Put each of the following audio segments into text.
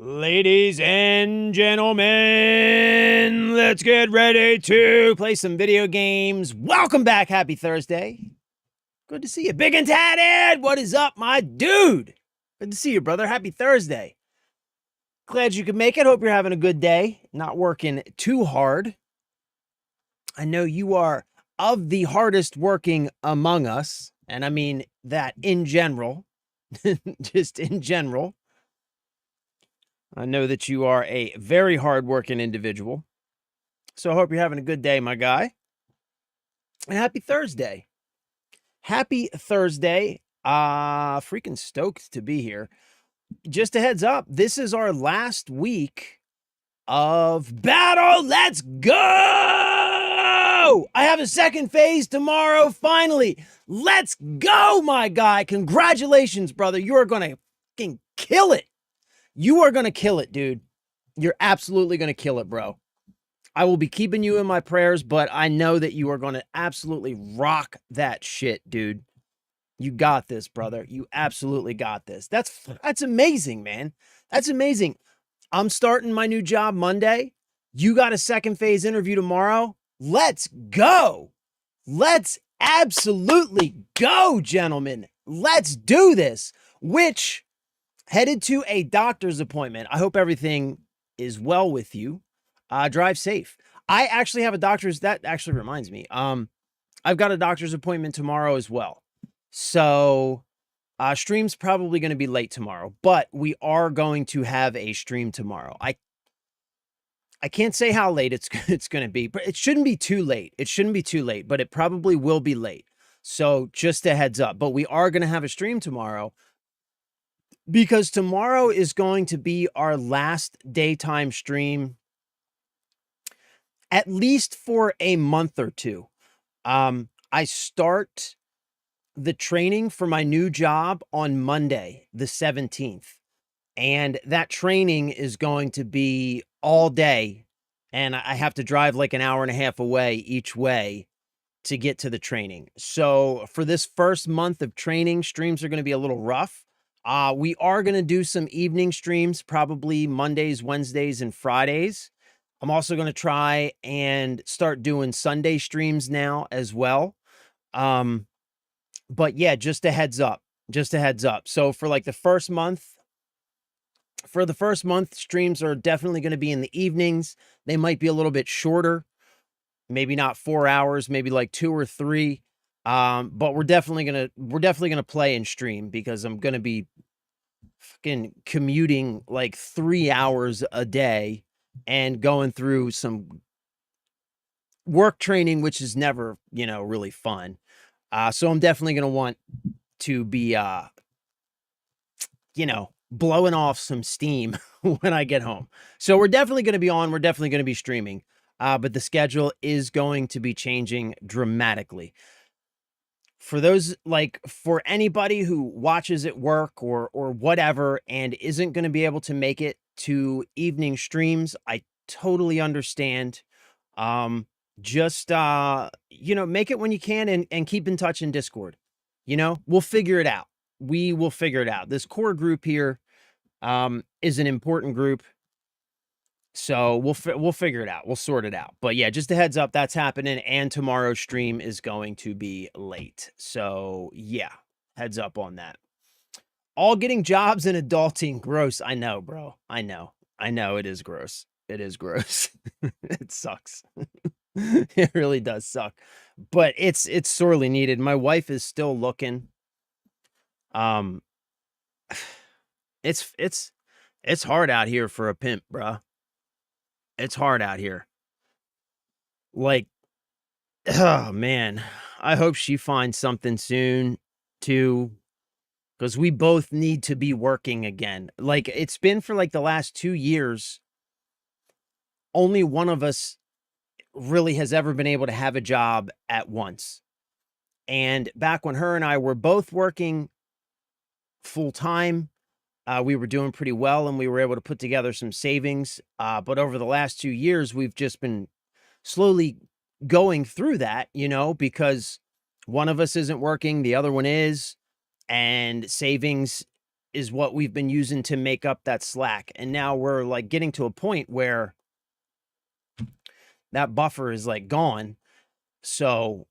Ladies and gentlemen, let's get ready to play some video games. Welcome back. Happy Thursday. Good to see you. Big and Tatted. What is up, my dude? Good to see you, brother. Happy Thursday. Glad you could make it. Hope you're having a good day. Not working too hard. I know you are of the hardest working among us. And I mean that in general. Just in general. I know that you are a very hardworking individual. So I hope you're having a good day, my guy. And happy Thursday. Happy Thursday. Freaking stoked to be here. Just a heads up, this is our last week of battle. Let's go! I have a second phase tomorrow, finally. Let's go, my guy. Congratulations, brother. You are going to fucking kill it. You are going to kill it, dude. You're absolutely going to kill it, bro. I will be keeping you in my prayers, but I know that you are going to absolutely rock that shit, dude. You got this, brother. You absolutely got this. That's amazing, man. That's amazing. I'm starting my new job Monday. You got a second phase interview tomorrow. Let's go. Let's absolutely go, gentlemen. Let's do this. Which, headed to a doctor's appointment. I hope everything is well with you. Drive safe. I actually have a doctor's, that actually reminds me. I've got a doctor's appointment tomorrow as well. So stream's probably going to be late tomorrow, but we are going to have a stream tomorrow. I can't say how late it's going to be, but it shouldn't be too late. It shouldn't be too late, but it probably will be late. So just a heads up, but we are going to have a stream tomorrow because tomorrow is going to be our last daytime stream, at least for a month or two. I start the training for my new job on Monday, the 17th. And that training is going to be all day. And I have to drive like an hour and a half away each way to get to the training. So for this first month of training, streams are going to be a little rough. We are going to do some evening streams, probably Mondays, Wednesdays, and Fridays. I'm also going to try and start doing Sunday streams now as well. But yeah, just a heads up, So for like the first month, streams are definitely going to be in the evenings. They might be a little bit shorter, maybe not 4 hours, maybe like 2 or 3. But we're definitely going to play and stream because I'm going to be fucking commuting like 3 hours a day and going through some work training, which is never, really fun. So I'm definitely going to want to be, blowing off some steam when I get home. So we're definitely going to be on. We're definitely going to be streaming. But the schedule is going to be changing dramatically. For anybody who watches at work or whatever and isn't going to be able to make it to evening streams, I totally understand. Just make it when you can and keep in touch in Discord. We'll figure it out. We will figure it out. This core group here is an important group. So we'll figure it out. We'll sort it out. But yeah, just a heads up, that's happening. And tomorrow's stream is going to be late. So yeah, heads up on that. All getting jobs in adulting. Gross. I know, bro. I know. It is gross. It is gross. It sucks. It really does suck. But it's sorely needed. My wife is still looking. It's hard out here for a pimp, bruh. It's hard out here. Like, oh man, I hope she finds something soon too, because we both need to be working again. Like, it's been for like the last 2 years. Only one of us really has ever been able to have a job at once. And back when her and I were both working full time, we were doing pretty well and we were able to put together some savings. But over the last 2 years, we've just been slowly going through that, because one of us isn't working, the other one is, and savings is what we've been using to make up that slack. And now we're like getting to a point where that buffer is like gone. So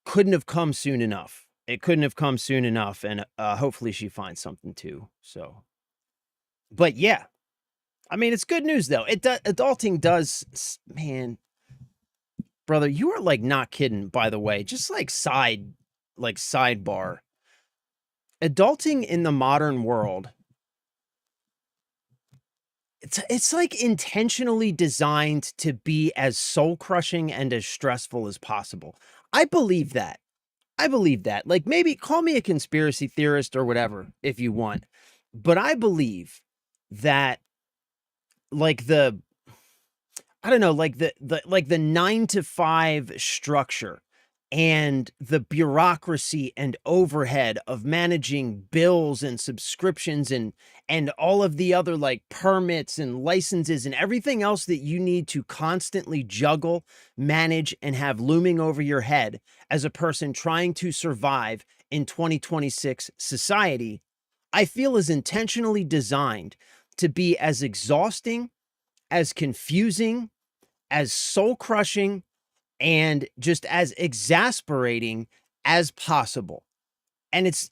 couldn't have come soon enough. It couldn't have come soon enough. And hopefully she finds something too. So, but yeah, I mean, it's good news though. Adulting does, man, brother, you are like not kidding, by the way. Just like sidebar. Adulting in the modern world, it's like intentionally designed to be as soul crushing and as stressful as possible. I believe that. I believe that. Like, maybe call me a conspiracy theorist or whatever if you want. But I believe that like I don't know, like the 9 to 5 structure and the bureaucracy and overhead of managing bills and subscriptions and all of the other like permits and licenses and everything else that you need to constantly juggle, manage, and have looming over your head as a person trying to survive in 2026 society, I feel is intentionally designed to be as exhausting, as confusing, as soul crushing, and just as exasperating as possible. And it's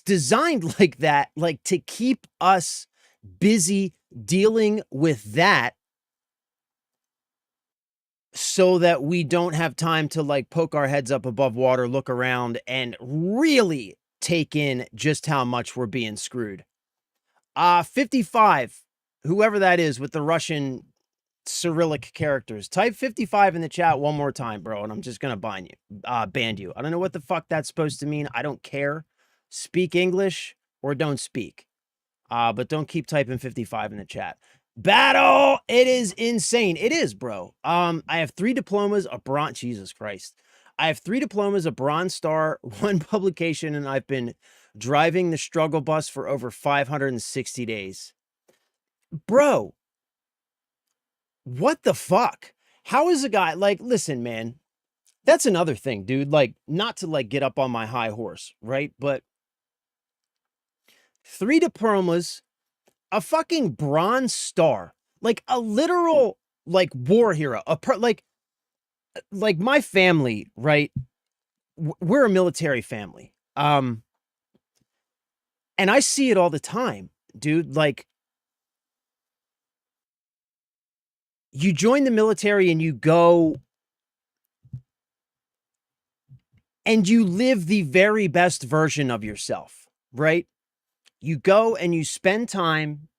designed like that, like to keep us busy dealing with that so that we don't have time to like poke our heads up above water, look around, and really take in just how much we're being screwed. 55, whoever that is with the Russian Cyrillic characters, type 55 in the chat one more time, bro, and I'm just gonna ban you. I don't know what the fuck that's supposed to mean. I don't care. Speak English or don't speak. But don't keep typing 55 in the chat. Battle! It is insane. It is, bro. I have 3 diplomas, a bronze, Jesus Christ. I have 3 diplomas, a Bronze Star, 1 publication, and I've been driving the struggle bus for over 560 days. Bro, what the fuck? How is a guy like, listen, man, that's another thing, dude. Like, not to like get up on my high horse, right? But 3 diplomas, a fucking Bronze Star, like a literal like war hero, like my family, right? We're a military family. And I see it all the time, dude. Like, you join the military and you go and you live the very best version of yourself, right? You go and you spend time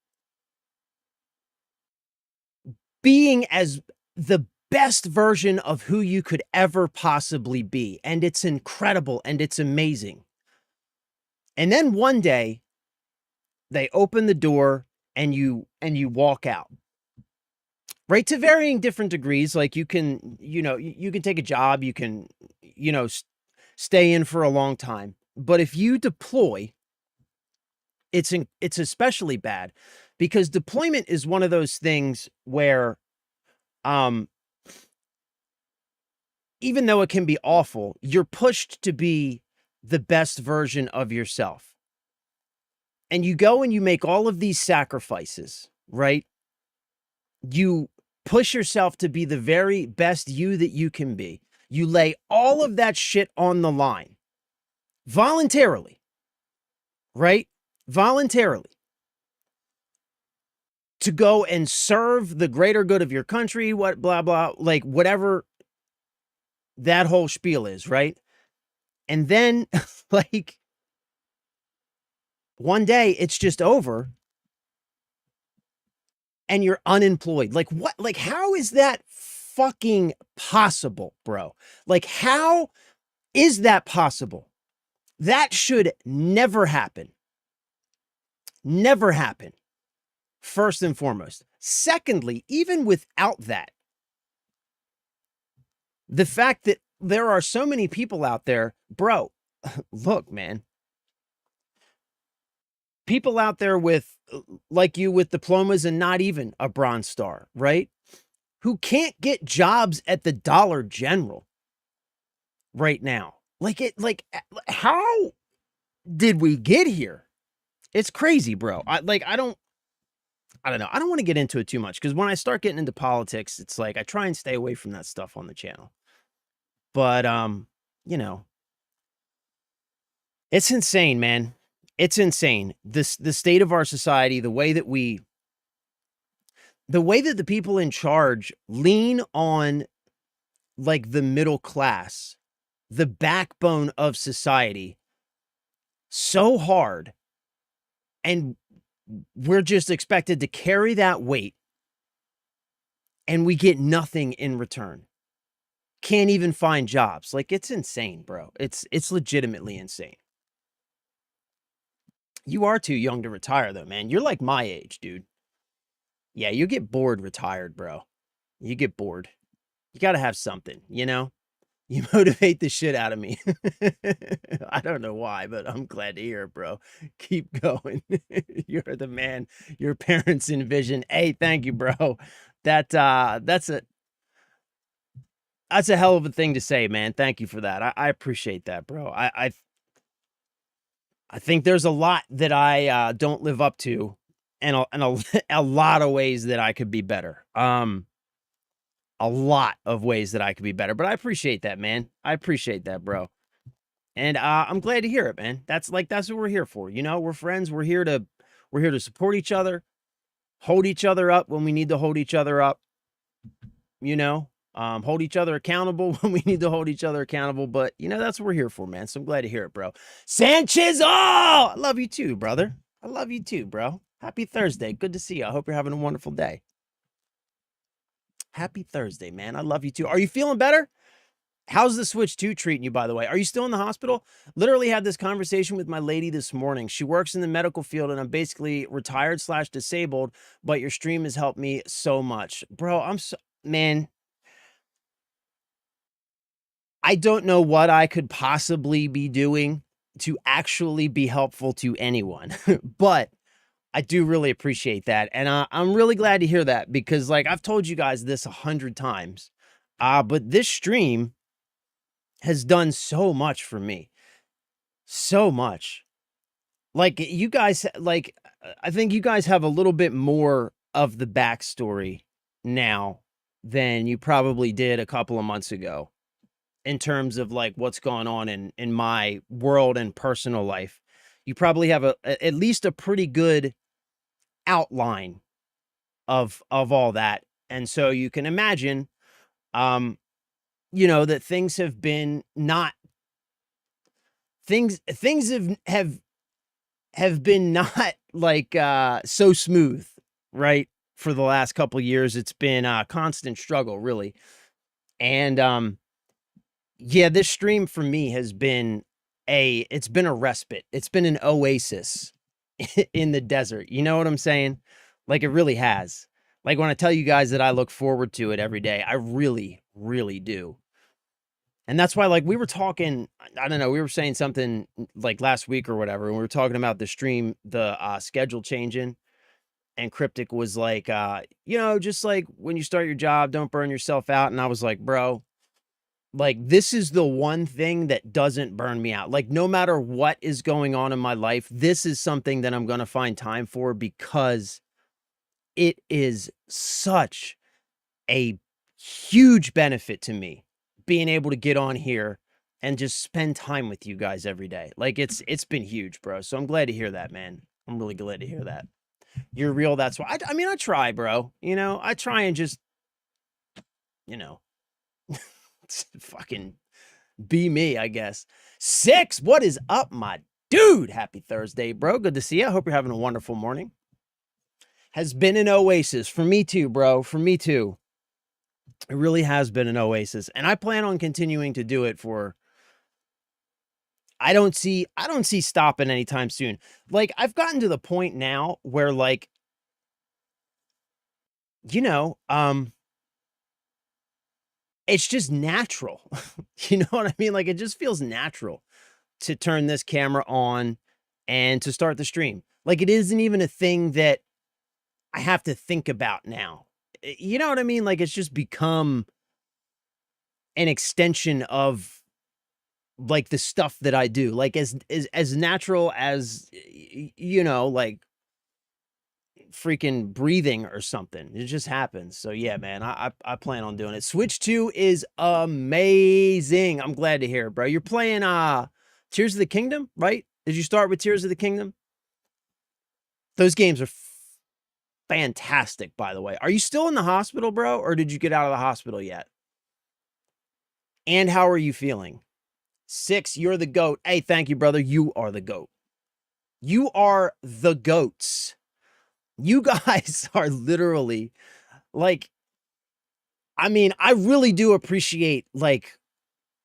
being as the best version of who you could ever possibly be. And it's incredible and it's amazing. And then one day they open the door and you walk out. Right, to varying different degrees. Like, you can, you can take a job, you can, stay in for a long time. But if you deploy, it's especially bad, because deployment is one of those things where, even though it can be awful, you're pushed to be the best version of yourself. And you go and you make all of these sacrifices, right? You push yourself to be the very best you that you can be. You lay all of that shit on the line voluntarily, right? Voluntarily, to go and serve the greater good of your country, what, blah, blah, like whatever that whole spiel is, right? And then like one day it's just over and you're unemployed. Like, what? Like, how is that fucking possible, bro? Like, how is that possible? That should never happen. Never happen. First and foremost. Secondly, even without that, the fact that there are so many people out there, bro, look, man, people out there with, like you, with diplomas and not even a Bronze Star, right? Who can't get jobs at the Dollar General right now. Like, how did we get here? It's crazy, bro. I don't know. I don't want to get into it too much because when I start getting into politics, it's like I try and stay away from that stuff on the channel. But you know, it's insane, man. It's insane. The state of our society, the way that the people in charge lean on like the middle class, the backbone of society so hard, and we're just expected to carry that weight and we get nothing in return. Can't even find jobs. Like, it's insane, bro. It's legitimately insane. You are too young to retire though, man. You're like my age, dude. Yeah, you get bored retired, bro. You get bored. You got to have something, you know? You motivate the shit out of me. I don't know why, but I'm glad to hear it, bro. Keep going. You're the man your parents envision. Hey, thank you, bro. That's a hell of a thing to say, man. Thank you for that. I appreciate that, bro. I think there's a lot that I don't live up to, and a lot of ways that I could be better. A lot of ways that I could be better, but I appreciate that, man. I appreciate that, bro. And I'm glad to hear it, man. That's what we're here for. You know, we're friends. We're here to support each other, hold each other up when we need to hold each other up. You know, hold each other accountable when we need to hold each other accountable. But you know, that's what we're here for, man. So I'm glad to hear it, bro. Sanchez, I love you too, brother. I love you too, bro. Happy Thursday. Good to see you. I hope you're having a wonderful day. Happy Thursday, man. I love you too. Are you feeling better? How's the Switch 2 treating you, by the way? Are you still in the hospital? Literally had this conversation with my lady this morning. She works in the medical field, and I'm basically retired/disabled, but your stream has helped me so much. Bro, man, I don't know what I could possibly be doing to actually be helpful to anyone, but I do really appreciate that. And I'm really glad to hear that because, like, I've told you guys this 100 times, but this stream has done so much for me. So much. Like, you guys, like, I think you guys have a little bit more of the backstory now than you probably did a couple of months ago in terms of like what's going on in my world and personal life. You probably have at least a pretty good outline of all that. And so you can imagine, you know, that things have been not things have been not like so smooth, right? For the last couple of years, it's been a constant struggle, really. And yeah, this stream for me has been it's been a respite. It's been an oasis in the desert. You know what I'm saying? Like, it really has. Like, when I tell you guys that I look forward to it every day, I really, really do. And that's why, like, we were talking, I don't know, we were saying something like last week or whatever, and we were talking about the stream, the schedule changing, and Cryptic was like, you know, just like when you start your job, don't burn yourself out. And I was like, bro, like, this is the one thing that doesn't burn me out. Like, no matter what is going on in my life, this is something that I'm going to find time for because it is such a huge benefit to me being able to get on here and just spend time with you guys every day. Like, it's been huge, bro. So I'm glad to hear that, man. I'm really glad to hear that. You're real. That's why. I mean, I try, bro. You know, I try and just, you know, fucking be me, I guess. 6, what is up, my dude? Happy Thursday, bro. Good to see you. I hope you're having a wonderful morning. Has been an oasis for me too, bro. For me too. It really has been an oasis, and I plan on continuing to do it for I don't see stopping anytime soon. Like, I've gotten to the point now where, like, you know, it's just natural. You know what I mean? Like, it just feels natural to turn this camera on and to start the stream. Like, it isn't even a thing that I have to think about now. You know what I mean? Like, it's just become an extension of like the stuff that I do, like as natural as you know, like freaking breathing or something. It just happens. So yeah, man, I plan on doing it. Switch 2 is amazing. I'm glad to hear it, bro. You're playing Tears of the Kingdom, right? Did you start with Tears of the Kingdom? Those games are fantastic, by the way. Are you still in the hospital, bro, or did you get out of the hospital yet? And how are you feeling? 6, you're the GOAT. Hey, thank you, brother. You are the GOAT. You are the GOATs. You guys are literally like, I mean, I really do appreciate like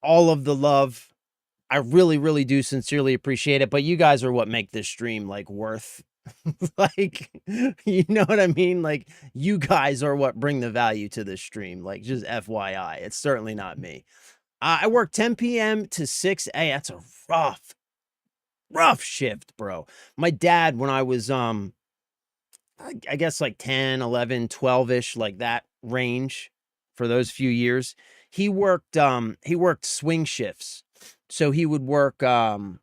all of the love. I really, really do sincerely appreciate it. But you guys are what make this stream like worth like, you know what I mean? Like, you guys are what bring the value to this stream. Like, just FYI, it's certainly not me. I work 10 p.m. to 6 a.m. That's a rough shift, bro. My dad, when I was I guess like 10, 11, 12-ish, like that range for those few years, he worked swing shifts. So he would work it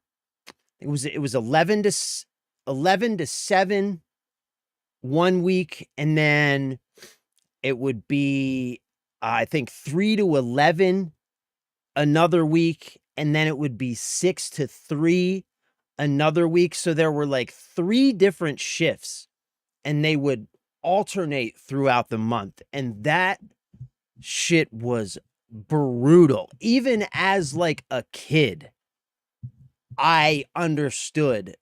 was 11 to 7 one week, and then it would be I think 3 to 11 another week, and then it would be 6 to 3 another week. So there were like 3 different shifts, and they would alternate throughout the month. And that shit was brutal. Even as like a kid, I understood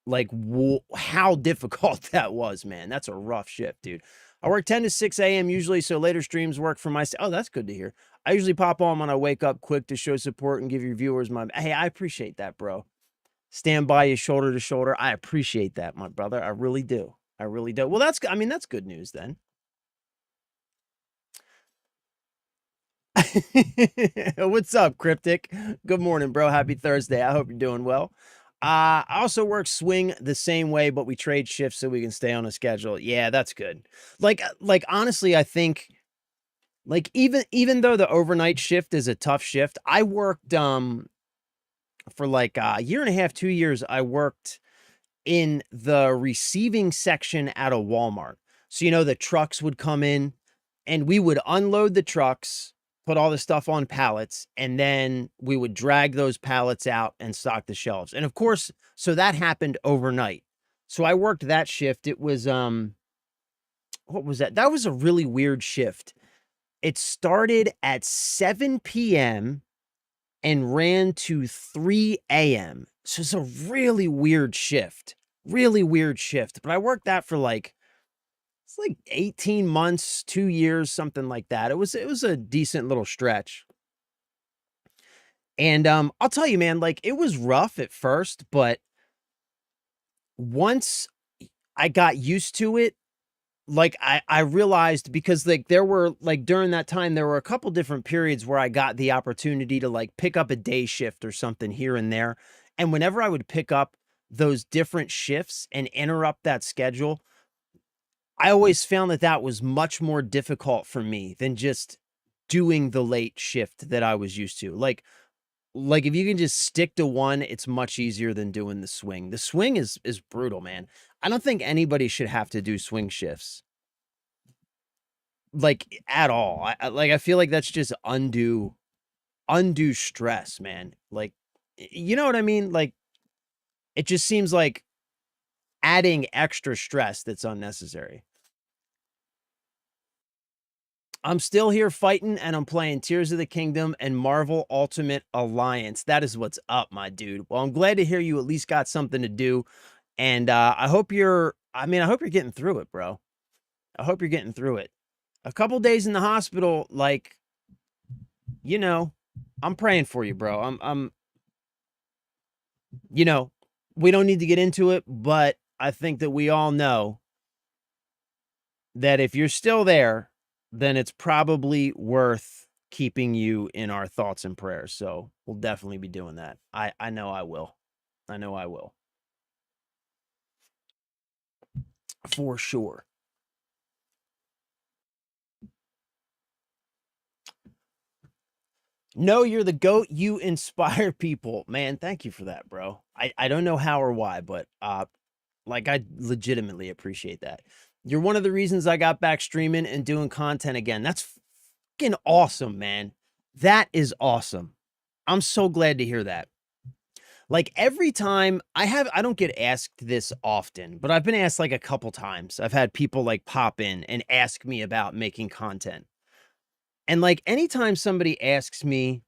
like how difficult that was, man. That's a rough shift, dude. I work 10 to 6 a.m. usually, so later streams work for my... Oh, that's good to hear. I usually pop on when I wake up quick to show support and give your viewers my... Hey, I appreciate that, bro. Stand by you shoulder to shoulder. I appreciate that, my brother. I really do. I really do. Well, I mean, that's good news then. What's up, Cryptic? Good morning, bro. Happy Thursday. I hope you're doing well. I also work swing the same way, but we trade shifts so we can stay on a schedule. Yeah, that's good. Like honestly, I think like even though the overnight shift is a tough shift, I worked for like a year and a half, 2 years, I worked in the receiving section at a Walmart. So, you know, the trucks would come in and we would unload the trucks, put all the stuff on pallets, and then we would drag those pallets out and stock the shelves. And of course, so that happened overnight. So I worked that shift. It was, what was that? That was a really weird shift. It started at 7 p.m. and ran to 3 a.m. So it's a really weird shift. Really weird shift. But I worked that for like, it's like 18 months, 2 years, something like that. It was a decent little stretch. And I'll tell you, man, like it was rough at first, but once I got used to it, like I realized, because like there were like during that time there were a couple different periods where I got the opportunity to like pick up a day shift or something here and there. And whenever I would pick up those different shifts and interrupt that schedule, I always found that that was much more difficult for me than just doing the late shift that I was used to. Like if you can just stick to one, it's much easier than doing the swing. The swing is brutal, man. I don't think anybody should have to do swing shifts like at all. I feel like that's just undue stress, man. Like you know what I mean? Like it just seems like adding extra stress that's unnecessary. I'm still here fighting, and I'm playing Tears of the Kingdom and Marvel Ultimate Alliance. That is what's up, my dude. Well, I'm glad to hear you at least got something to do. And I hope you're getting through it, bro. I hope you're getting through it. A couple days in the hospital, like, you know, I'm praying for you, bro. You know, we don't need to get into it, but I think that we all know that if you're still there, then it's probably worth keeping you in our thoughts and prayers. So we'll definitely be doing that. I know I will. I know I will. For sure. No, you're the goat. You inspire people, man. Thank you for that, bro. I don't know how or why, but like I legitimately appreciate that. You're one of the reasons I got back streaming and doing content again. That's fucking awesome, man. That is awesome. I'm so glad to hear that. Like every time I don't get asked this often, but I've been asked like a couple times. I've had people like pop in and ask me about making content. And like anytime somebody asks me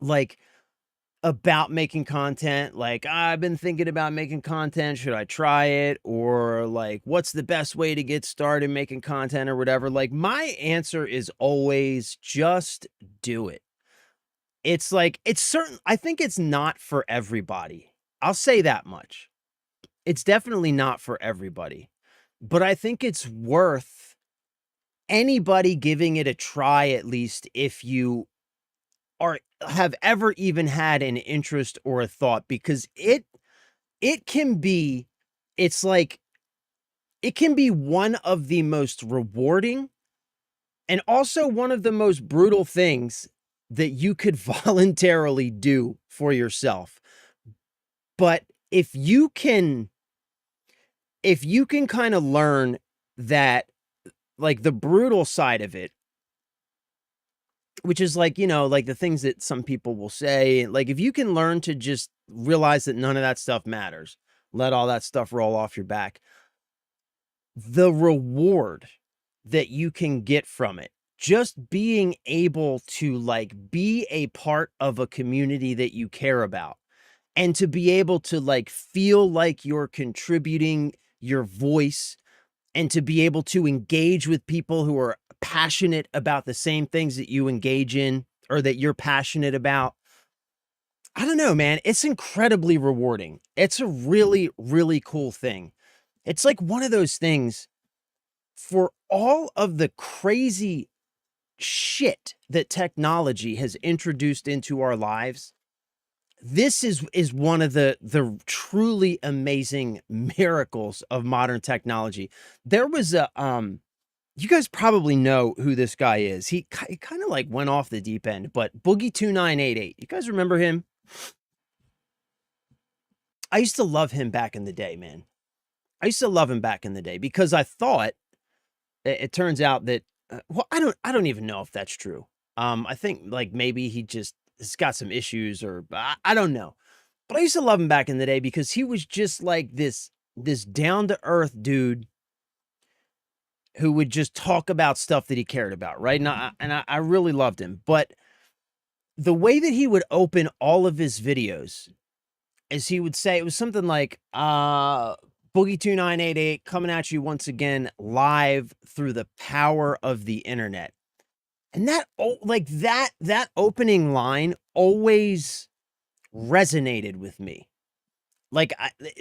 like about making content, like I've been thinking about making content, should I try it? Or like what's the best way to get started making content or whatever? Like my answer is always just do it. It's like it's certain I think it's not for everybody. I'll say that much. It's definitely not for everybody. But I think it's worth anybody giving it a try at least if you are have ever even had an interest or a thought because it can be it's like it can be one of the most rewarding and also one of the most brutal things that you could voluntarily do for yourself. But if you can kind of learn that like the brutal side of it, which is like, you know, like the things that some people will say, like if you can learn to just realize that none of that stuff matters, let all that stuff roll off your back, the reward that you can get from it, just being able to like be a part of a community that you care about and to be able to like feel like you're contributing your voice and to be able to engage with people who are passionate about the same things that you engage in or that you're passionate about. I don't know, man. It's incredibly rewarding. It's a really, really cool thing. It's like one of those things for all of the crazy shit that technology has introduced into our lives. This is one of the truly amazing miracles of modern technology. There was a you guys probably know who this guy is. He kind of like went off the deep end, but Boogie2988. You guys remember him? I used to love him back in the day, man. I used to love him back in the day because I thought it turns out that well, I don't even know if that's true. I think like maybe he just has got some issues or I don't know. But I used to love him back in the day because he was just like this down to earth dude who would just talk about stuff that he cared about, right? And I really loved him. But the way that he would open all of his videos is he would say it was something like Boogie2988 coming at you once again live through the power of the internet. And that like that opening line always resonated with me. Like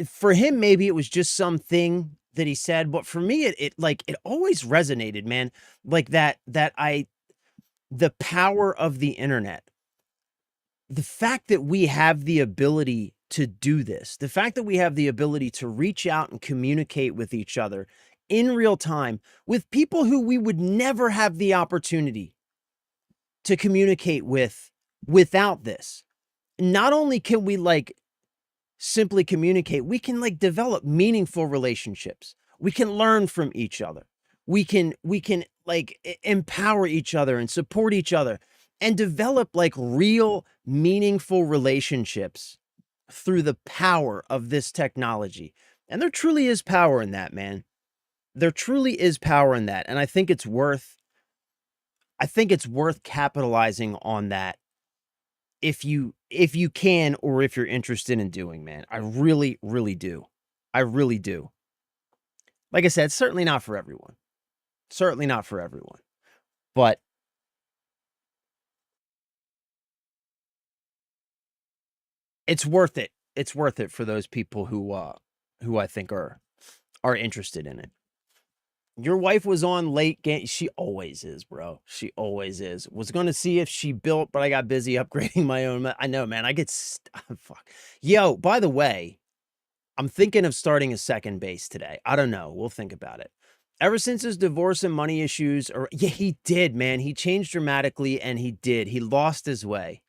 for him maybe it was just something that he said, but for me it like it always resonated, man. Like the power of the internet. The fact that we have the ability to do this, the fact that we have the ability to reach out and communicate with each other in real time with people who we would never have the opportunity to communicate with without this. Not only can we like simply communicate, we can like develop meaningful relationships. We can learn from each other. We can like empower each other and support each other and develop like real meaningful relationships through the power of this technology. And there truly is power in that, man. There truly is power in that. And I think it's worth capitalizing on that if you can or if you're interested in doing, man. I really, really do. I really do. Like I said, certainly not for everyone. Certainly not for everyone. But it's worth it. It's worth it for those people who I think are interested in it. Your wife was on late game. She always is, bro. She always is. Was going to see if she built, but I got busy upgrading my own. I know, man. I get fuck. Yo, by the way, I'm thinking of starting a second base today. I don't know. We'll think about it. Ever since his divorce and money issues, or yeah, he did, man. He changed dramatically and he did. He lost his way.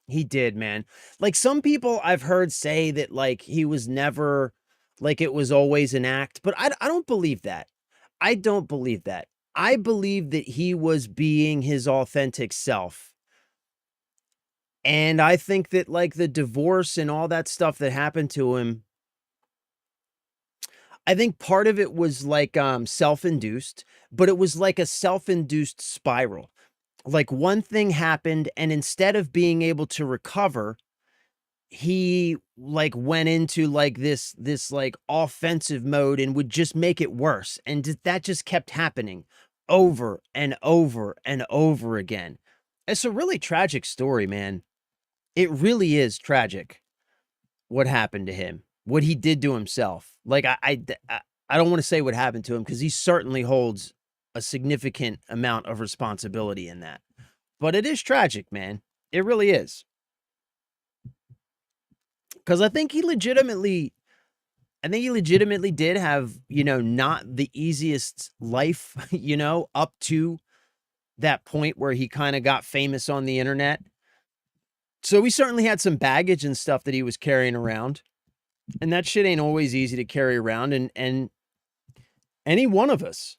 He did, man. Like some people I've heard say that like he was never like it was always an act, but I don't believe that. I don't believe that. I believe that he was being his authentic self. And I think that like the divorce and all that stuff that happened to him, I think part of it was like self-induced, but it was like a self-induced spiral. Like one thing happened and instead of being able to recover, he like went into like this like offensive mode and would just make it worse. And that just kept happening over and over and over again. It's a really tragic story, man. It really is tragic what happened to him, what he did to himself. Like I don't want to say what happened to him because he certainly holds a significant amount of responsibility in that. But it is tragic, man. It really is. Because I think he legitimately did have, you know, not the easiest life, you know, up to that point where he kind of got famous on the internet. So he certainly had some baggage and stuff that he was carrying around. And that shit ain't always easy to carry around. And any one of us,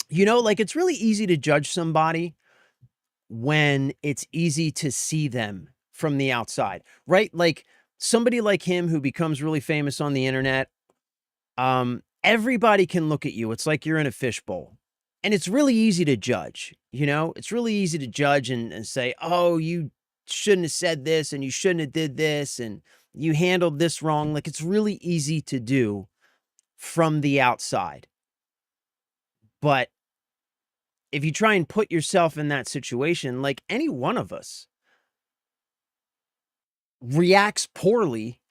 you know, like it's really easy to judge somebody when it's easy to see them from the outside, right? Like somebody like him who becomes really famous on the internet, everybody can look at you. It's like you're in a fishbowl. And it's really easy to judge, you know? It's really easy to judge and say, "Oh, you shouldn't have said this and you shouldn't have did this and you handled this wrong." Like it's really easy to do from the outside. But if you try and put yourself in that situation, like any one of us reacts poorly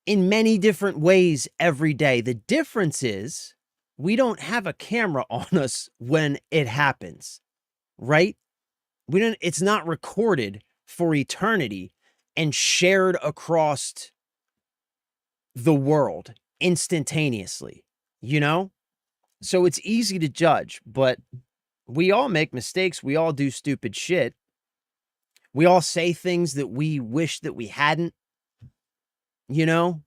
in many different ways every day. The difference is we don't have a camera on us when it happens, right? It's not recorded for eternity and shared across the world instantaneously, you know? So it's easy to judge, but we all make mistakes. We all do stupid shit. We all say things that we wish that we hadn't, you know?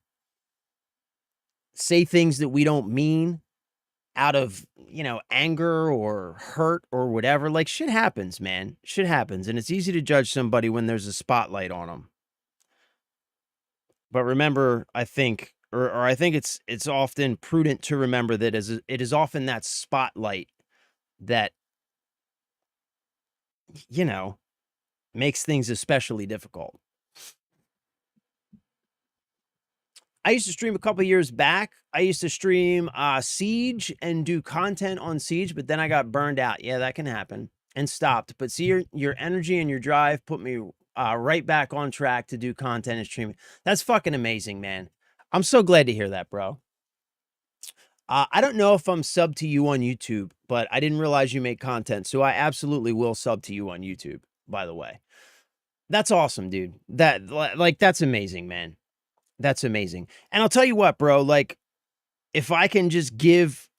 Say things that we don't mean out of, you know, anger or hurt or whatever. Like shit happens, man. Shit happens. And it's easy to judge somebody when there's a spotlight on them. But remember, I think, or I think it's often prudent to remember that it is often that spotlight that, you know, makes things especially difficult. I used to stream a couple years back. I used to stream Siege and do content on Siege, but then I got burned out. Yeah, that can happen. And stopped. But see, your energy and your drive put me right back on track to do content and streaming. That's fucking amazing, man. I'm so glad to hear that, bro. I don't know if I'm subbed to you on YouTube, but I didn't realize you make content. So I absolutely will sub to you on YouTube, by the way. That's awesome, dude. That's amazing, man. That's amazing. And I'll tell you what, bro, like if I can just give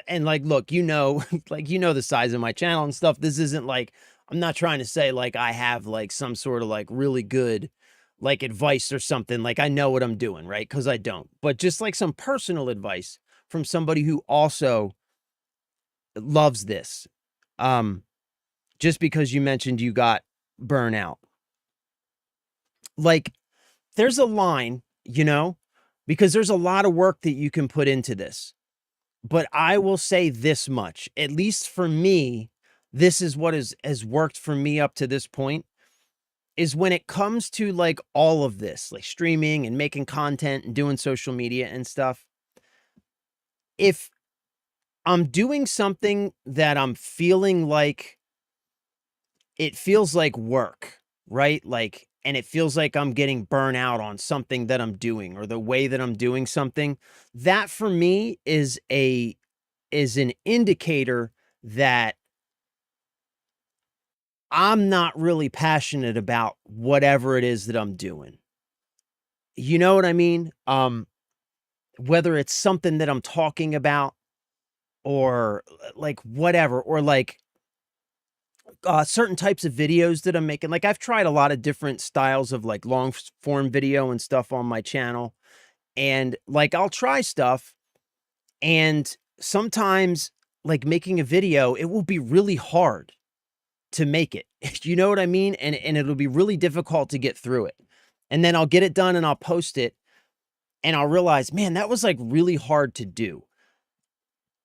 and like, look, you know, like, you know, the size of my channel and stuff. This isn't like, I'm not trying to say like I have like some sort of like really good like advice or something. Like I know what I'm doing, right? Because I don't. But just like some personal advice from somebody who also loves this. Just because you mentioned you got burnout. Like there's a line, you know, because there's a lot of work that you can put into this. But I will say this much, at least for me, this is what has worked for me up to this point, is when it comes to like all of this, like streaming and making content and doing social media and stuff. If I'm doing something that I'm feeling like it feels like work, right? Like, and it feels like I'm getting burnout on something that I'm doing or the way that I'm doing something, that for me is an indicator that I'm not really passionate about whatever it is that I'm doing. You know what I mean? Whether it's something that I'm talking about or like whatever, or like certain types of videos that I'm making. Like I've tried a lot of different styles of like long form video and stuff on my channel. And like I'll try stuff, and sometimes like making a video, it will be really hard to make it. You know what I mean? And it'll be really difficult to get through it. And then I'll get it done and I'll post it and I'll realize, man, that was like really hard to do.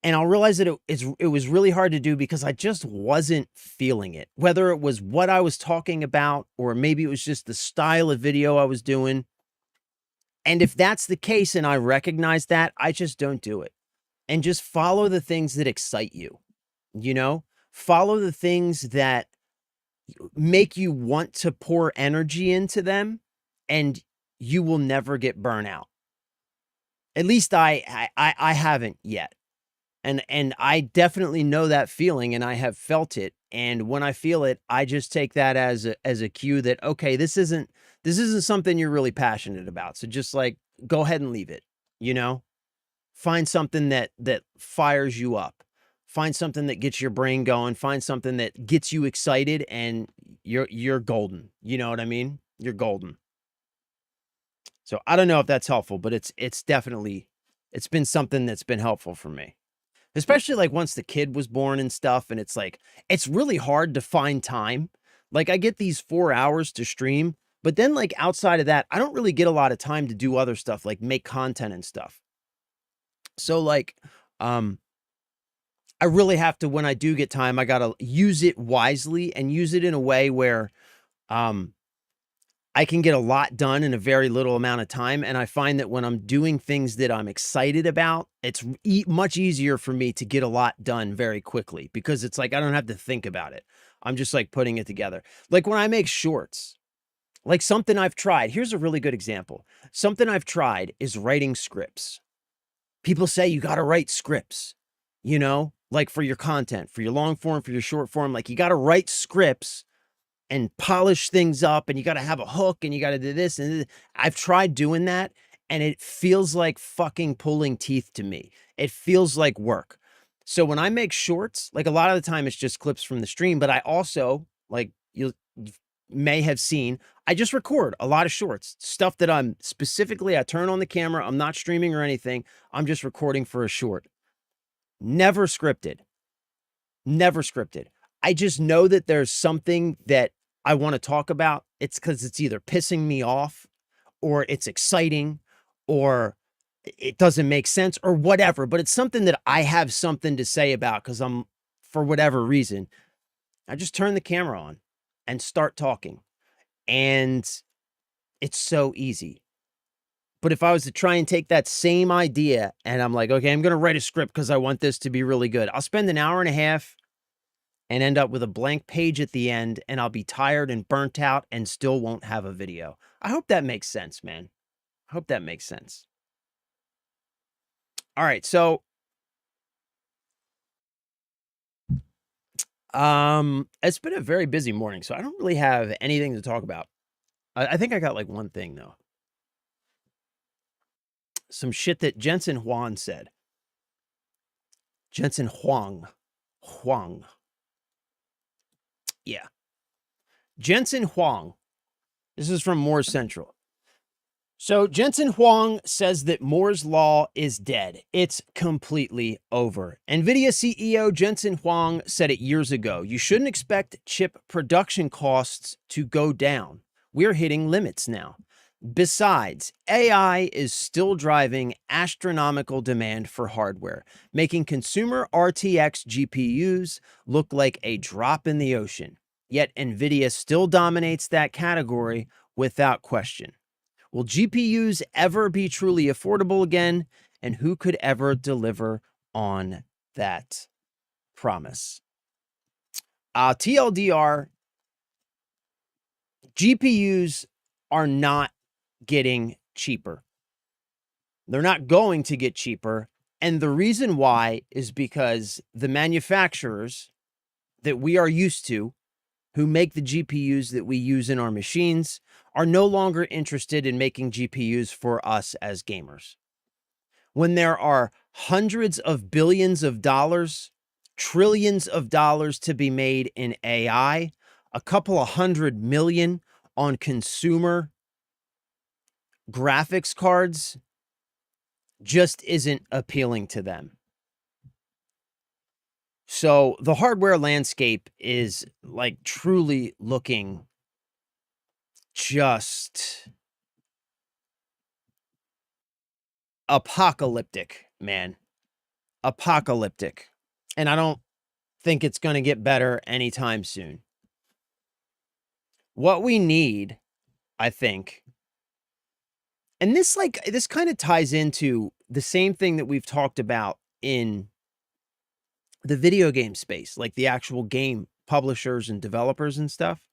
And I'll realize that it was really hard to do because I just wasn't feeling it. Whether it was what I was talking about, or maybe it was just the style of video I was doing. And if that's the case and I recognize that, I just don't do it. And just follow the things that excite you, you know? Follow the things that make you want to pour energy into them, and you will never get burnout. At least I haven't yet. And I definitely know that feeling, and I have felt it. And when I feel it, I just take that as a cue that, okay, this isn't something you're really passionate about. So just like go ahead and leave it, you know? Find something that fires you up. Find something that gets your brain going. Find something that gets you excited, and you're golden. You know what I mean? You're golden. So I don't know if that's helpful, but it's definitely, it's been something that's been helpful for me. Especially like once the kid was born and stuff, and it's like, it's really hard to find time. Like I get these 4 hours to stream, but then like outside of that, I don't really get a lot of time to do other stuff like make content and stuff. So like, I really have to, when I do get time, I got to use it wisely and use it in a way where, I can get a lot done in a very little amount of time. And I find that when I'm doing things that I'm excited about, it's much easier for me to get a lot done very quickly, because it's like, I don't have to think about it. I'm just like putting it together. Like when I make shorts, like something I've tried, here's a really good example. Something I've tried is writing scripts. People say you got to write scripts, you know, like for your content, for your long form, for your short form, like you got to write scripts and polish things up, and you got to have a hook, and you got to do this. And I've tried doing that, and it feels like fucking pulling teeth to me. It feels like work. So when I make shorts, like a lot of the time it's just clips from the stream, but I also, like you may have seen, I just record a lot of shorts, stuff that I'm specifically, I turn on the camera, I'm not streaming or anything. I'm just recording for a short. Never scripted. Never scripted. I just know that there's something that I want to talk about. It's because it's either pissing me off, or it's exciting, or it doesn't make sense, or whatever. But it's something that I have something to say about, because I'm, for whatever reason, I just turn the camera on and start talking. And it's so easy. But if I was to try and take that same idea and I'm like, okay, I'm going to write a script because I want this to be really good, I'll spend an hour and a half and end up with a blank page at the end, and I'll be tired and burnt out and still won't have a video. I hope that makes sense, man. I hope that makes sense. All right, so it's been a very busy morning, so I don't really have anything to talk about. I think I got like one thing though. Some shit that Jensen Huang said. Jensen Huang. Yeah. Jensen Huang. This is from Moore's Central. So Jensen Huang says that Moore's Law is dead. It's completely over. NVIDIA CEO Jensen Huang said it years ago. You shouldn't expect chip production costs to go down. We're hitting limits now. Besides, AI is still driving astronomical demand for hardware, making consumer RTX GPUs look like a drop in the ocean. Yet NVIDIA still dominates that category without question. Will GPUs ever be truly affordable again? And who could ever deliver on that promise? TLDR, GPUs are not getting cheaper. They're not going to get cheaper. And the reason why is because the manufacturers that we are used to, who make the GPUs that we use in our machines, are no longer interested in making GPUs for us as gamers. When there are hundreds of billions of dollars, trillions of dollars to be made in AI, a couple of 100 million on consumer graphics cards just isn't appealing to them. So the hardware landscape is like truly looking just apocalyptic, man. Apocalyptic. And I don't think it's going to get better anytime soon. What we need, I think, and this kind of ties into the same thing that we've talked about in the video game space, like the actual game publishers and developers and stuff.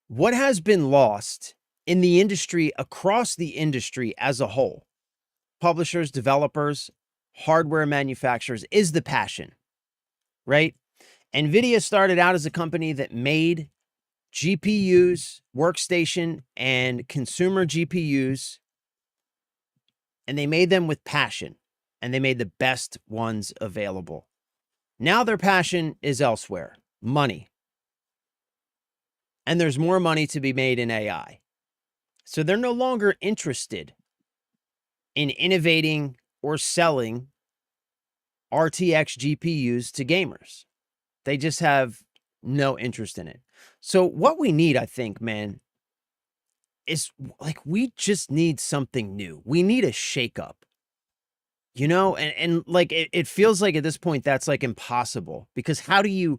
What has been lost in the industry, across the industry as a whole, publishers, developers, hardware manufacturers, is the passion, right? NVIDIA started out as a company that made GPUs, workstation, and consumer GPUs, and they made them with passion, and they made the best ones available. Now their passion is elsewhere, money. And there's more money to be made in AI. So they're no longer interested in innovating or selling RTX GPUs to gamers. They just have no interest in it. So what we need, I think, man, is like, we just need something new. We need a shakeup, you know? And like, it feels like at this point that's like impossible, because how do you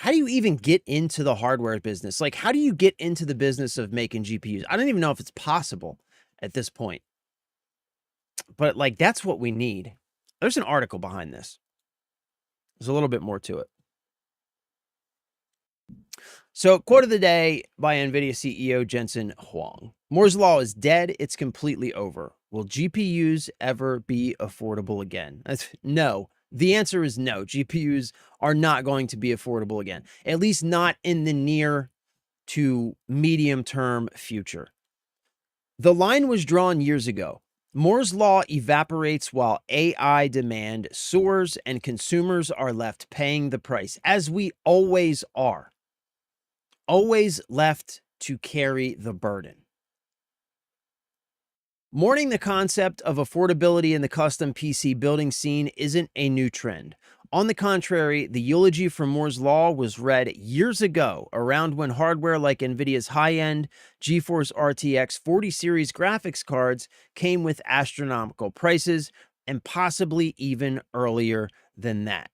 even get into the hardware business? Like, how do you get into the business of making GPUs? I don't even know if it's possible at this point. But like, that's what we need. There's an article behind this. There's a little bit more to it. So, quote of the day by NVIDIA CEO Jensen Huang. Moore's Law is dead. It's completely over. Will GPUs ever be affordable again? No. The answer is no. GPUs are not going to be affordable again, at least not in the near to medium term future. The line was drawn years ago. Moore's Law evaporates while AI demand soars and consumers are left paying the price, as we always are. Always left to carry the burden. Mourning the concept of affordability in the custom PC building scene isn't a new trend. On the contrary, the eulogy for Moore's Law was read years ago, around when hardware like NVIDIA's high-end GeForce RTX 40 series graphics cards came with astronomical prices, and possibly even earlier than that.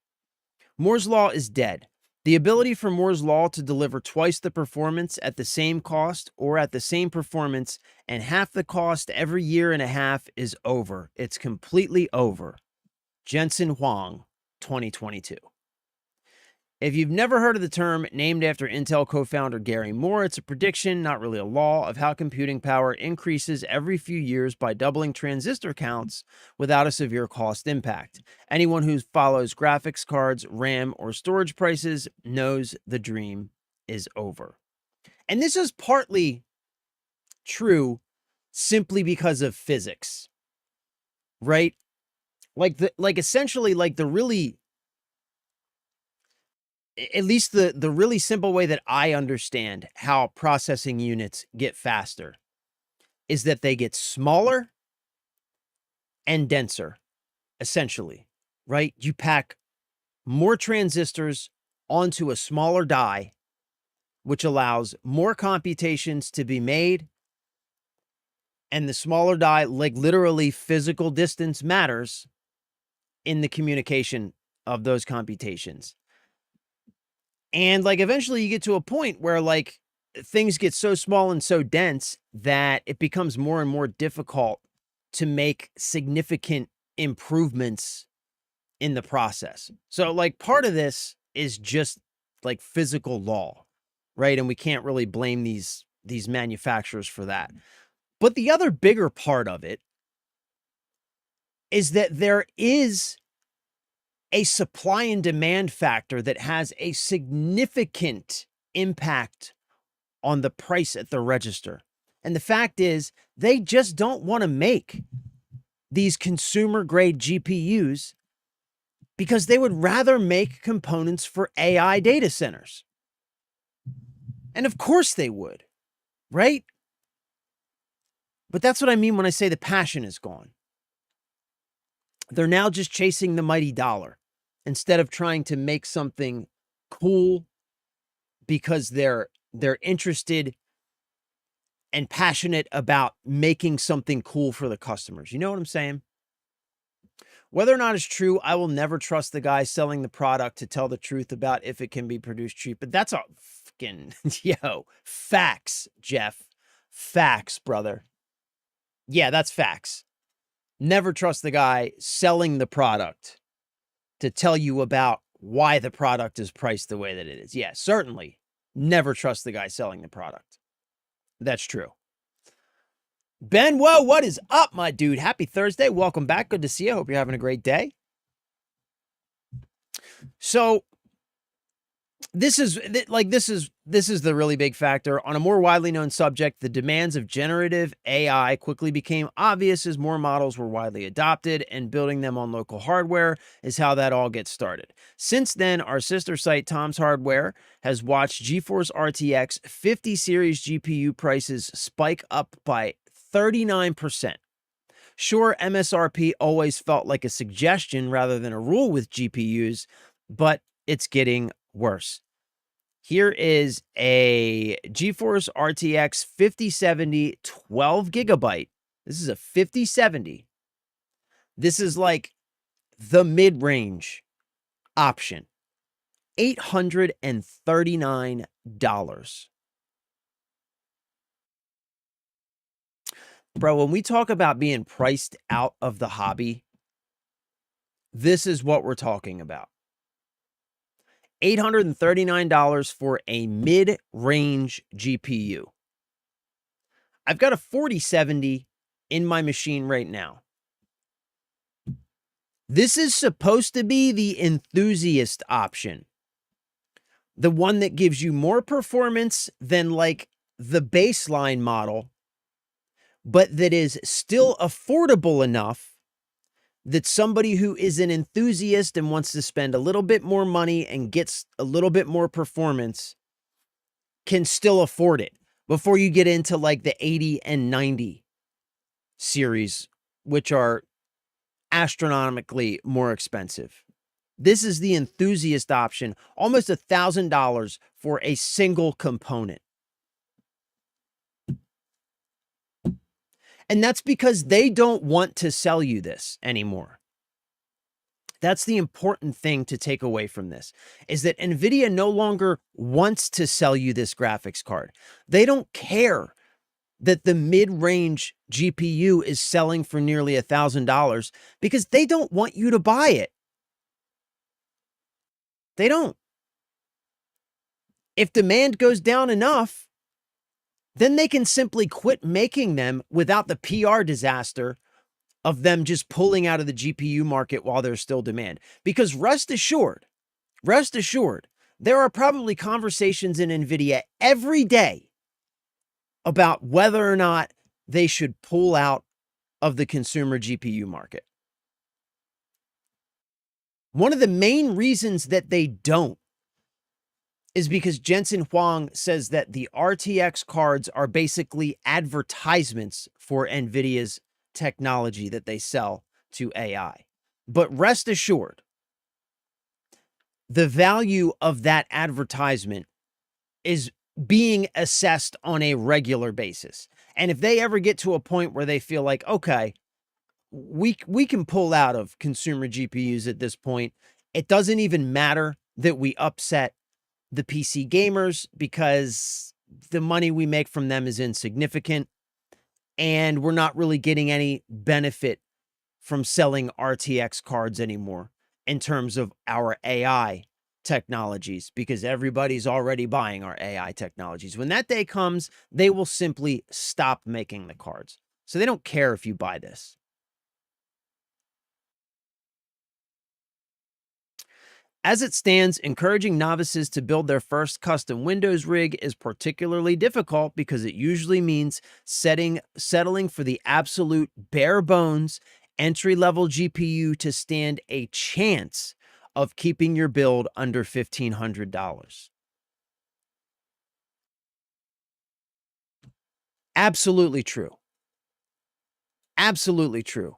Moore's Law is dead. The ability for Moore's Law to deliver twice the performance at the same cost, or at the same performance and half the cost every year and a half, is over. It's completely over. Jensen Huang, 2022. If you've never heard of the term, named after Intel co-founder Gary Moore, it's a prediction, not really a law, of how computing power increases every few years by doubling transistor counts without a severe cost impact. Anyone who follows graphics cards, RAM, or storage prices knows the dream is over. And this is partly true simply because of physics, right? Essentially, the really, at least the really simple way that I understand how processing units get faster is that they get smaller and denser, essentially, right? You pack more transistors onto a smaller die, which allows more computations to be made. And the smaller die, like literally physical distance matters in the communication of those computations. And like eventually you get to a point where like things get so small and so dense that it becomes more and more difficult to make significant improvements in the process. So like part of this is just like physical law, right? And we can't really blame these manufacturers for that. But the other bigger part of it is that there is a supply and demand factor that has a significant impact on the price at the register. And the fact is, they just don't want to make these consumer grade GPUs because they would rather make components for AI data centers. And of course they would, right? But that's what I mean when I say the passion is gone. They're now just chasing the mighty dollar instead of trying to make something cool because they're interested and passionate about making something cool for the customers. You know what I'm saying? Whether or not it's true, I will never trust the guy selling the product to tell the truth about if it can be produced cheap. But that's a fucking, facts, Jeff. Facts, brother. Yeah, that's facts. Never trust the guy selling the product to tell you about why the product is priced the way that it is. Yeah, certainly never trust the guy selling the product. That's true. Ben, whoa, what is up, my dude? Happy Thursday. Welcome back. Good to see you. Hope you're having a great day. So this is the really big factor. On a more widely known subject, the demands of generative AI quickly became obvious as more models were widely adopted, and building them on local hardware is how that all gets started. Since then, our sister site, Tom's Hardware, has watched GeForce RTX 50 series GPU prices spike up by 39%. Sure, MSRP always felt like a suggestion rather than a rule with GPUs, but it's getting worse. Here is a GeForce RTX 5070 12 gigabyte. This is a 5070. This is like the mid-range option. $839. Bro, when we talk about being priced out of the hobby, this is what we're talking about. $839 for a mid-range GPU. I've got a 4070 in my machine right now. This is supposed to be the enthusiast option. The one that gives you more performance than like the baseline model, but that is still affordable enough that somebody who is an enthusiast and wants to spend a little bit more money and gets a little bit more performance can still afford it before you get into like the 80 and 90 series, which are astronomically more expensive. This is the enthusiast option, almost $1,000 for a single component. And that's because they don't want to sell you this anymore. That's the important thing to take away from this, is that NVIDIA no longer wants to sell you this graphics card. They don't care that the mid-range GPU is selling for nearly $1,000 because they don't want you to buy it. They don't. If demand goes down enough, then they can simply quit making them without the PR disaster of them just pulling out of the GPU market while there's still demand. Because rest assured, there are probably conversations in NVIDIA every day about whether or not they should pull out of the consumer GPU market. One of the main reasons that they don't is because Jensen Huang says that the RTX cards are basically advertisements for NVIDIA's technology that they sell to AI. But rest assured, the value of that advertisement is being assessed on a regular basis. And if they ever get to a point where they feel like, okay, we can pull out of consumer GPUs at this point, it doesn't even matter that we upset the PC gamers because the money we make from them is insignificant and we're not really getting any benefit from selling RTX cards anymore in terms of our AI technologies because everybody's already buying our AI technologies. When that day comes, they will simply stop making the cards. So they don't care if you buy this. As it stands, encouraging novices to build their first custom Windows rig is particularly difficult because it usually means settling for the absolute bare bones entry-level GPU to stand a chance of keeping your build under $1,500. Absolutely true. Absolutely true.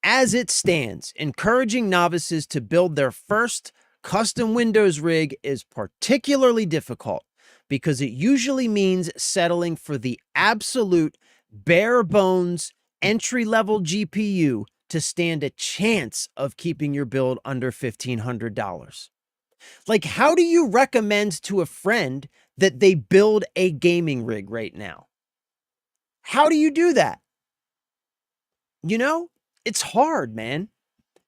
As it stands, encouraging novices to build their first custom Windows rig is particularly difficult because it usually means settling for the absolute bare bones entry-level GPU to stand a chance of keeping your build under $1,500. Like, how do you recommend to a friend that they build a gaming rig right now? How do you do that? You know, it's hard, man.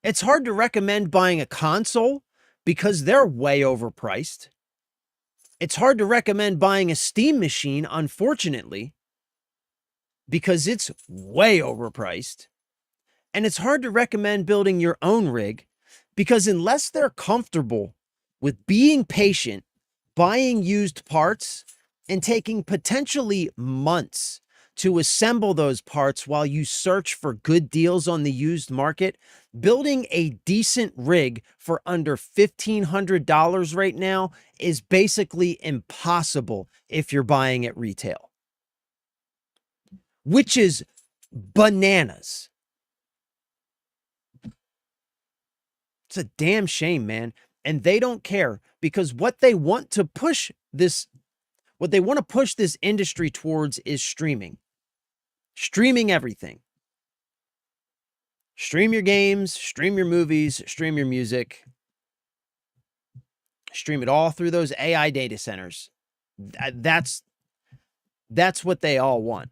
It's hard to recommend buying a console because they're way overpriced. It's hard to recommend buying a Steam machine, unfortunately, because it's way overpriced. And it's hard to recommend building your own rig because unless they're comfortable with being patient, buying used parts, and taking potentially months to assemble those parts while you search for good deals on the used market, building a decent rig for under $1,500 right now is basically impossible if you're buying at retail, which is bananas. It's a damn shame, man. And they don't care because what they want to push this industry towards is streaming. Streaming everything. Stream your games, stream your movies, stream your music. Stream it all through those AI data centers. That's what they all want.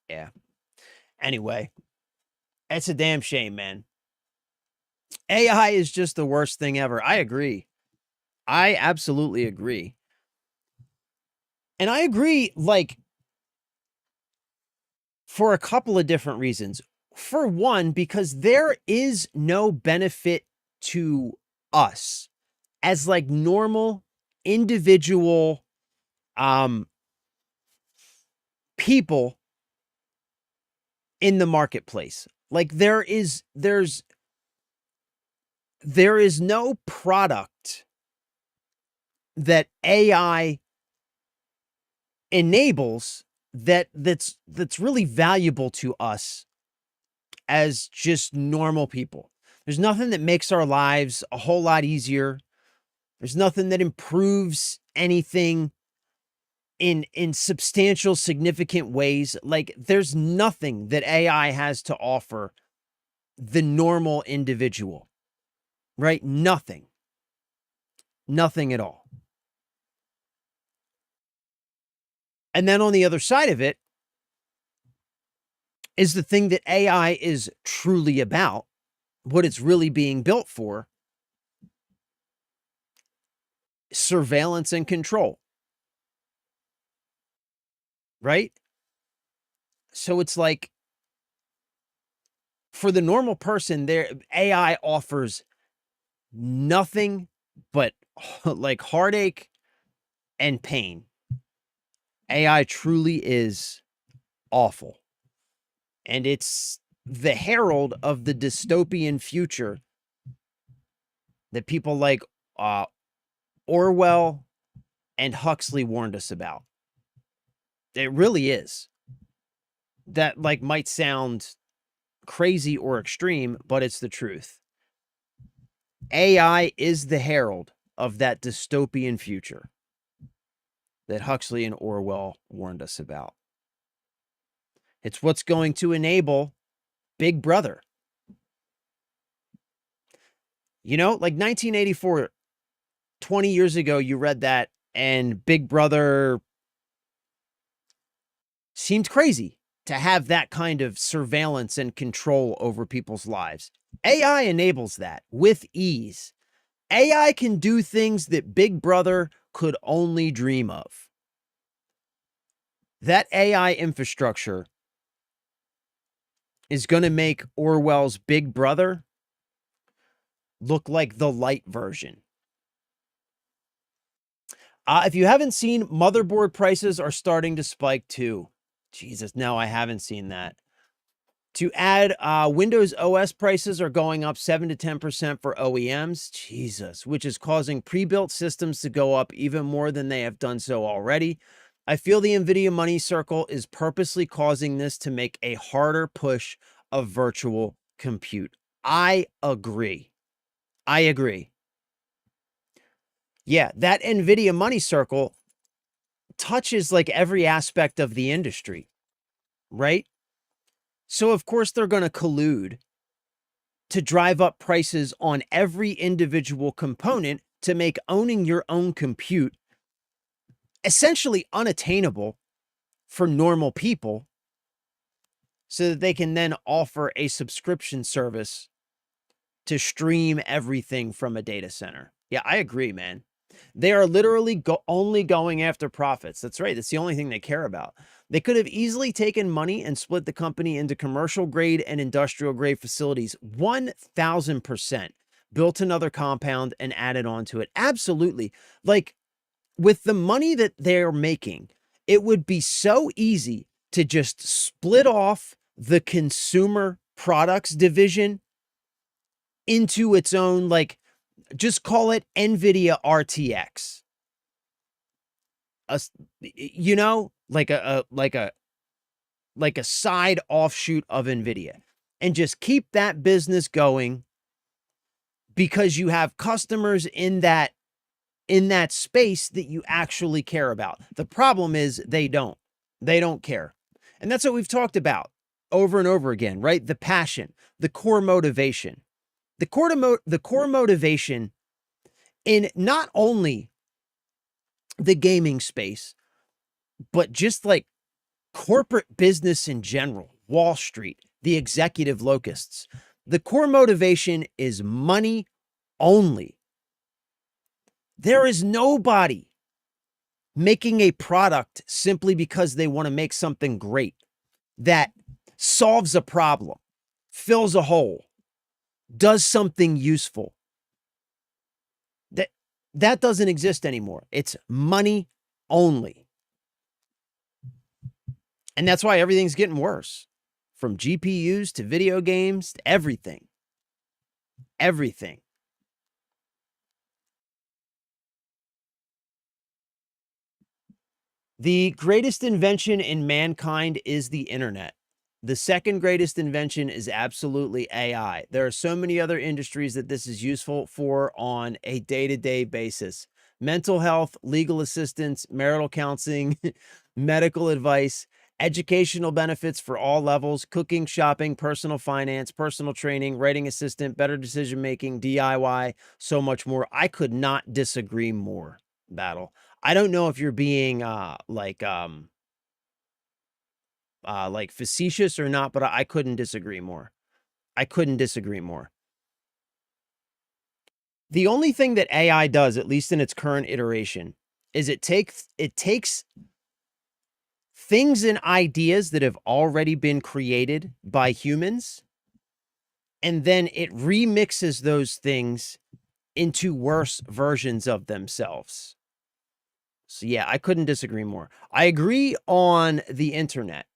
Yeah. Anyway, it's a damn shame, man. AI is just the worst thing ever. I agree. I absolutely agree. And I agree, like, for a couple of different reasons. For one, because there is no benefit to us as like normal individual people in the marketplace. Like there's no product that AI enables that's really valuable to us as just normal people. There's nothing that makes our lives a whole lot easier. There's nothing that improves anything in substantial, significant ways. Like there's nothing that AI has to offer the normal individual, right? Nothing. Nothing at all. And then on the other side of it is the thing that AI is truly about, what it's really being built for: surveillance and control. Right? So it's like, for the normal person, their AI offers nothing but like heartache and pain. AI truly is awful. And it's the herald of the dystopian future that people like Orwell and Huxley warned us about. It really is. That like might sound crazy or extreme, but it's the truth. AI is the herald of that dystopian future that Huxley and Orwell warned us about. It's what's going to enable Big Brother. You know, like 1984, 20 years ago, you read that and Big Brother seemed crazy to have that kind of surveillance and control over people's lives. AI enables that with ease. AI can do things that Big Brother could only dream of. That AI infrastructure is going to make Orwell's Big Brother look like the light version. If you haven't seen, motherboard prices are starting to spike too. Jesus, no, I haven't seen that. To add, Windows OS prices are going up 7 to 10% for OEMs. Jesus, which is causing pre-built systems to go up even more than they have done so already. I feel the NVIDIA money circle is purposely causing this to make a harder push of virtual compute. I agree. I agree. Yeah, that NVIDIA money circle touches like every aspect of the industry, right? So of course they're going to collude to drive up prices on every individual component to make owning your own compute essentially unattainable for normal people so that they can then offer a subscription service to stream everything from a data center. Yeah, I agree, man. They are literally only going after profits. That's right. That's the only thing they care about. They could have easily taken money and split the company into commercial grade and industrial grade facilities. 1000%. Built another compound and added on to it. Absolutely. Like with the money that they're making, it would be so easy to just split off the consumer products division into its own, like, just call it NVIDIA RTX. You know, like a side offshoot of NVIDIA, and just keep that business going because you have customers in that space that you actually care about. The problem is they don't care. And that's what we've talked about over and over again, right? The passion, the core motivation, the core motivation in not only the gaming space, but just like corporate business in general, Wall Street, the executive locusts. The core motivation is money only. There is nobody making a product simply because they want to make something great that solves a problem, fills a hole, does something useful. That doesn't exist anymore. It's money only. And that's why everything's getting worse. From GPUs to video games to everything. Everything. The greatest invention in mankind is the internet. The second greatest invention is absolutely AI. There are so many other industries that this is useful for on a day-to-day basis. Mental health, legal assistance, marital counseling, medical advice, educational benefits for all levels, cooking, shopping, personal finance, personal training, writing assistant, better decision-making, DIY, so much more. I could not disagree more, Battle. I don't know if you're being like facetious or not, but I couldn't disagree more. I couldn't disagree more. The only thing that AI does, at least in its current iteration, is it takes things and ideas that have already been created by humans, and then it remixes those things into worse versions of themselves. So yeah, I couldn't disagree more. I agree on the internet.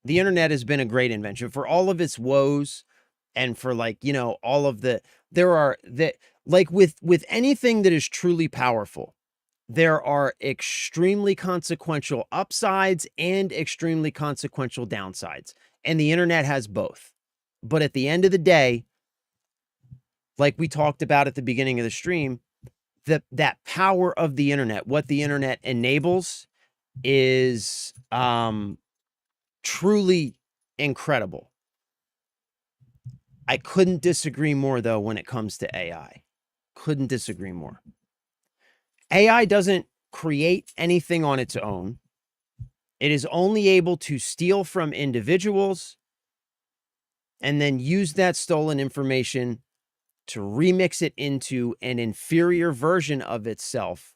The internet has been a great invention for all of its woes and for, like, you know, all of the, there are that, like with anything that is truly powerful, there are extremely consequential upsides and extremely consequential downsides. And the internet has both. But at the end of the day, like we talked about at the beginning of the stream, that power of the internet, what the internet enables is truly incredible. I couldn't disagree more, though, when it comes to AI. Couldn't disagree more. AI doesn't create anything on its own. It is only able to steal from individuals and then use that stolen information to remix it into an inferior version of itself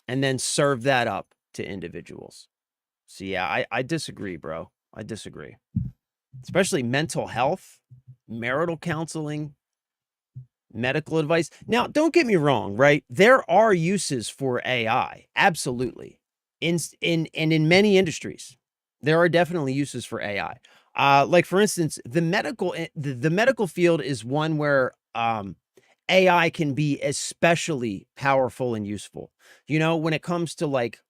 and then serve that up to individuals. So yeah, I disagree, bro. I disagree. Especially mental health, marital counseling, medical advice. Now, don't get me wrong, right? There are uses for AI, absolutely. In many industries, there are definitely uses for AI. Like for instance, the medical field is one where AI can be especially powerful and useful. You know, when it comes to like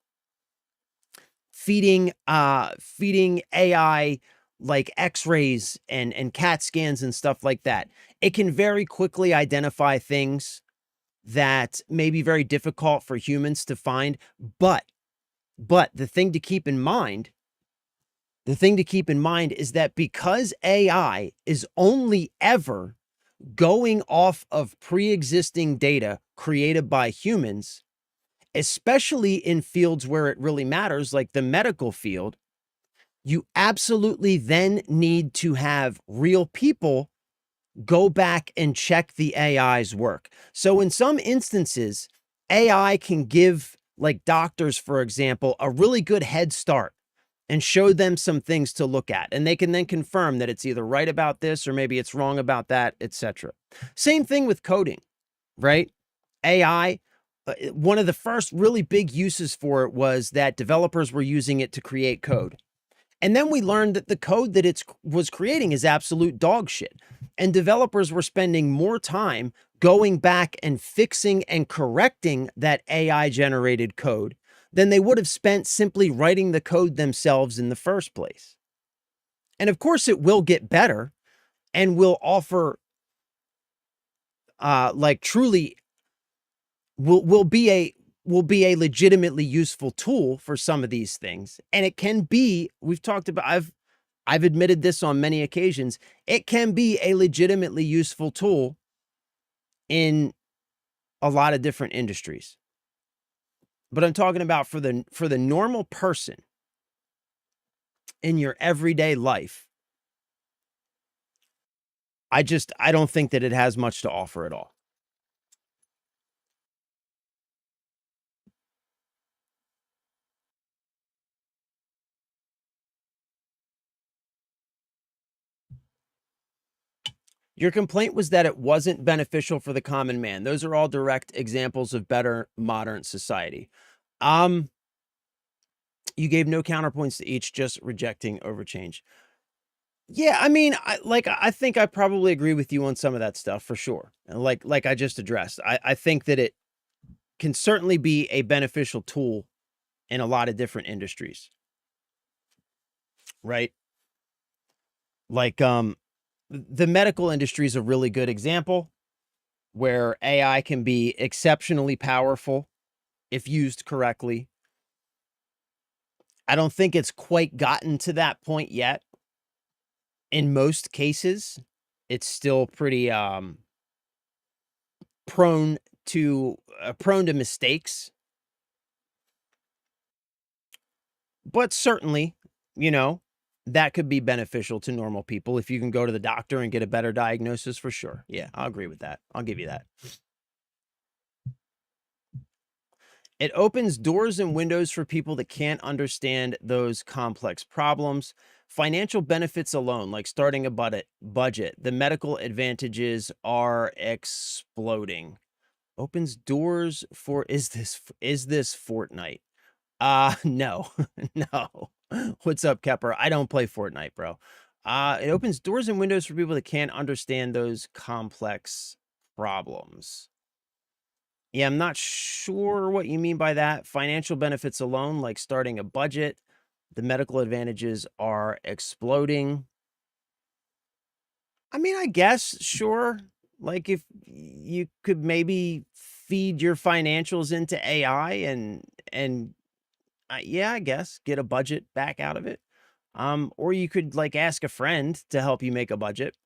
feeding AI like x-rays and CAT scans and stuff like that. It can very quickly identify things that may be very difficult for humans to find, but the thing to keep in mind is that because AI is only ever going off of pre-existing data created by humans, especially in fields where it really matters, like the medical field, you absolutely then need to have real people go back and check the AI's work. So in some instances, AI can give like doctors, for example, a really good head start and show them some things to look at. And they can then confirm that it's either right about this or maybe it's wrong about that, etc. Same thing with coding, right? AI, one of the first really big uses for it was that developers were using it to create code. And then we learned that the code that it was creating is absolute dog shit. And developers were spending more time going back and fixing and correcting that AI generated code than they would have spent simply writing the code themselves in the first place. And of course, it will get better and will offer like truly will be a legitimately useful tool for some of these things. And it can be, we've talked about, I've admitted this on many occasions, it can be a legitimately useful tool in a lot of different industries. But I'm talking about for the normal person in your everyday life, I don't think that it has much to offer at all. Your complaint was that it wasn't beneficial for the common man. Those are all direct examples of better modern society. You gave no counterpoints to each, just rejecting overchange. Yeah, I mean, I think I probably agree with you on some of that stuff for sure. And like I just addressed, I think that it can certainly be a beneficial tool in a lot of different industries, right? Like the medical industry is a really good example where AI can be exceptionally powerful if used correctly. I don't think it's quite gotten to that point yet. In most cases, it's still pretty prone to mistakes. But certainly, you know, that could be beneficial to normal people if you can go to the doctor and get a better diagnosis for sure. Yeah, I'll agree with that. I'll give you that. It opens doors and windows for people that can't understand those complex problems. Financial benefits alone, like starting a budget, the medical advantages are exploding. Opens doors for is this Fortnite? No. No. What's up, Kepper? I don't play Fortnite, bro. It opens doors and windows for people that can't understand those complex problems. Yeah, I'm not sure what you mean by that. Financial benefits alone, like starting a budget, the medical advantages are exploding. I mean, I guess, sure. Like if you could maybe feed your financials into AI and yeah, I guess get a budget back out of it. Or you could like ask a friend to help you make a budget.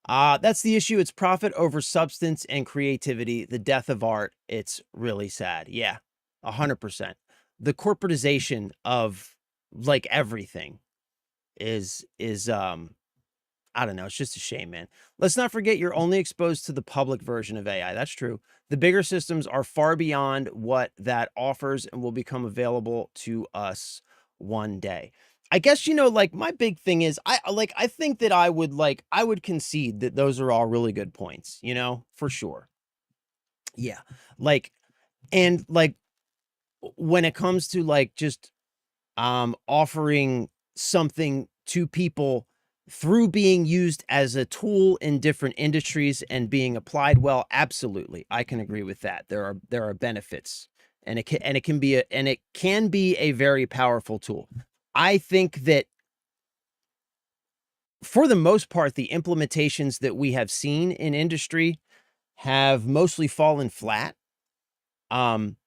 That's the issue. It's profit over substance and creativity, the death of art. It's really sad. Yeah, 100%. The corporatization of like everything is I don't know. It's just a shame, man. Let's not forget you're only exposed to the public version of AI. That's true. The bigger systems are far beyond what that offers and will become available to us one day. I guess, like my big thing is I think that I would concede that those are all really good points, for sure. Yeah. Like, and like when it comes to like just offering something to people through being used as a tool in different industries and being applied well, absolutely. I can agree with that. There are benefits, and it can be a very powerful tool. I think that for the most part, the implementations that we have seen in industry have mostly fallen flat. Um,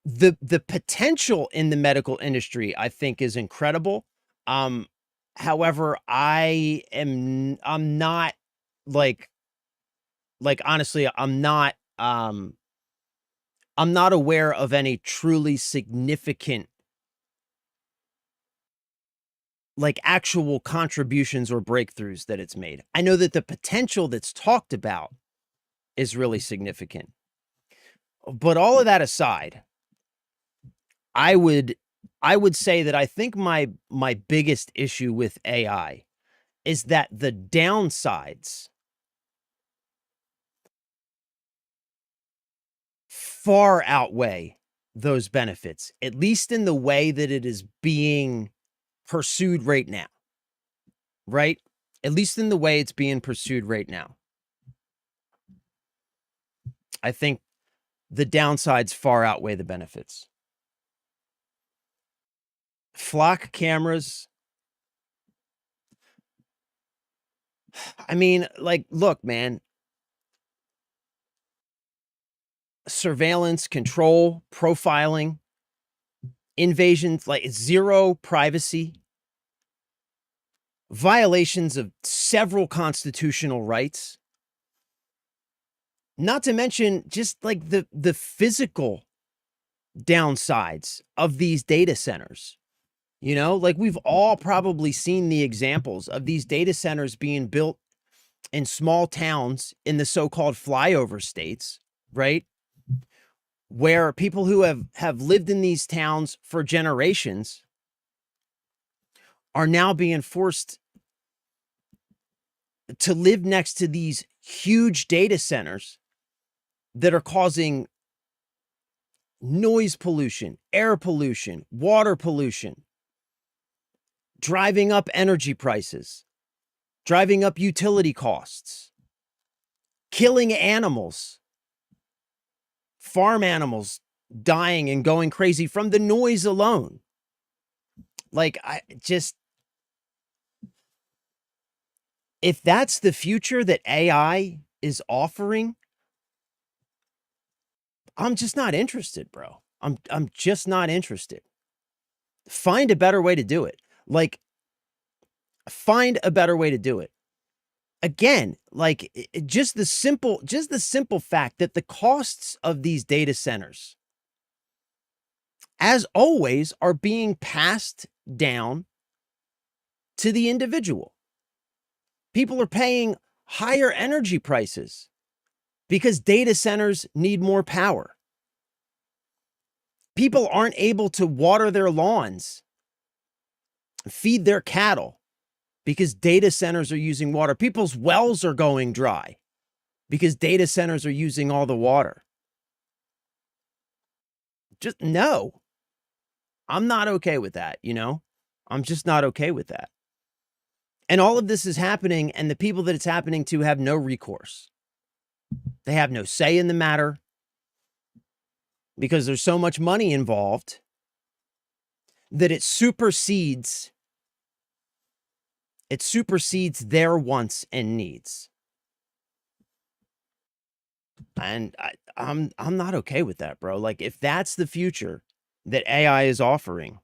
the potential in the medical industry, I think, is incredible. Um, However, I'm not like honestly, I'm not aware of any truly significant like actual contributions or breakthroughs that it's made. I know that the potential that's talked about is really significant. But all of that aside, I would I would say that I think my biggest issue with AI is that the downsides far outweigh those benefits, at least in the way that it is being pursued right now, right? At least in the way it's being pursued right now. I think the downsides far outweigh the benefits. Flock cameras. I mean, like, look, man, surveillance, control, profiling, invasions, like zero privacy, violations of several constitutional rights, not to mention just like the physical downsides of these data centers. Like we've all probably seen the examples of these data centers being built in small towns in the so-called flyover states, right? Where people who have lived in these towns for generations are now being forced to live next to these huge data centers that are causing noise pollution, air pollution, water pollution, driving up energy prices, driving up utility costs, killing animals, farm animals dying and going crazy from the noise alone. Like, if that's the future that AI is offering, I'm just not interested, bro. I'm just not interested. Find a better way to do it. Like, find a better way to do it. Again, like just the simple fact that the costs of these data centers, as always, are being passed down to the individual. People are paying higher energy prices because data centers need more power. People aren't able to water their lawns, feed their cattle because data centers are using water. People's wells are going dry because data centers are using all the water. Just no. I'm not okay with that, I'm just not okay with that. And all of this is happening, and the people that it's happening to have no recourse. They have no say in the matter because there's so much money involved that it supersedes their wants and needs. And I'm not okay with that, bro. Like, if that's the future that AI is offering,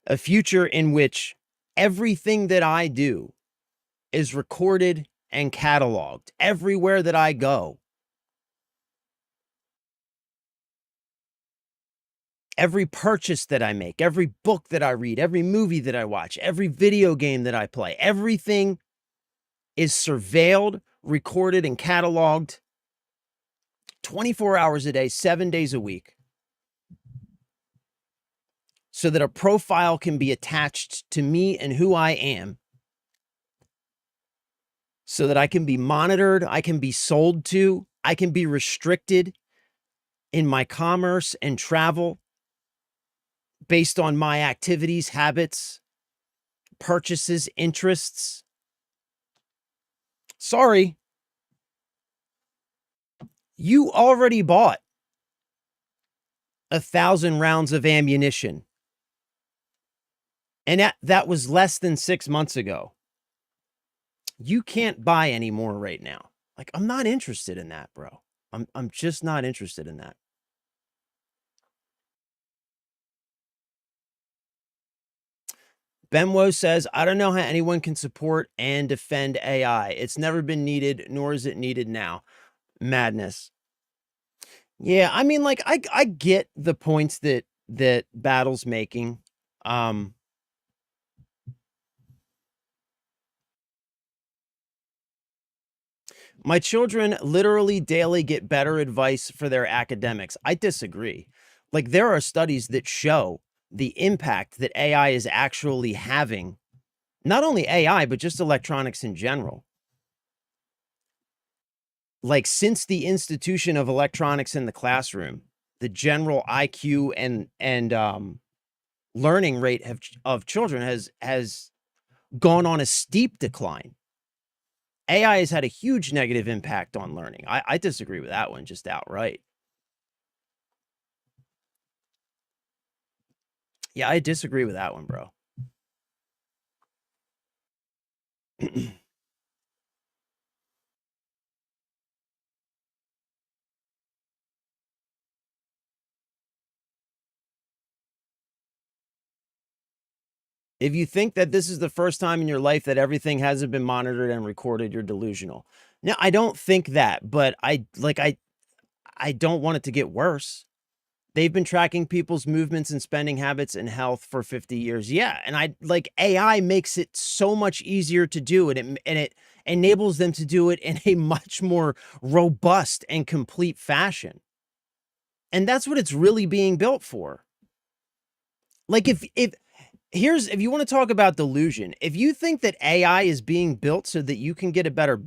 a future in which everything that I do is recorded and cataloged everywhere that I go, every purchase that I make, every book that I read, every movie that I watch, every video game that I play, everything is surveilled, recorded, and cataloged 24 hours a day, 7 days a week. so that a profile can be attached to me and who I am, so that I can be monitored, I can be sold to, I can be restricted in my commerce and travel based on my activities, habits, purchases, interests. Sorry, you already bought 1,000 rounds of ammunition. And that was less than 6 months ago. You can't buy any more right now. Like, I'm not interested in that, bro. I'm just not interested in that. Benwo says, I don't know how anyone can support and defend AI. It's never been needed, nor is it needed now. Madness. Yeah, I mean, like, I get the points that Battle's making. My children literally daily get better advice for their academics. I disagree. Like, there are studies that show the impact that AI is actually having, not only AI, but just electronics in general. Like, since the institution of electronics in the classroom, the general IQ and learning rate of children has gone on a steep decline. AI has had a huge negative impact on learning. I disagree with that one just outright. Yeah, I disagree with that one, bro. If you think that this is the first time in your life that everything hasn't been monitored and recorded, you're delusional. Now, I don't think that, but I don't want it to get worse. They've been tracking people's movements and spending habits and health for 50 years. Yeah, and I like AI makes it so much easier to do it, and it enables them to do it in a much more robust and complete fashion. And that's what it's really being built for. Like, if you want to talk about delusion, if you think that AI is being built so that you can get a better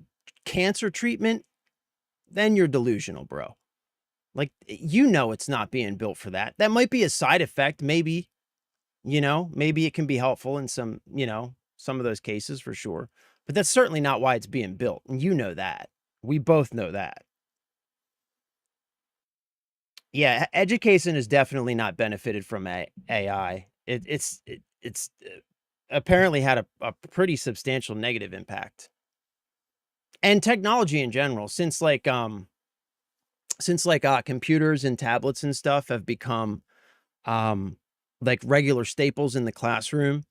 cancer treatment, then you're delusional, bro. Like, you know, it's not being built for that. That might be a side effect, maybe, maybe it can be helpful in some, some of those cases for sure. But that's certainly not why it's being built. And you know that. We both know that. Yeah, education has definitely not benefited from AI. It's apparently had a pretty substantial negative impact. And technology in general, since computers and tablets and stuff have become like regular staples in the classroom,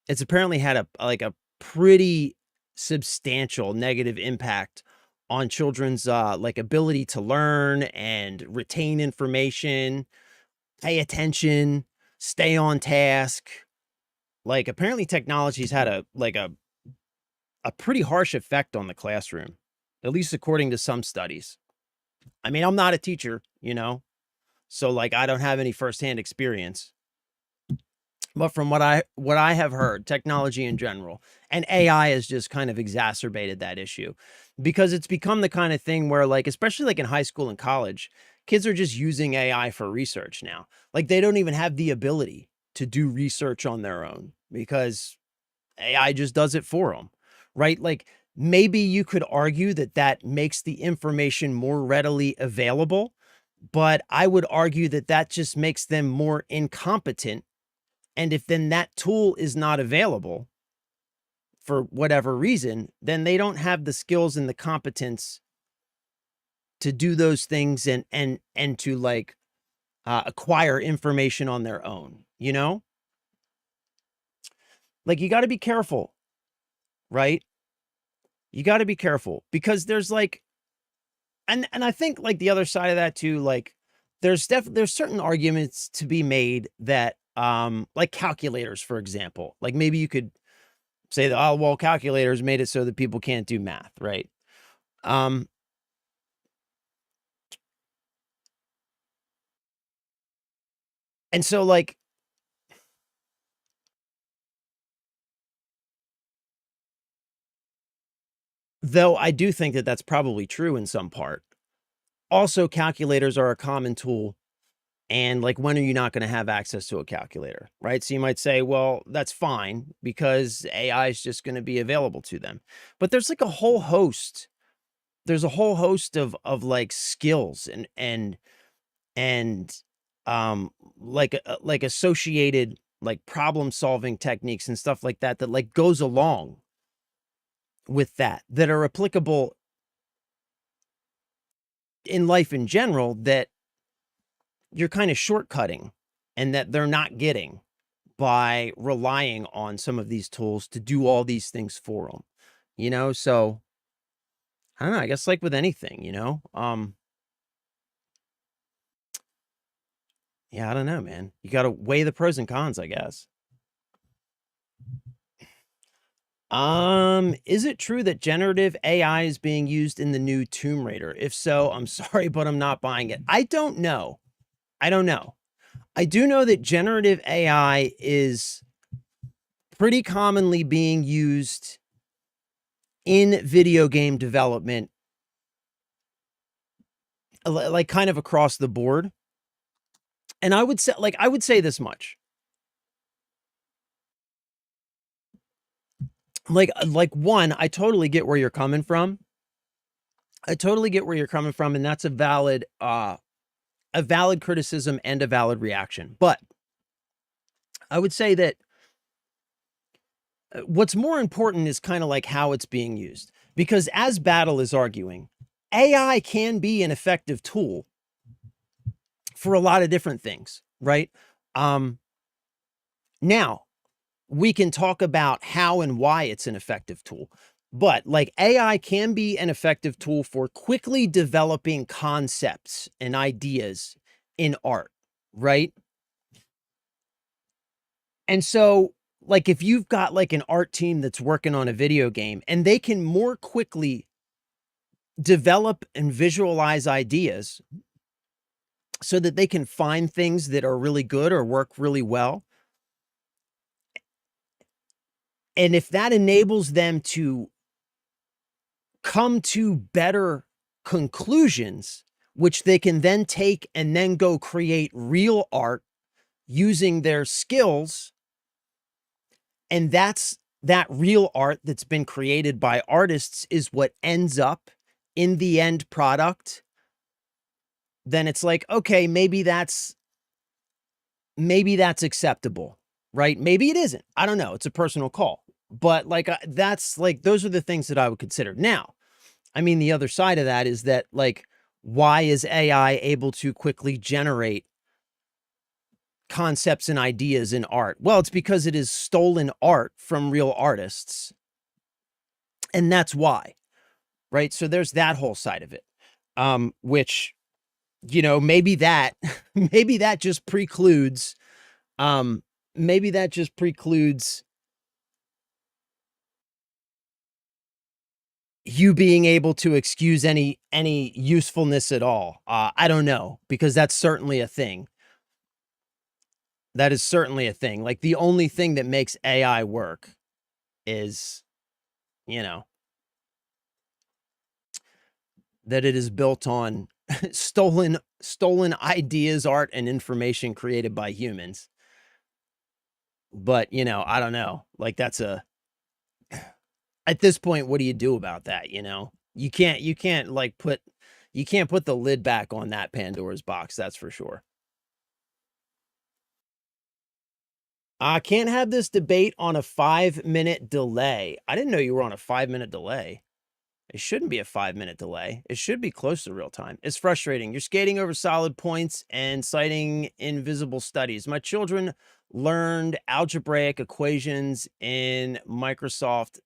it's apparently had a pretty substantial negative impact on children's like ability to learn and retain information, pay attention, stay on task. Like, apparently technology's had a pretty harsh effect on the classroom, at least according to some studies. I mean, I'm not a teacher, so like I don't have any firsthand experience. But from what I have heard, technology in general and AI has just kind of exacerbated that issue, because it's become the kind of thing where, like, especially like in high school and college, kids are just using AI for research now. Like, they don't even have the ability to do research on their own because AI just does it for them, right? Like, maybe you could argue that that makes the information more readily available, but I would argue that that just makes them more incompetent. And if then that tool is not available for whatever reason, then they don't have the skills and the competence to do those things and to like acquire information on their own, Like, you got to be careful, right? You got to be careful because there's like, and I think like the other side of that too, like there's certain arguments to be made that like calculators, for example, like maybe you could say that, oh, well, calculators made it so that people can't do math, right? Um and so like Though I do think that that's probably true in some part. Also, calculators are a common tool. And like, when are you not going to have access to a calculator, right? So you might say, well, that's fine because AI is just going to be available to them. But there's like a whole host. There's a whole host of like skills and like associated like problem solving techniques and stuff like that that like goes along with that are applicable in life in general that you're kind of shortcutting and that they're not getting by relying on some of these tools to do all these things for them, you know? So I don't know, I guess like with anything, you know? Yeah, I don't know, man. You got to weigh the pros and cons, I guess. Is it true that generative AI is being used in the new Tomb Raider? If so, I'm sorry, but I'm not buying it. I don't know. I don't know. I do know that generative AI is pretty commonly being used in video game development, like kind of across the board. And I would say this much. Like one, I totally get where you're coming from. I totally get where you're coming from, and that's a valid criticism and a valid reaction. But I would say that what's more important is kind of like how it's being used. Because as Battle is arguing, AI can be an effective tool for a lot of different things, right? Now, we can talk about how and why it's an effective tool. But like, AI can be an effective tool for quickly developing concepts and ideas in art, right? And so, like, if you've got like an art team that's working on a video game and they can more quickly develop and visualize ideas so that they can find things that are really good or work really well. And if that enables them to come to better conclusions, which they can then take and then go create real art using their skills, and that real art that's been created by artists is what ends up in the end product, then it's like, okay, maybe that's acceptable, right? Maybe it isn't. I don't know. It's a personal call. But like, that's like, those are the things that I would consider. Now, I mean, the other side of that is that, like, why is AI able to quickly generate concepts and ideas in art? Well, it's because it is stolen art from real artists. And that's why, right? So there's that whole side of it, which, you know, maybe that, maybe that just precludes, maybe that just precludes you being able to excuse any usefulness at all. I don't know, because that's certainly a thing. That is certainly a thing. Like, the only thing that makes AI work is, you know, that it is built on stolen ideas, art, and information created by humans. But, you know, I don't know. Like, that's at this point, what do you do about that, you know? You can't like put the lid back on that Pandora's box, that's for sure. I can't have this debate on a 5-minute delay. I didn't know you were on a 5-minute delay. It shouldn't be a 5-minute delay. It should be close to real time. It's frustrating. You're skating over solid points and citing invisible studies. My children learned algebraic equations in Microsoft.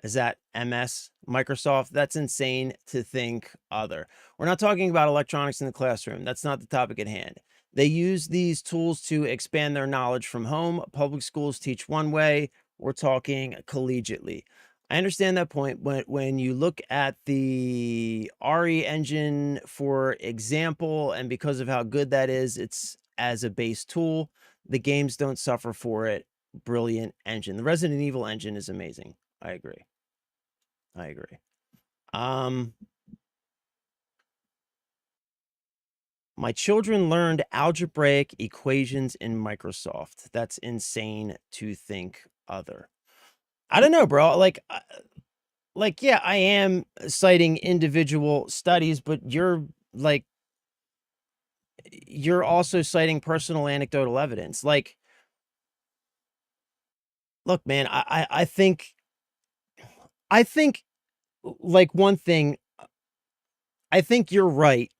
Is that MS? Microsoft? That's insane to think other. We're not talking about electronics in the classroom. That's not the topic at hand. They use these tools to expand their knowledge from home. Public schools teach one way. We're talking collegiately. I understand that point. When you look at the RE engine, for example, and because of how good that is, it's as a base tool, the games don't suffer for it. Brilliant engine. The Resident Evil engine is amazing. I agree. I agree. Um, my children learned algebraic equations in Microsoft. That's insane to think other. I don't know, bro. Like, yeah, I am citing individual studies, but like, you're also citing personal anecdotal evidence. Like, look, man, I think, like, one thing, I think you're right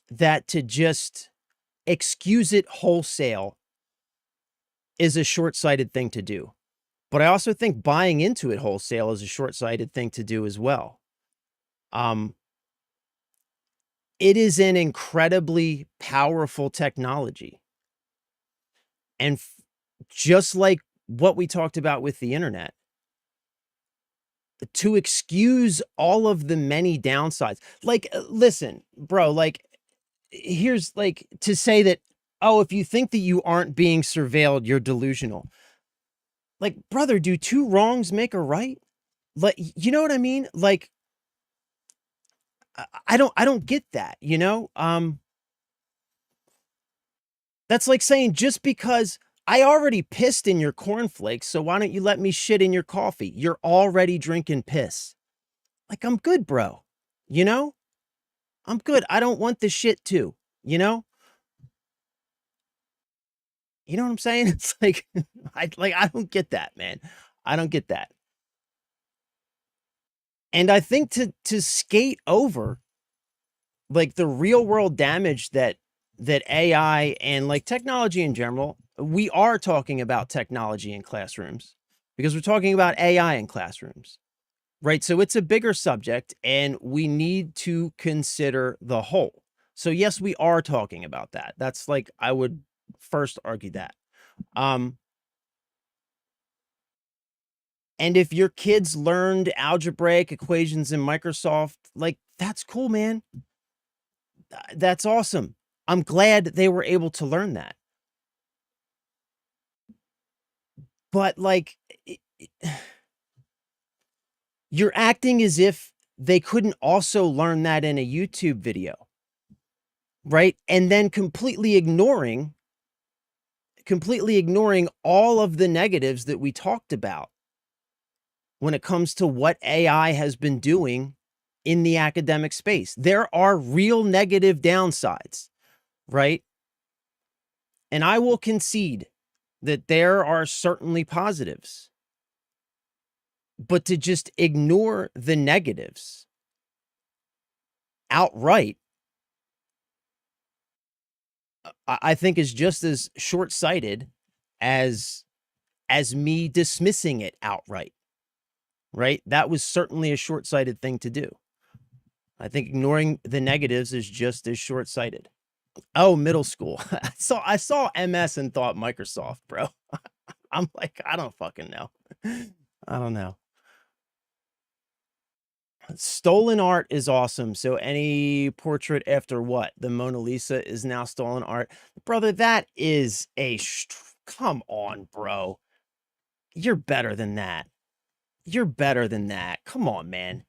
that to just excuse it wholesale is a short-sighted thing to do. But I also think buying into it wholesale is a short-sighted thing to do as well. Um, it is an incredibly powerful technology. And just like what we talked about with the internet, to excuse all of the many downsides. Like, listen, bro, like, here's like to say that, oh, if you think that you aren't being surveilled, you're delusional. Like, brother, do two wrongs make a right? Like, you know what I mean? Like, I don't get that, you know? That's like saying just because I already pissed in your cornflakes, so why don't you let me shit in your coffee? You're already drinking piss. Like, I'm good, bro. You know? I'm good. I don't want the shit too, you know? You know what I'm saying? It's like I don't get that, man. I don't get that. And I think to skate over like the real world damage that AI and like technology in general, we are talking about technology in classrooms because we're talking about AI in classrooms, right? So it's a bigger subject and we need to consider the whole. So yes, we are talking about that. That's like I would first argue that. Um and if your kids learned algebraic equations in Microsoft, like that's cool, man. That's awesome. I'm glad they were able to learn that. But, like, you're acting as if they couldn't also learn that in a YouTube video, right? And then completely ignoring all of the negatives that we talked about when it comes to what AI has been doing in the academic space. There are real negative downsides, right? And I will concede that there are certainly positives. But to just ignore the negatives outright, I think is just as short-sighted as me dismissing it outright, right? That was certainly a short-sighted thing to do. I think ignoring the negatives is just as short-sighted. Oh, middle school. I saw MS and thought Microsoft, bro. I'm like, I don't fucking know. I don't know. Stolen art is awesome. So any portrait after what? The Mona Lisa is now stolen art. Brother, that is come on, bro. You're better than that. You're better than that. Come on, man.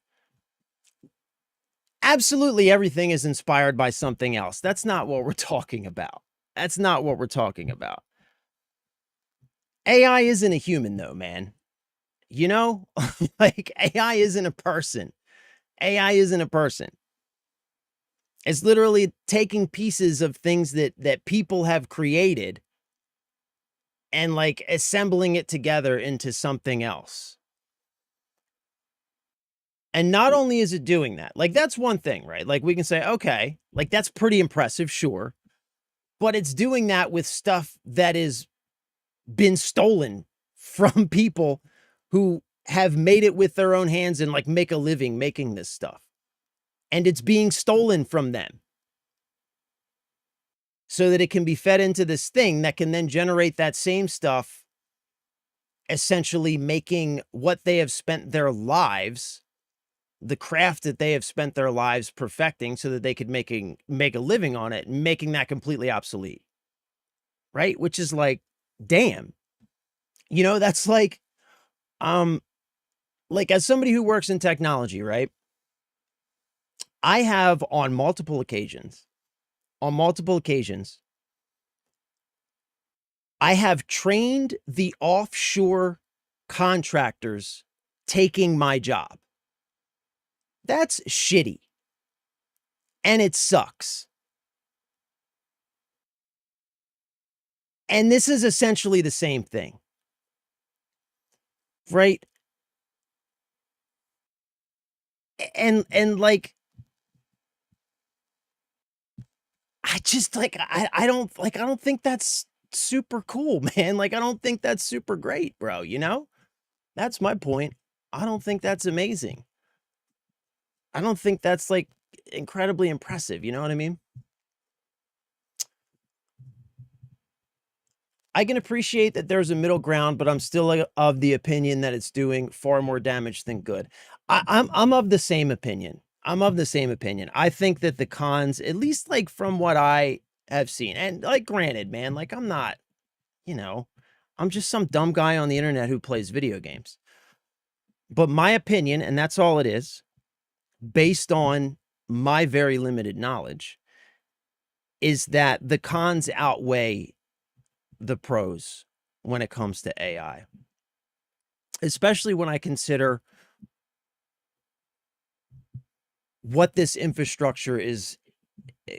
Absolutely everything is inspired by something else. That's not what we're talking about. That's not what we're talking about. AI isn't a human though, man. You know? Like AI isn't a person. AI isn't a person. It's literally taking pieces of things that people have created and like assembling it together into something else. And not only is it doing that, like that's one thing, right? Like we can say, okay, like that's pretty impressive, sure. But it's doing that with stuff that is been stolen from people who have made it with their own hands and like make a living making this stuff. And it's being stolen from them so that it can be fed into this thing that can then generate that same stuff, essentially making what they have spent their lives, the craft that they have spent their lives perfecting so that they could make a living on it, making that completely obsolete. Right? Which is like, damn. You know, that's like, um, like as somebody who works in technology, right? I have on multiple occasions, I have trained the offshore contractors taking my job. That's shitty. And it sucks. And this is essentially the same thing, right? And like, I just like, I don't think that's super cool, man. Like, I don't think that's super great, bro. You know, that's my point. I don't think that's amazing. I don't think that's like incredibly impressive. You know what I mean? I can appreciate that there's a middle ground, but I'm still of the opinion that it's doing far more damage than good. I'm of the same opinion. I'm of the same opinion. I think that the cons, at least like from what I have seen, and like granted, man, like I'm not, you know, I'm just some dumb guy on the internet who plays video games. But my opinion, and that's all it is, based on my very limited knowledge, is that the cons outweigh the pros when it comes to AI, especially when I consider what this infrastructure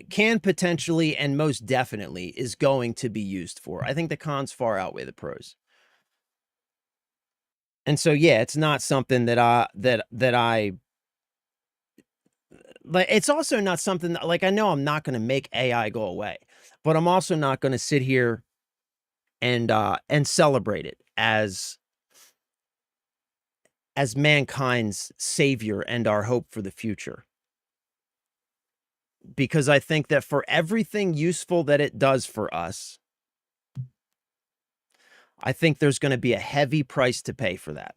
can potentially and most definitely is going to be used for. I think the cons far outweigh the pros. And so, yeah, it's not something that I like. It's also not something that, like, I know I'm not going to make AI go away, but I'm also not going to sit here and celebrate it as mankind's savior and our hope for the future. Because I think that for everything useful that it does for us, I think there's going to be a heavy price to pay for that.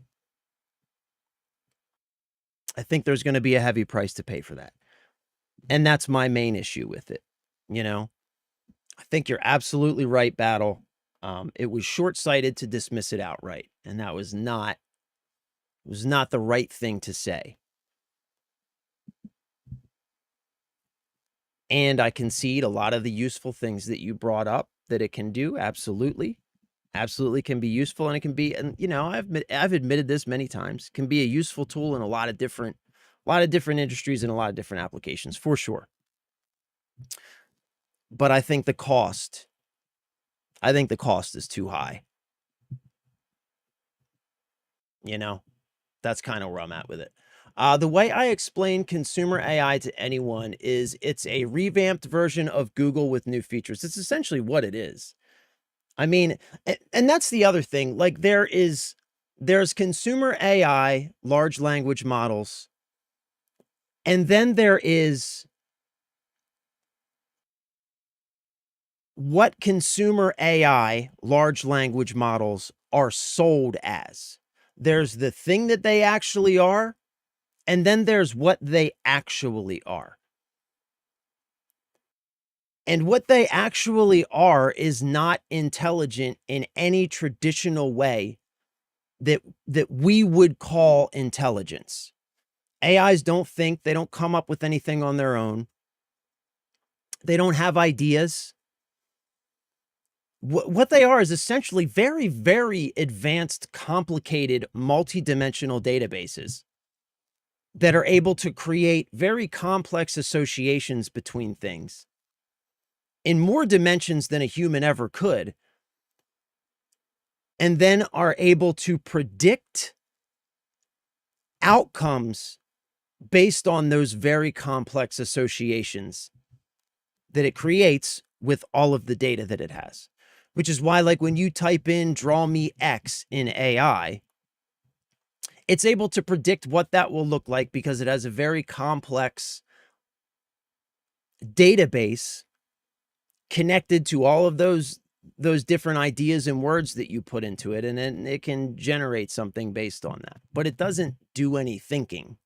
I think there's going to be a heavy price to pay for that. And that's my main issue with it. You know, I think you're absolutely right, Battle. It was short-sighted to dismiss it outright, and that was not the right thing to say. And I concede a lot of the useful things that you brought up that it can do, absolutely can be useful, and it can be, and you know, I've admitted this many times, can be a useful tool in a lot of different industries and a lot of different applications, for sure. But I think the cost is too high. You know, that's kind of where I'm at with it. The way I explain consumer AI to anyone is it's a revamped version of Google with new features. It's essentially what it is. I mean, and that's the other thing. Like there's consumer AI, large language models, and then there is what consumer AI, large language models are sold as. There's the thing that they actually are, and then there's what they actually are. And what they actually are is not intelligent in any traditional way that we would call intelligence. AIs don't think, they don't come up with anything on their own. They don't have ideas. What they are is essentially very, very advanced, complicated, multidimensional databases that are able to create very complex associations between things in more dimensions than a human ever could, and then are able to predict outcomes based on those very complex associations that it creates with all of the data that it has. Which is why, like, when you type in draw me X in AI, it's able to predict what that will look like because it has a very complex database connected to all of those different ideas and words that you put into it, and then it can generate something based on that. But it doesn't do any thinking.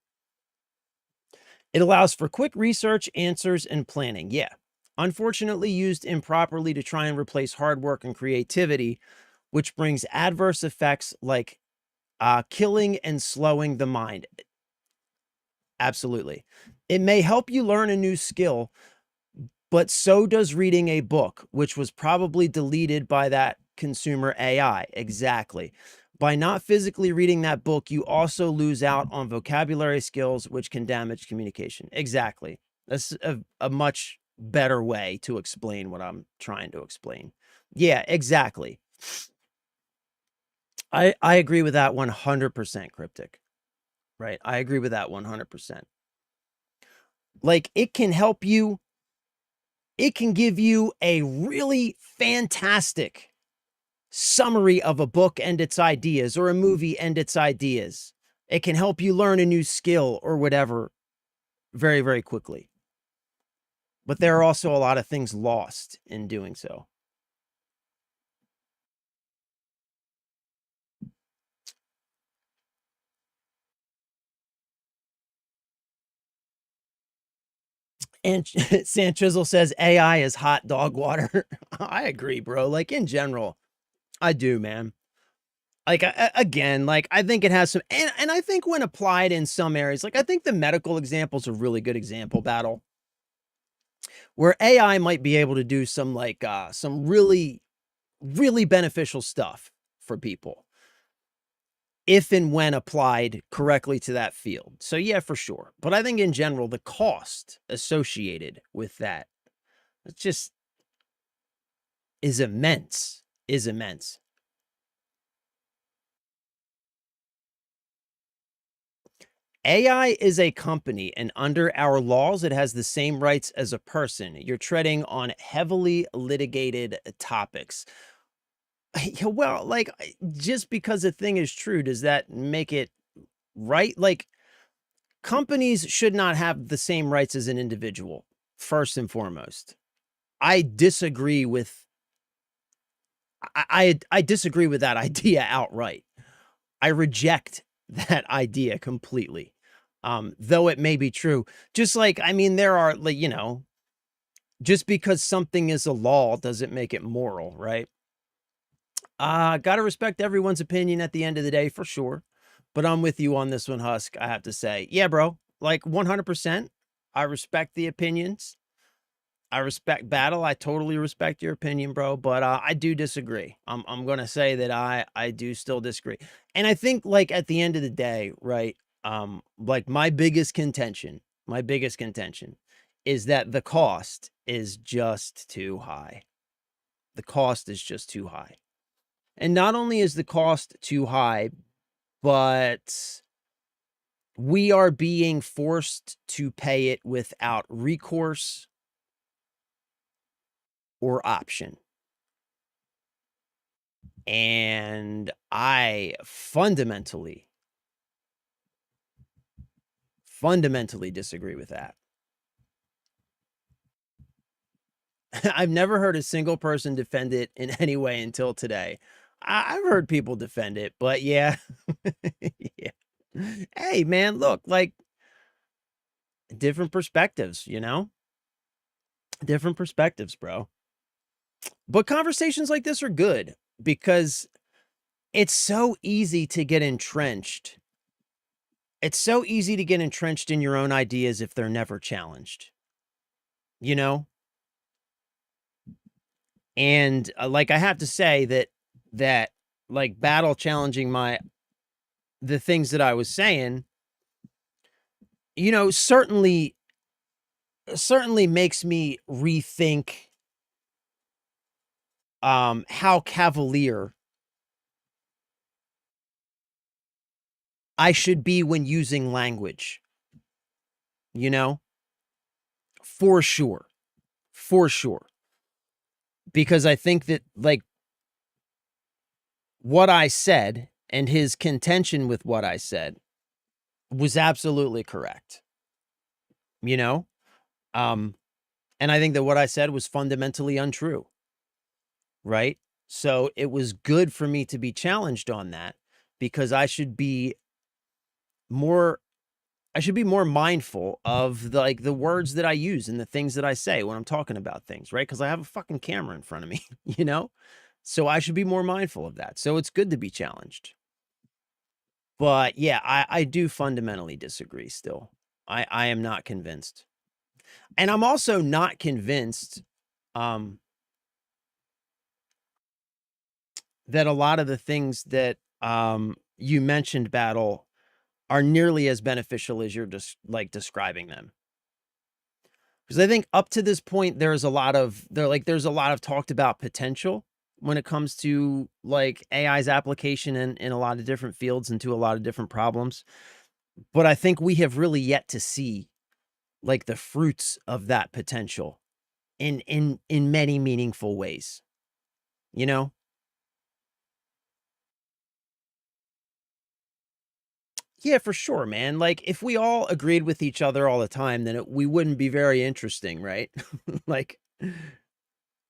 It allows for quick research, answers, and planning. Yeah. Unfortunately, used improperly to try and replace hard work and creativity, which brings adverse effects like Killing and slowing the mind. Absolutely. It may help you learn a new skill, but so does reading a book, which was probably deleted by that consumer AI. Exactly. By not physically reading that book, you also lose out on vocabulary skills, which can damage communication. Exactly. That's a much better way to explain what I'm trying to explain. Yeah, exactly. I agree with that 100%, Cryptic. Right? I agree with that 100%. Like, it can help you, it can give you a really fantastic summary of a book and its ideas, or a movie and its ideas. It can help you learn a new skill or whatever very, very quickly. But there are also a lot of things lost in doing so. And San Chisel says AI is hot dog water. I agree, bro. Like, in general, I do, man. Like, again, like, I think it has some, and I think when applied in some areas, like, I think the medical example is a really good example, Battle, where AI might be able to do some, like, some really, really beneficial stuff for people if and when applied correctly to that field. So yeah, for sure. But I think in general, the cost associated with that, it just is immense, is immense. AI is a company, and under our laws, it has the same rights as a person. You're treading on heavily litigated topics. Yeah, well, like, just because a thing is true, does that make it right? Like, companies should not have the same rights as an individual, first and foremost. I disagree with I disagree with that idea outright. I reject that idea completely. Though it may be true. Just like, I mean, there are, like, you know, just because something is a law doesn't make it moral, right? Gotta respect everyone's opinion at the end of the day, for sure. But I'm with you on this one, Husk. I have to say, yeah, bro, like 100%. I respect the opinions. I respect Battle. I totally respect your opinion, bro. But I do disagree. I'm gonna say that I do still disagree. And I think, like, at the end of the day, right? Like, my biggest contention is that the cost is just too high. The cost is just too high. And not only is the cost too high, but we are being forced to pay it without recourse or option. And I fundamentally disagree with that. I've never heard a single person defend it in any way until today. I've heard people defend it, but yeah. Yeah. Hey, man, look, like, different perspectives, you know? Different perspectives, bro. But conversations like this are good because it's so easy to get entrenched. It's so easy to get entrenched in your own ideas if they're never challenged, you know? And, like, I have to say that, like, Battle challenging the things that I was saying, you know, certainly makes me rethink, how cavalier I should be when using language, you know? For sure. For sure. Because I think that, like, what I said and his contention with what I said was absolutely correct, you know? And I think that what I said was fundamentally untrue, right? So it was good for me to be challenged on that because more I should be more mindful of the words that I use and the things that I say when I'm talking about things, right? Because I have a fucking camera in front of me, you know? So I should be more mindful of that. So it's good to be challenged. But yeah, I do fundamentally disagree still. I am not convinced. And I'm also not convinced um, that a lot of the things that you mentioned, Battle, are nearly as beneficial as you're just like describing them. Because I think up to this point, there's a lot of there's a lot of talked about potential when it comes to like AI's application in a lot of different fields and to a lot of different problems. But I think we have really yet to see like the fruits of that potential in many meaningful ways, you know? Yeah, for sure, man. Like if we all agreed with each other all the time, then we wouldn't be very interesting, right? Like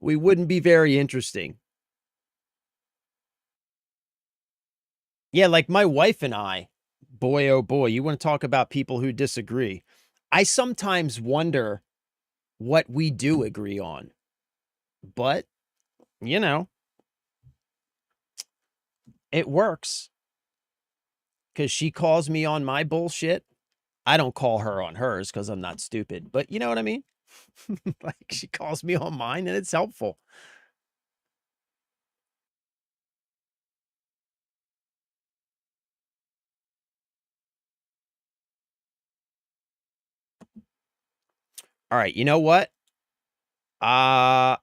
we wouldn't be very interesting. Yeah, like my wife and I, boy oh boy, you want to talk about people who disagree. I sometimes wonder what we do agree on. But, you know, it works cuz she calls me on my bullshit. I don't call her on hers cuz I'm not stupid, but you know what I mean? Like she calls me on mine and it's helpful. All right, you know what? Uh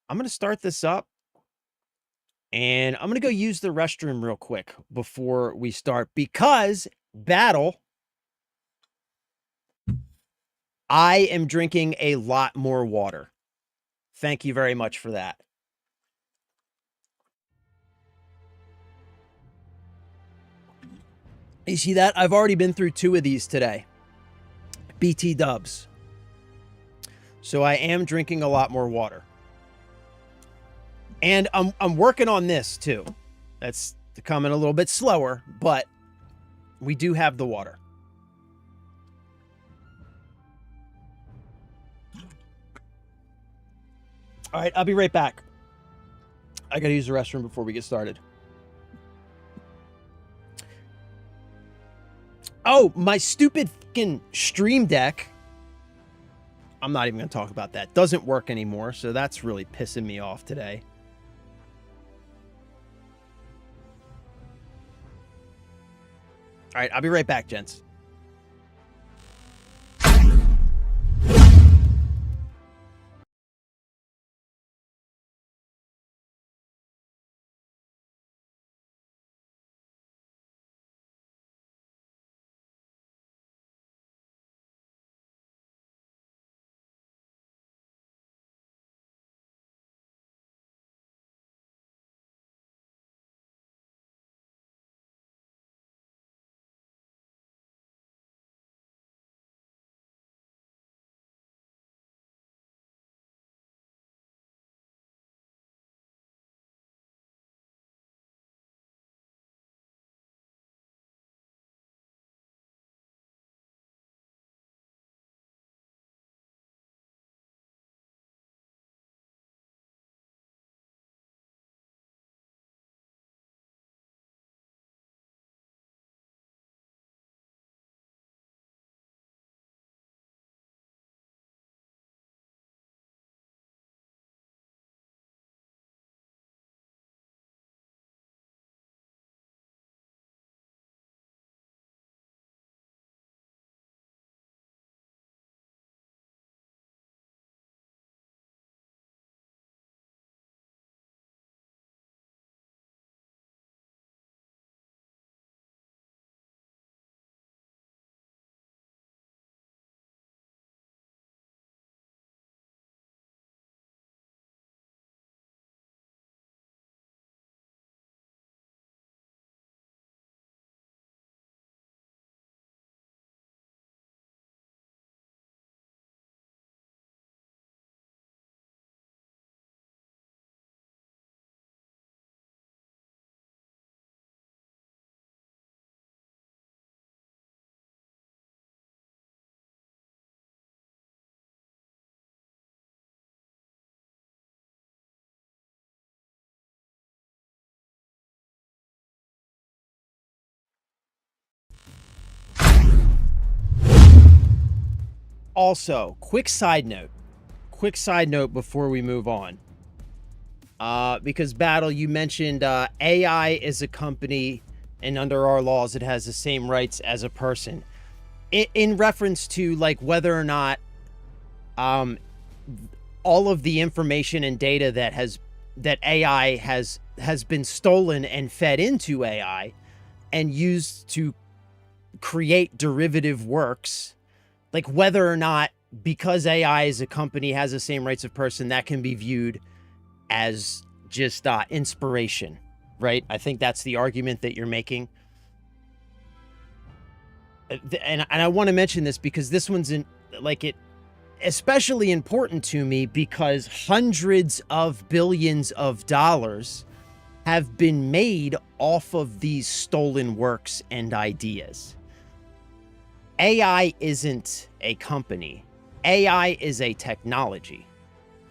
I'm going to start this up and I'm going to go use the restroom real quick before we start because Battle, I am drinking a lot more water. Thank you very much for that. You see that? I've already been through 2 of these today. BT dubs. So I am drinking a lot more water. And I'm working on this too. That's coming a little bit slower, but we do have the water. All right, I'll be right back. I got to use the restroom before we get started. Oh, my stupid fucking Stream Deck. I'm not even going to talk about that. Doesn't work anymore, so that's really pissing me off today. All right, I'll be right back, gents. Also, quick side note before we move on. Because Battle, you mentioned AI is a company, and under our laws, it has the same rights as a person. In reference to like whether or not all of the information and data that AI has been stolen and fed into AI and used to create derivative works, like whether or not, because AI is a company, has the same rights of person, that can be viewed as just inspiration, right? I think that's the argument that you're making. And I want to mention this because this one's especially important to me because hundreds of billions of dollars have been made off of these stolen works and ideas. AI isn't a company. AI is a technology.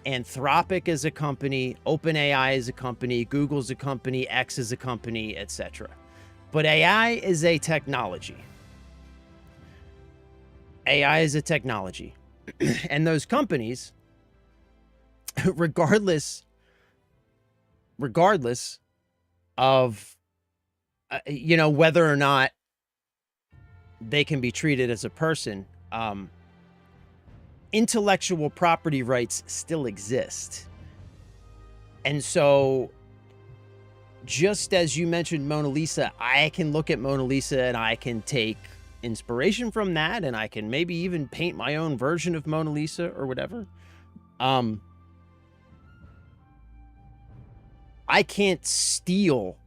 Anthropic is a company, OpenAI is a company, Google's a company, X is a company, etc. But AI is a technology. AI is a technology. And those companies, regardless of, whether or not they can be treated as a person, intellectual property rights still exist. And so, just as you mentioned Mona Lisa, I can look at Mona Lisa and I can take inspiration from that, and I can maybe even paint my own version of Mona Lisa or whatever. I can't steal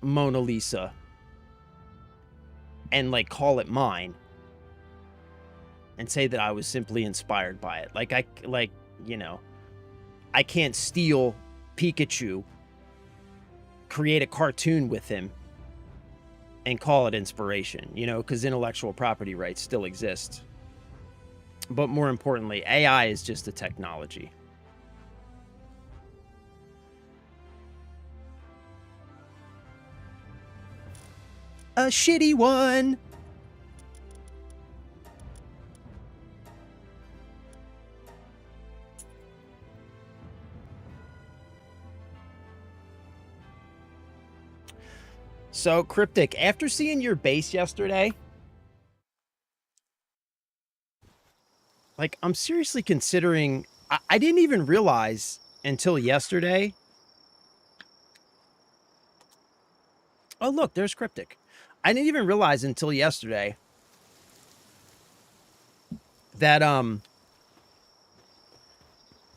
Mona Lisa and like call it mine and say that I was simply inspired by it. I can't steal Pikachu, create a cartoon with him, and call it inspiration, because intellectual property rights still exist. But more importantly, AI is just a technology. A shitty one. So, Cryptic, after seeing your base yesterday, like, I'm seriously considering... I didn't even realize until yesterday... Oh, look, there's Cryptic. I didn't even realize until yesterday that,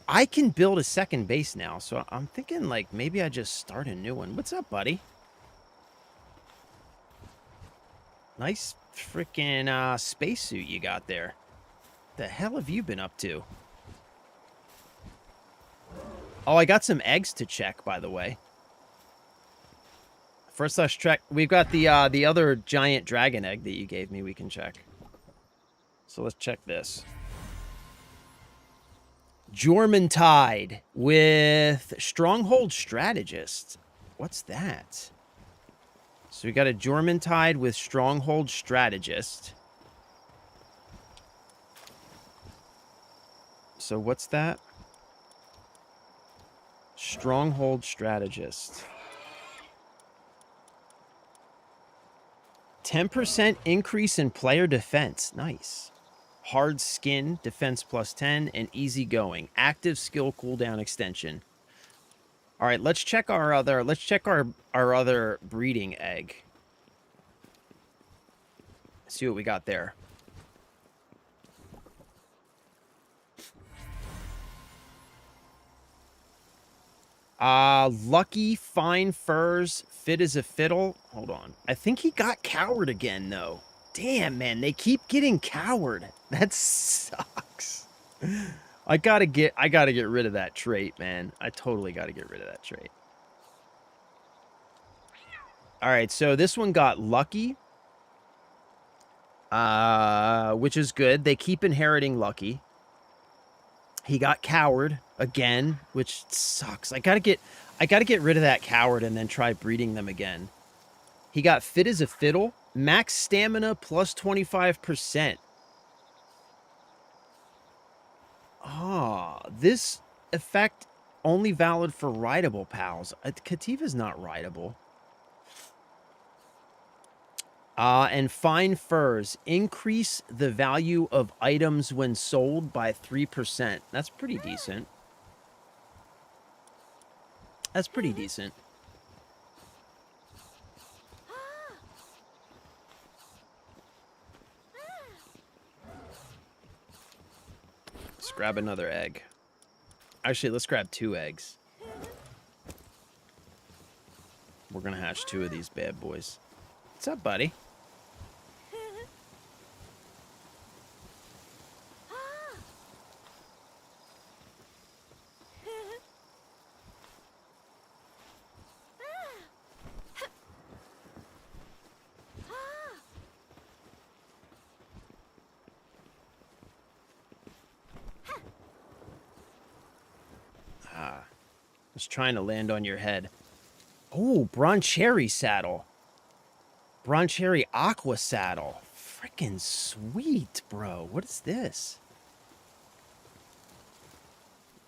I can build a second base now. So I'm thinking, like, maybe I just start a new one. What's up, buddy? Nice freaking spacesuit you got there. The hell have you been up to? Oh, I got some eggs to check, by the way. First, let's check. We've got the other giant dragon egg that you gave me. We can check. So let's check this. Jormuntide with Stronghold Strategist. What's that? So we got a Jormuntide with Stronghold Strategist. So what's that? Stronghold Strategist. 10% increase in player defense. Nice. Hard skin, defense plus 10, and easy going. Active skill cooldown extension. All right, let's check our other breeding egg. See what we got there. Lucky, fine furs, fit as a fiddle. Hold on. I think he got coward again, though. Damn, man, they keep getting coward. That sucks. I gotta get rid of that trait, man. I totally gotta get rid of that trait. All right, so this one got lucky, which is good. They keep inheriting lucky. He got coward again, which sucks. I gotta get rid of that coward and then try breeding them again. He got fit as a fiddle. Max stamina plus 25%. this effect only valid for rideable pals? Kativa's not rideable. And fine furs. Increase the value of items when sold by 3%. That's pretty decent. That's pretty decent. Let's grab another egg. Actually, let's grab 2 eggs. We're gonna hatch 2 of these bad boys. What's up, buddy? I was trying to land on your head. Oh, Broncherry saddle. Broncherry aqua saddle. Freaking sweet, bro. What is this?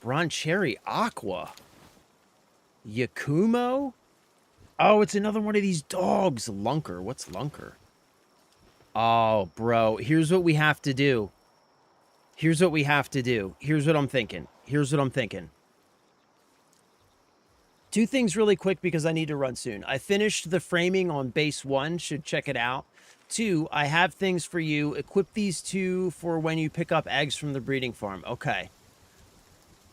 Broncherry aqua. Yakumo? Oh, it's another one of these dogs. Lunker. What's Lunker? Oh, bro. Here's what we have to do. Here's what we have to do. Here's what I'm thinking. Here's what I'm thinking. 2 things really quick because I need to run soon. I finished the framing on base 1. Should check it out. 2, I have things for you. Equip these 2 for when you pick up eggs from the breeding farm. Okay.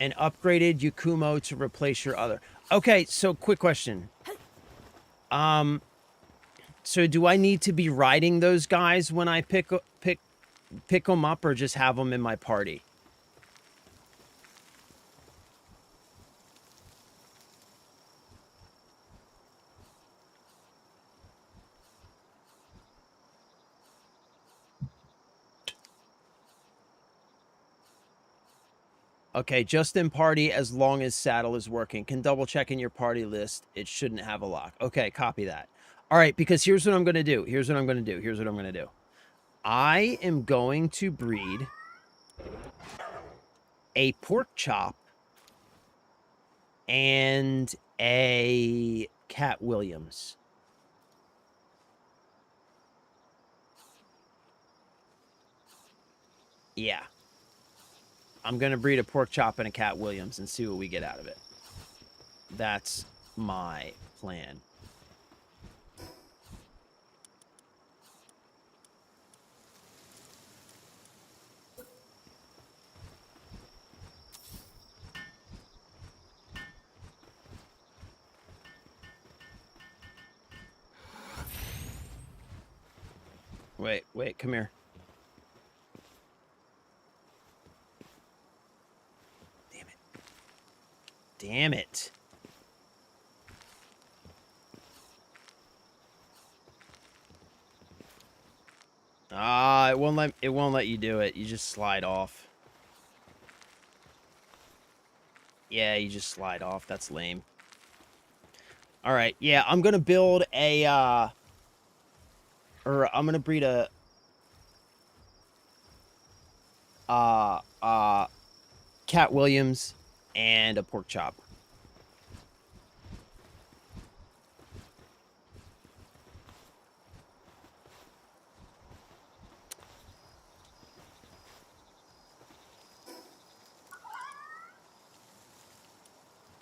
And upgraded Yakumo to replace your other. Okay, so quick question. So do I need to be riding those guys when I pick them up, or just have them in my party? Okay, just in party as long as saddle is working. Can double check in your party list. It shouldn't have a lock. Okay, copy that. All right, because here's what I'm going to do. Here's what I'm going to do. Here's what I'm going to do. I am going to breed a pork chop and a Cat Williams. Yeah. I'm going to breed a pork chop and a Cat Williams and see what we get out of it. That's my plan. Wait, come here. Damn it. It won't let you do it. You just slide off. Yeah, you just slide off. That's lame. All right. Yeah, I'm going to build a or I'm going to breed a Cat Williams and a pork chop.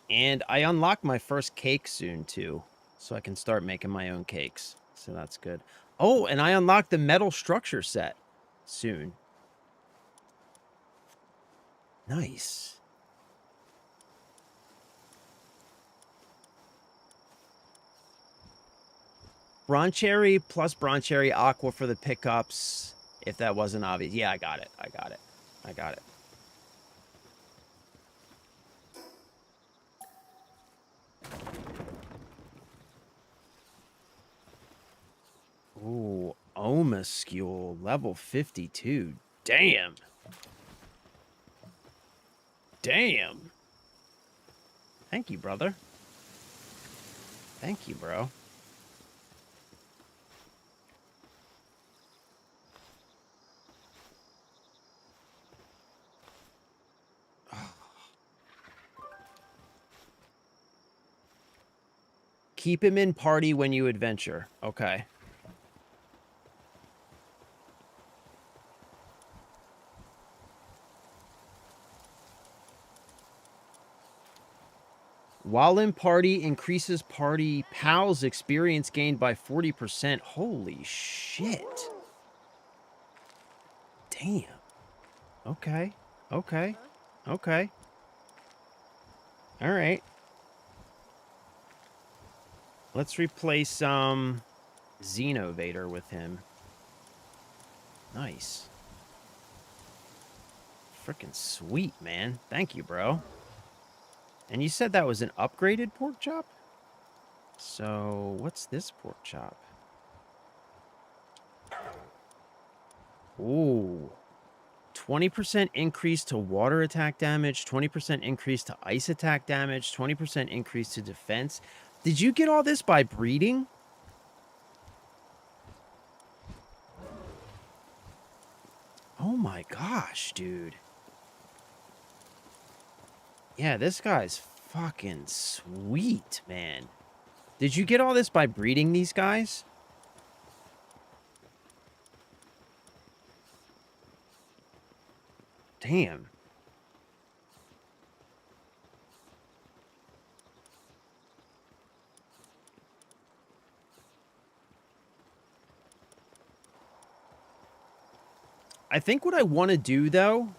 And I unlock my first cake soon, too. So I can start making my own cakes. So that's good. Oh, and I unlocked the metal structure set soon. Nice. Broncherry plus Broncherry Aqua for the pickups. If that wasn't obvious. Yeah, I got it. I got it. I got it. Ooh, Omascule, level 52. Damn. Damn. Thank you, brother. Thank you, bro. Keep him in party when you adventure. Okay. While in party, increases party pals experience gained by 40%. Holy shit. Damn. Okay. Okay. Okay. All right. Let's replace Xenovator with him. Nice. Freaking sweet, man. Thank you, bro. And you said that was an upgraded pork chop? So, what's this pork chop? Ooh. 20% increase to water attack damage, 20% increase to ice attack damage, 20% increase to defense. Did you get all this by breeding? Oh my gosh, dude. Yeah, this guy's fucking sweet, man. Did you get all this by breeding these guys? Damn. I think what I want to do, though...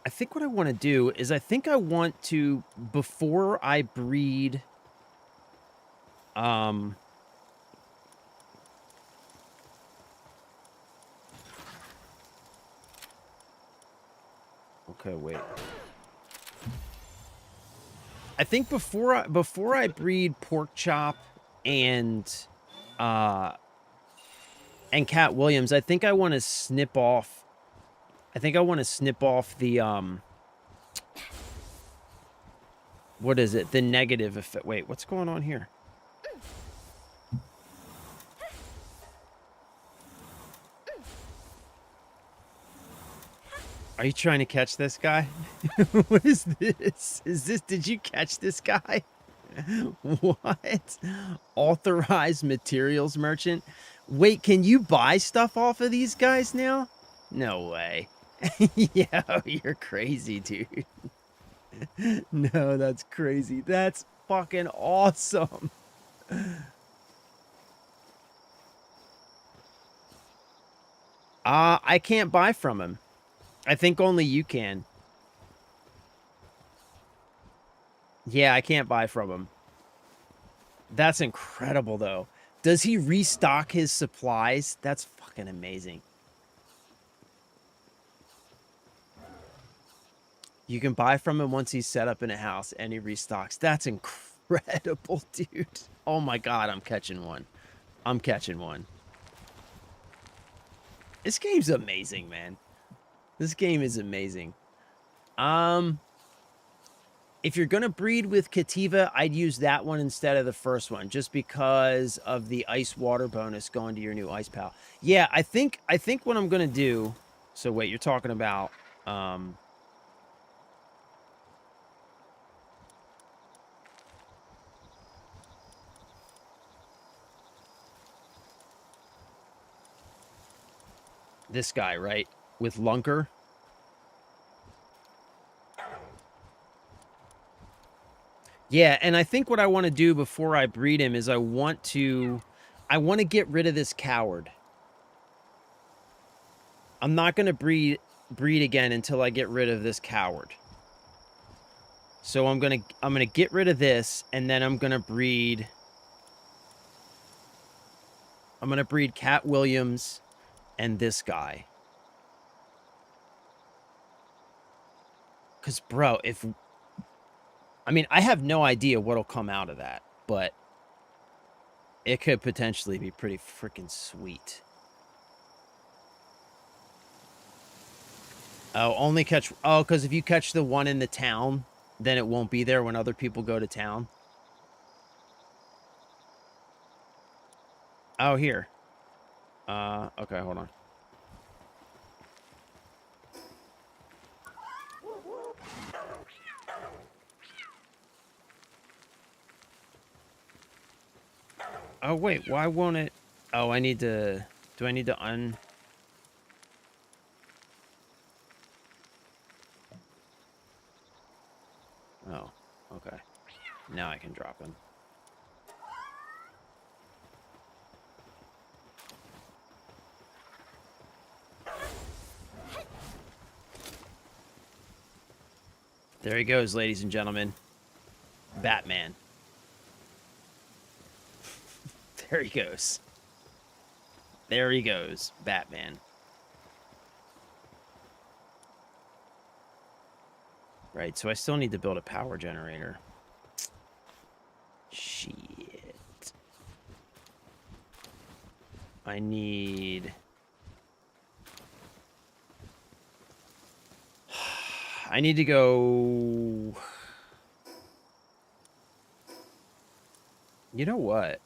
I think what I want to do is I think I want to, before I breed... Okay, wait. I think before I breed Pork Chop and Cat Williams, I think I want to snip off. I think I want to snip off the what is it? The negative effect. Wait, what's going on here? Are you trying to catch this guy? What is this? Did you catch this guy? What? Authorized materials merchant? Wait, can you buy stuff off of these guys now? No way. Yeah, you're crazy, dude. No, that's crazy. That's fucking awesome. I can't buy from him. I think only you can. Yeah, I can't buy from him. That's incredible, though. Does he restock his supplies? That's fucking amazing. You can buy from him once he's set up in a house and he restocks. That's incredible, dude. Oh my god, I'm catching one. I'm catching one. This game's amazing, man. This game is amazing. If you're gonna breed with Cativa, I'd use that one instead of the first one, just because of the ice water bonus going to your new ice pal. Yeah, I think what I'm gonna do. So wait, you're talking about this guy, right? With Lunker. Yeah, and I think what I want to do before I breed him is I want to get rid of this coward. I'm not going to breed again until I get rid of this coward. So I'm going to get rid of this, and then I'm going to breed Cat Williams and this guy. Cuz bro, I mean, I have no idea what'll come out of that, but it could potentially be pretty freaking sweet. Oh, only catch... Oh, because if you catch the one in the town, then it won't be there when other people go to town. Oh, here. Okay, hold on. Oh, wait, why won't it? Oh, I need to... Do I need to Oh, okay. Now I can drop him. There he goes, ladies and gentlemen. Batman. There he goes. There he goes, Batman. Right, so I still need to build a power generator. Shit. I need... I need to go... You know what?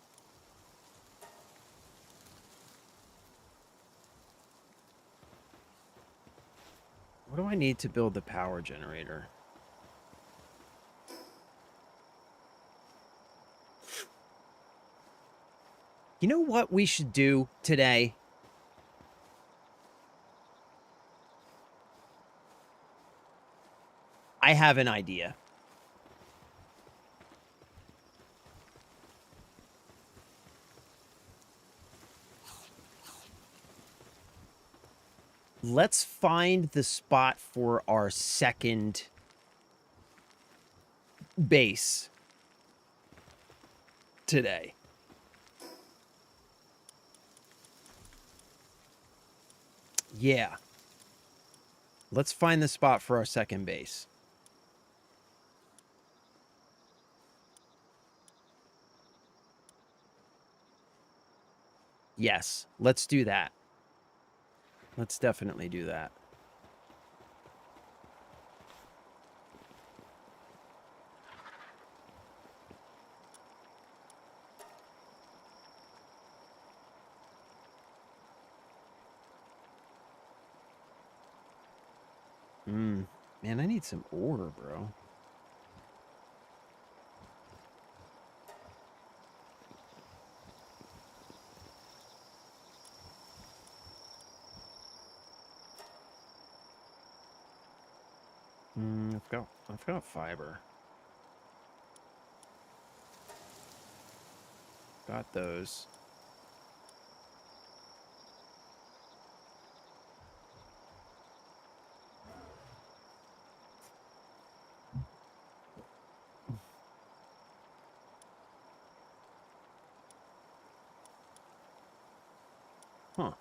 What do I need to build the power generator? You know what we should do today? I have an idea. Let's find the spot for our second base today. Yeah. Let's find the spot for our second base. Yes, let's do that. Let's definitely do that. Man, I need some ore, bro. I've got fiber. Got those. Huh.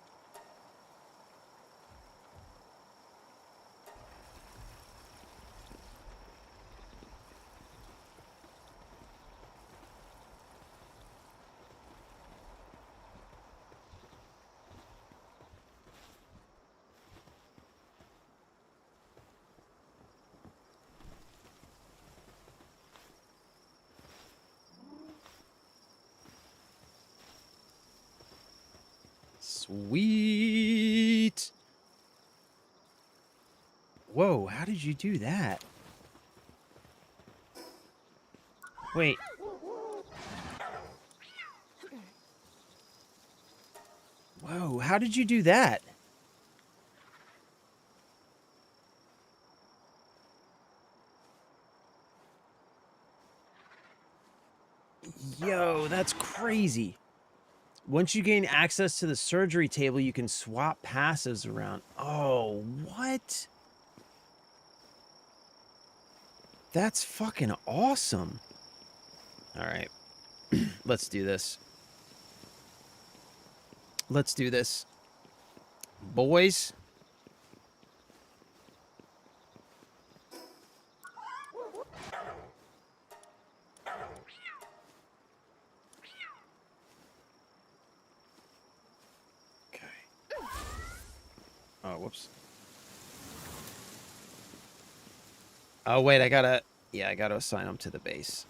Sweet. Whoa, how did you do that? Wait. Whoa, how did you do that? Yo, that's crazy. Once you gain access to the surgery table, you can swap passives around. Oh, what? That's fucking awesome. All right. Let's do this. Let's do this. Boys. Okay. Oh, whoops. Oh, wait, I gotta assign them to the base.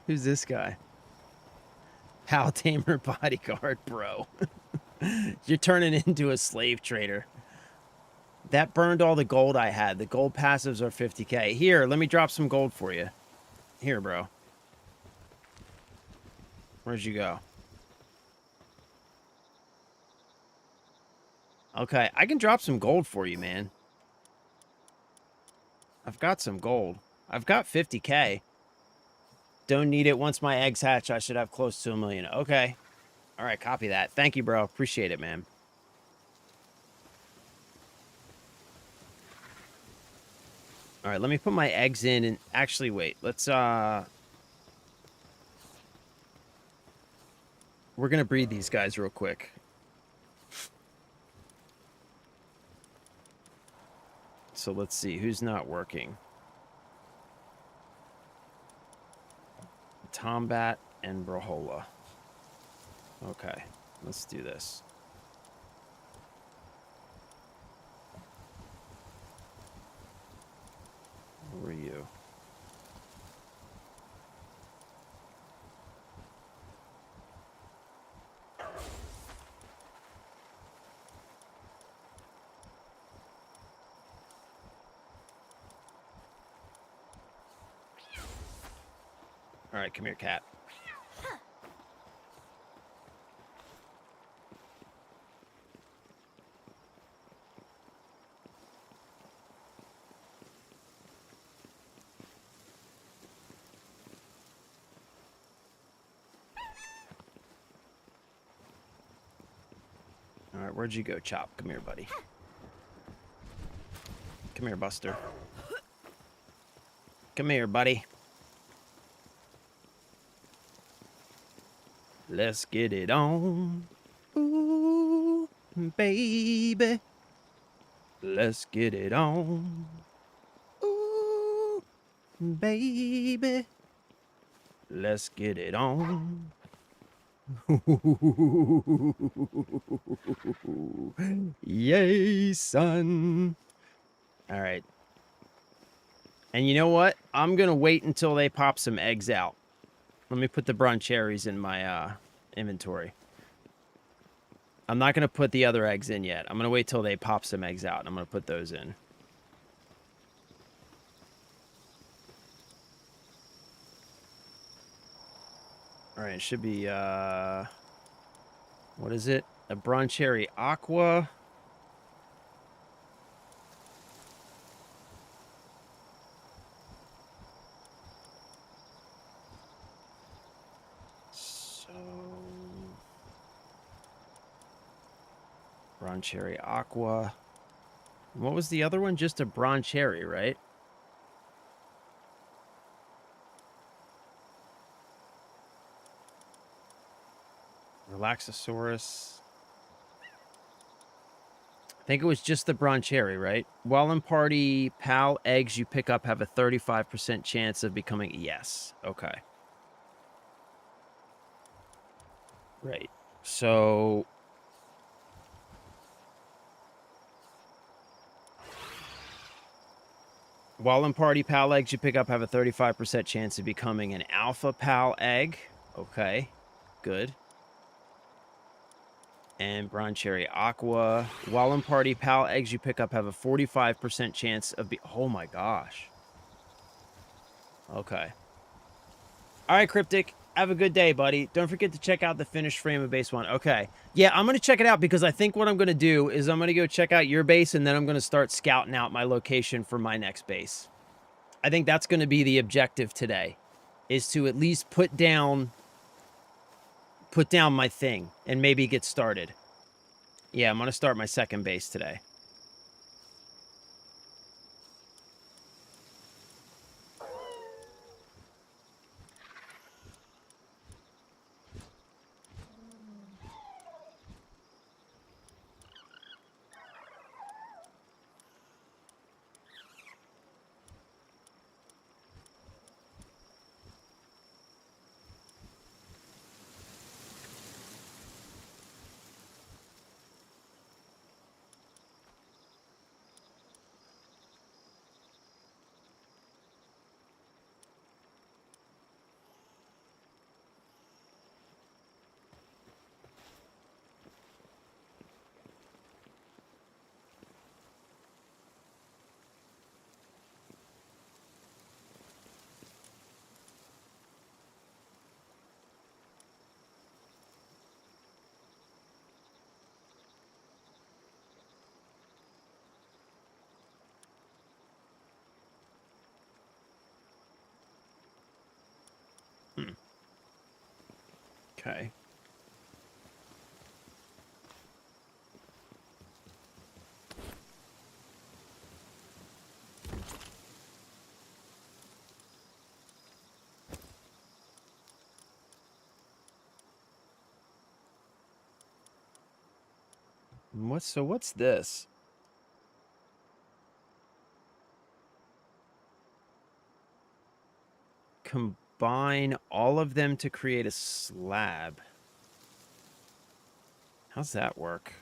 Who's this guy? Hal Tamer bodyguard, bro. You're turning into a slave trader. That burned all the gold I had. The gold passives are 50k. Here, let me drop some gold for you. Here, bro. Where'd you go? Okay, I can drop some gold for you, man. I've got some gold. I've got 50k. Don't need it. Once my eggs hatch, I should have close to 1 million. Okay. All right, copy that. Thank you, bro. Appreciate it, man. All right, let me put my eggs in and actually wait. Let's we're going to breed these guys real quick. So let's see who's not working. Tombat and Brawlhalla. Okay, let's do this. Who are you? All right, come here, cat. All right, where'd you go, Chop? Come here, buddy. Come here, Buster. Come here, buddy. Let's get it on. Ooh, baby. Let's get it on. Ooh, baby. Let's get it on. Yay, son. All right. And you know what? I'm going to wait until they pop some eggs out. Let me put the Broncherries in my inventory. I'm not going to put the other eggs in yet. I'm going to wait till they pop some eggs out. I'm going to put those in. All right, it should be, what is it? A Broncherry Aqua. So, Broncherry Aqua. What was the other one? Just a Broncherry, right? Relaxosaurus. I think it was just the Broncherry, right? Wallen Party Pal eggs you pick up have a 35% chance of becoming... Yes. Okay. Right. So... Wallen Party Pal eggs you pick up have a 35% chance of becoming an Alpha Pal egg. Okay. Good. And Broncherry Aqua. Wallen Party Pal eggs you pick up have a 45% chance of oh my gosh. Okay. All right, Cryptic. Have a good day, buddy. Don't forget to check out the finished frame of base 1. Okay. Yeah, I'm going to check it out because I think what I'm going to do is I'm going to go check out your base and then I'm going to start scouting out my location for my next base. I think that's going to be the objective today, is to at least put down my thing and maybe get started. Yeah, I'm going to start my second base today. Okay. What's this? Combine all of them to create a slab. How's that work?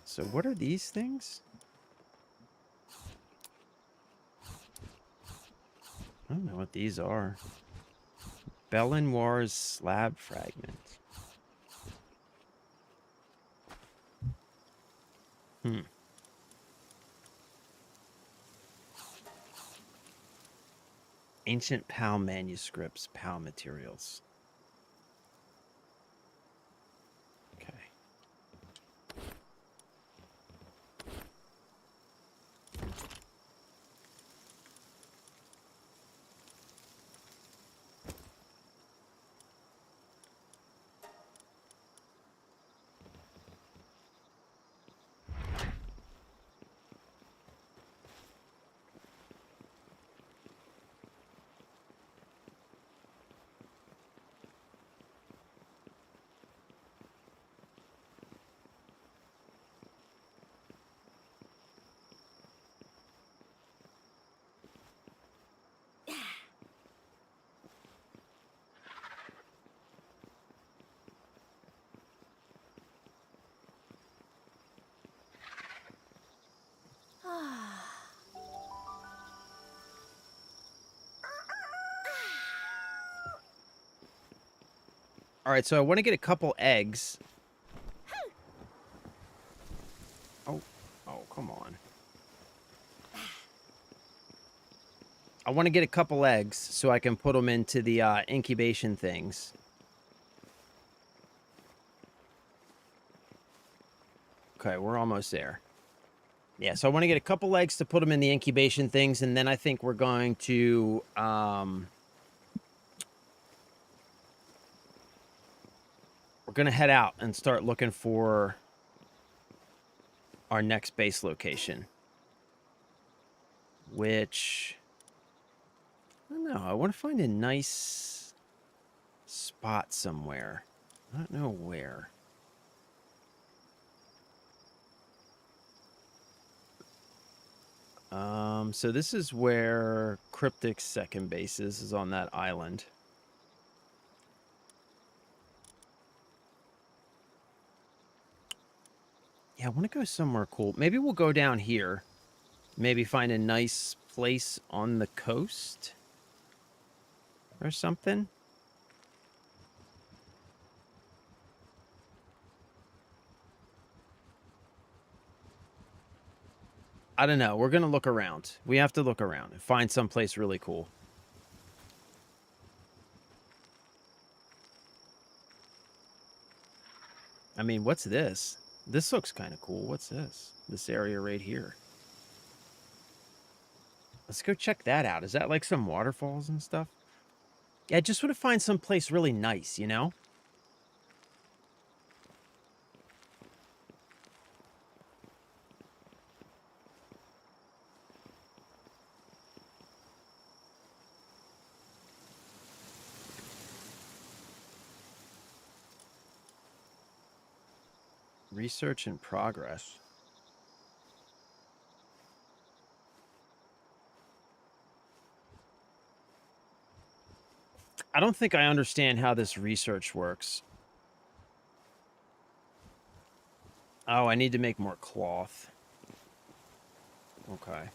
So what are these things? I don't know what these are. Belenoir's slab fragment. Ancient PAL manuscripts, PAL materials. Okay. All right, so I want to get a couple eggs. Oh, come on. I want to get a couple eggs so I can put them into the incubation things. Okay, we're almost there. Yeah, so I want to get a couple eggs to put them in the incubation things, and then I think we're going to head out and start looking for our next base location. Which, I don't know, I want to find a nice spot somewhere. I don't know where. So this is where Cryptic's second base is on that island. Yeah, I want to go somewhere cool. Maybe we'll go down here. Maybe find a nice place on the coast or something. I don't know. We're going to look around. We have to look around and find someplace really cool. I mean, what's this? This looks kind of cool. What's this? This area right here. Let's go check that out. Is that like some waterfalls and stuff? Yeah, I just want to find someplace really nice, you know? Research in progress. I don't think I understand how this research works. Oh, I need to make more cloth. Okay.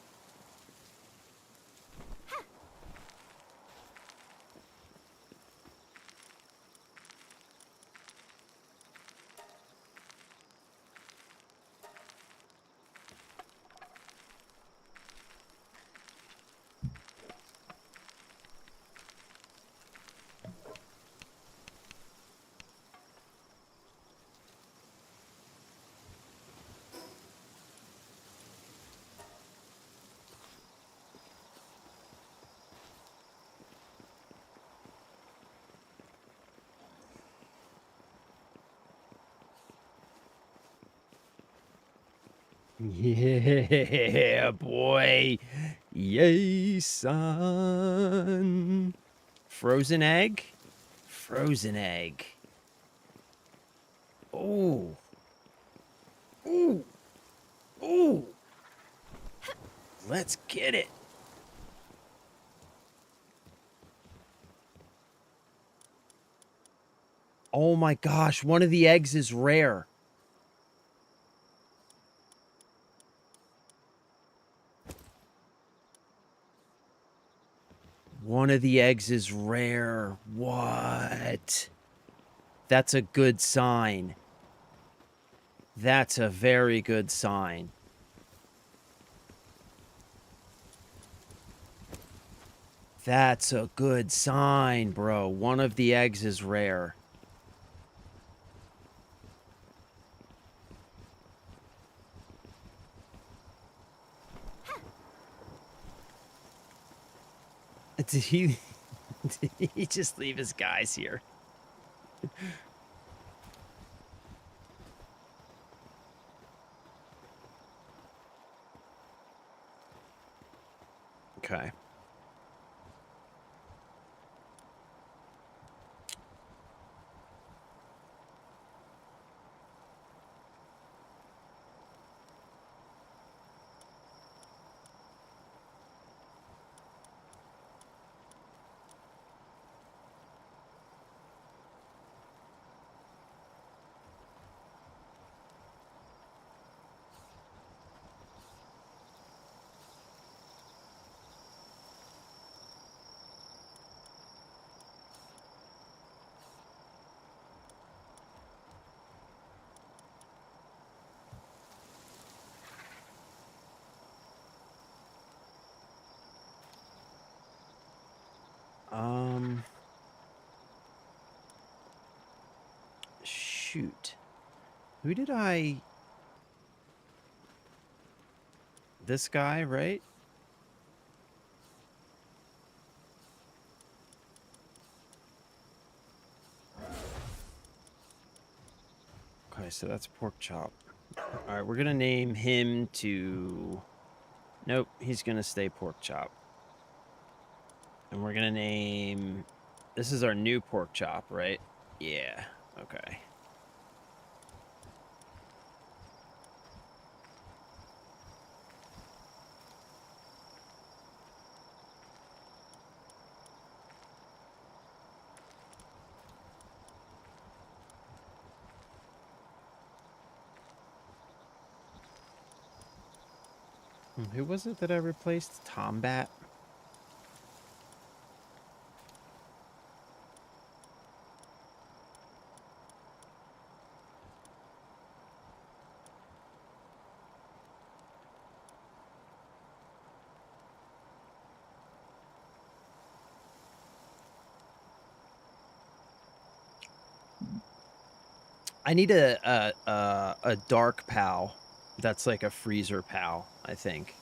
Yeah, boy. Yay, son. Frozen egg? Frozen egg. Oh. Ooh. Ooh. Let's get it. Oh my gosh, one of the eggs is rare. One of the eggs is rare. What? That's a good sign. That's a very good sign. That's a good sign, bro. One of the eggs is rare. Did he did he just leave his guys here? Okay. Shoot. Who did I... This guy, right? Okay, so that's pork chop. All right, we're gonna name him to... Nope, he's gonna stay pork chop. And we're gonna name... This is our new pork chop, right? Yeah, okay. Who was it that I replaced? Tombat? I need a dark pal. That's like a freezer pal, I think.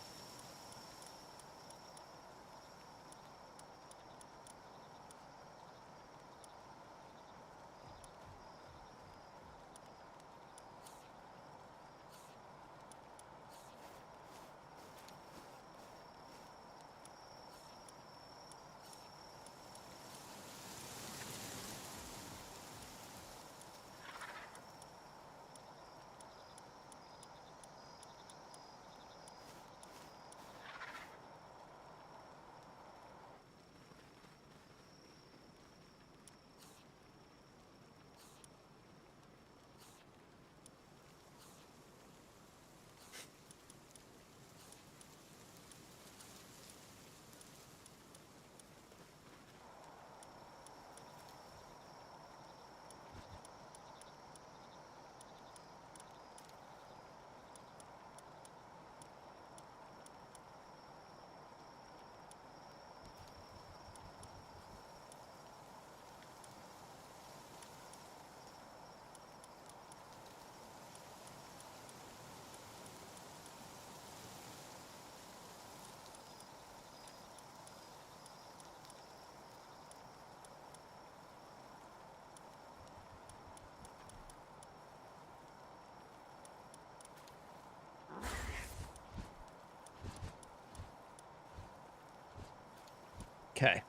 Okay.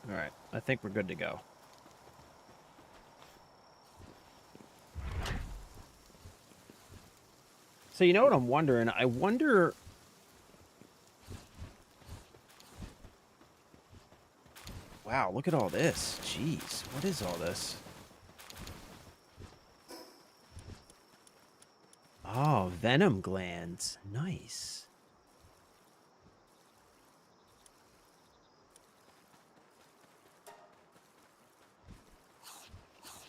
All right. I think we're good to go. So you know what I'm wondering? I wonder... Wow, look at all this. Jeez, what is all this? Oh, venom glands. Nice.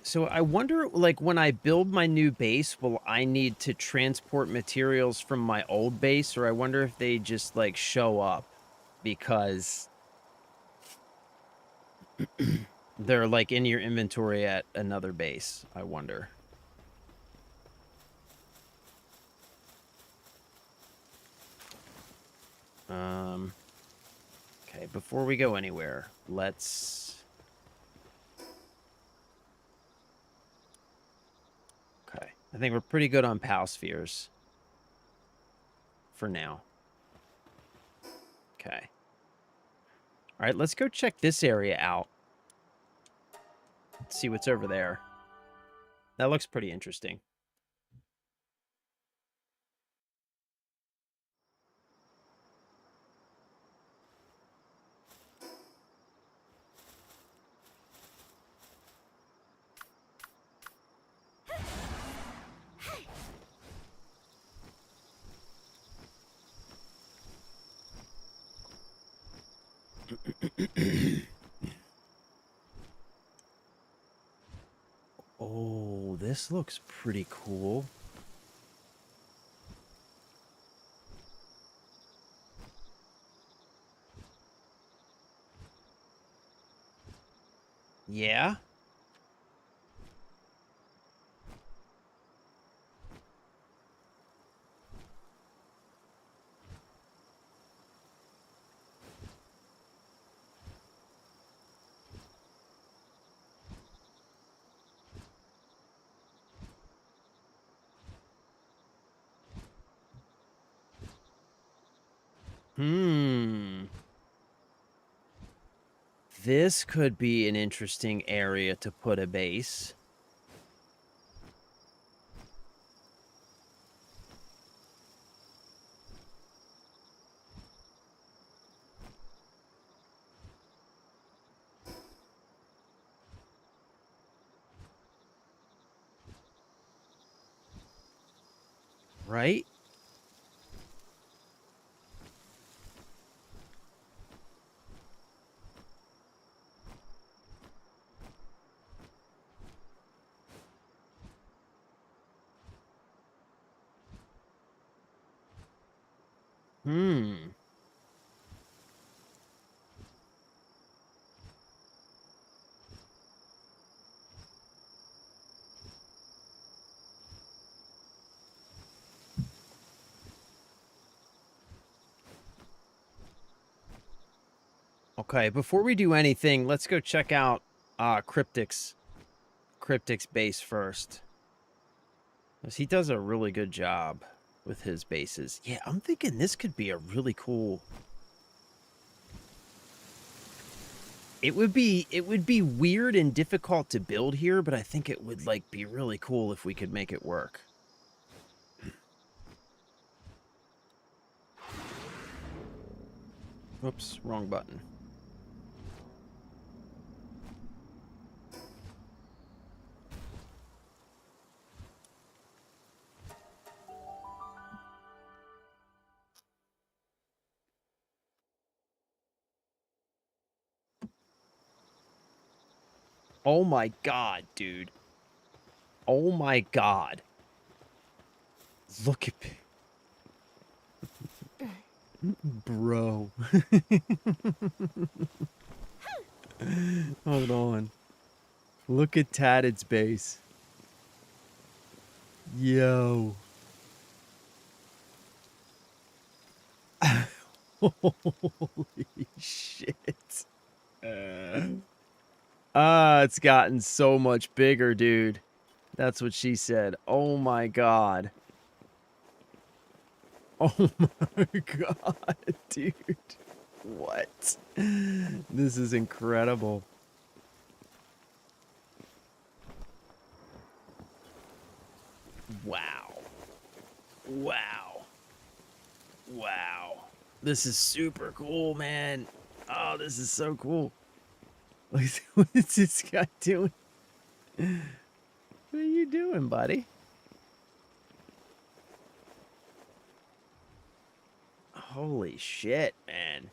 So I wonder, like, when I build my new base, will I need to transport materials from my old base? Or I wonder if they just, like, show up because they're, like, in your inventory at another base. I wonder. Okay, before we go anywhere, let's... Okay, I think we're pretty good on POW spheres for now. Okay. All right, let's go check this area out. Let's see what's over there. That looks pretty interesting. Oh, this looks pretty cool. Yeah? This could be an interesting area to put a base. Right? Okay, before we do anything, let's go check out Cryptic's base first. Because he does a really good job with his bases. Yeah, I'm thinking this could be a really cool... It would be weird and difficult to build here, but I think it would like be really cool if we could make it work. Oops, wrong button. Oh my god, dude. Oh my god. Look at me. Bro. Hold on. Look at Tatted's base. Yo. Holy shit. It's gotten so much bigger, dude. That's what she said. Oh my god. Oh my god, dude. What? This is incredible. Wow. Wow. Wow. This is super cool, man. Oh, this is so cool. What is this guy doing? What are you doing, buddy? Holy shit, man.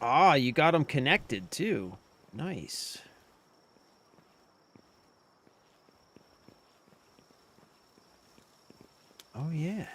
Ah, you got them connected too. Nice. Oh, yeah.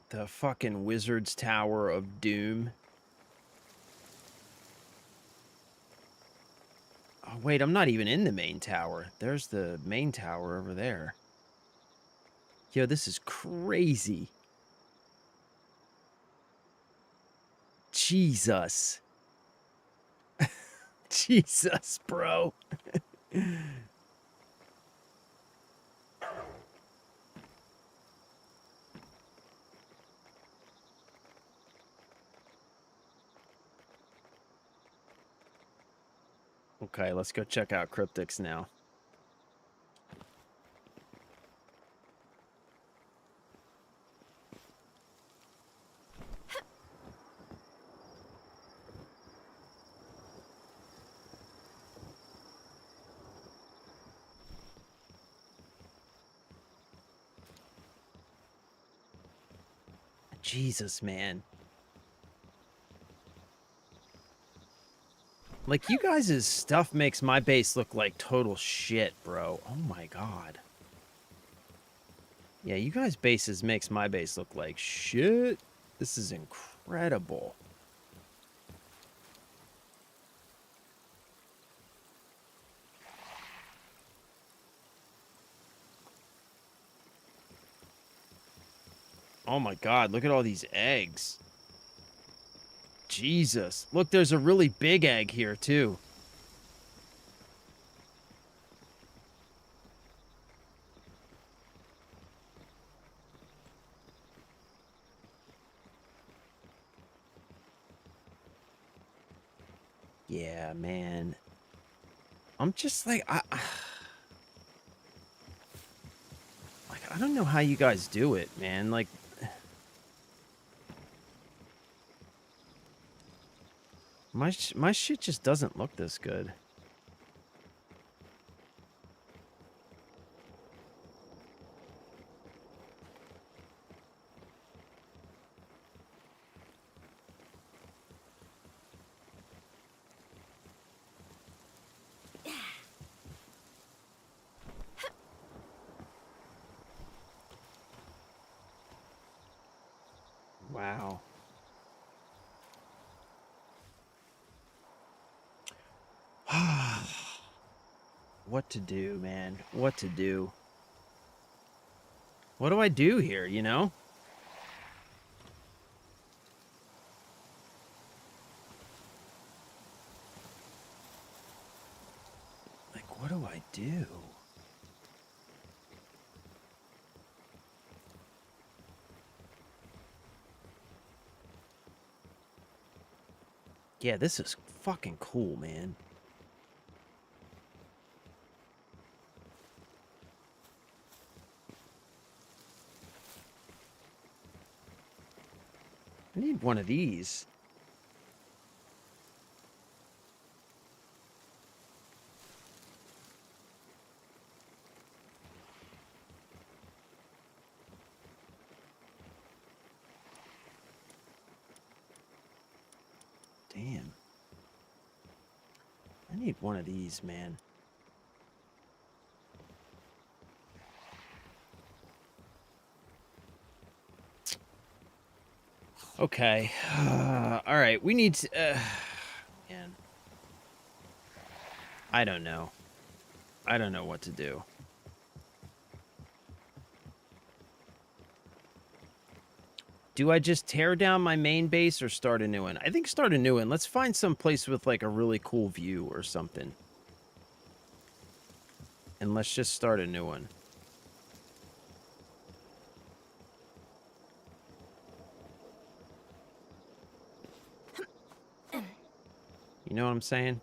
The fucking Wizard's Tower of Doom. Oh, wait, I'm not even in the main tower. There's the main tower over there. Yo, this is crazy. Jesus. Jesus, bro. Okay, let's go check out Cryptix now. Jesus, man. Like, you guys' stuff makes my base look like total shit, bro. Oh my god. Yeah, you guys' bases makes my base look like shit. This is incredible. Oh my god, look at all these eggs. Jesus. Look, there's a really big egg here, too. Yeah, man. I'm just like, I don't know how you guys do it, man. Like, my shit just doesn't look this good. Wow. What to do, man? What to do? What do I do here, you know? Like, what do I do? Yeah, this is fucking cool, man. need one of these. Damn. I need one of these, man. Okay. All right. We need to... man. I don't know. I don't know what to do. Do I just tear down my main base or start a new one? I think start a new one. Let's find some place with like a really cool view or something. And let's just start a new one. You know what I'm saying?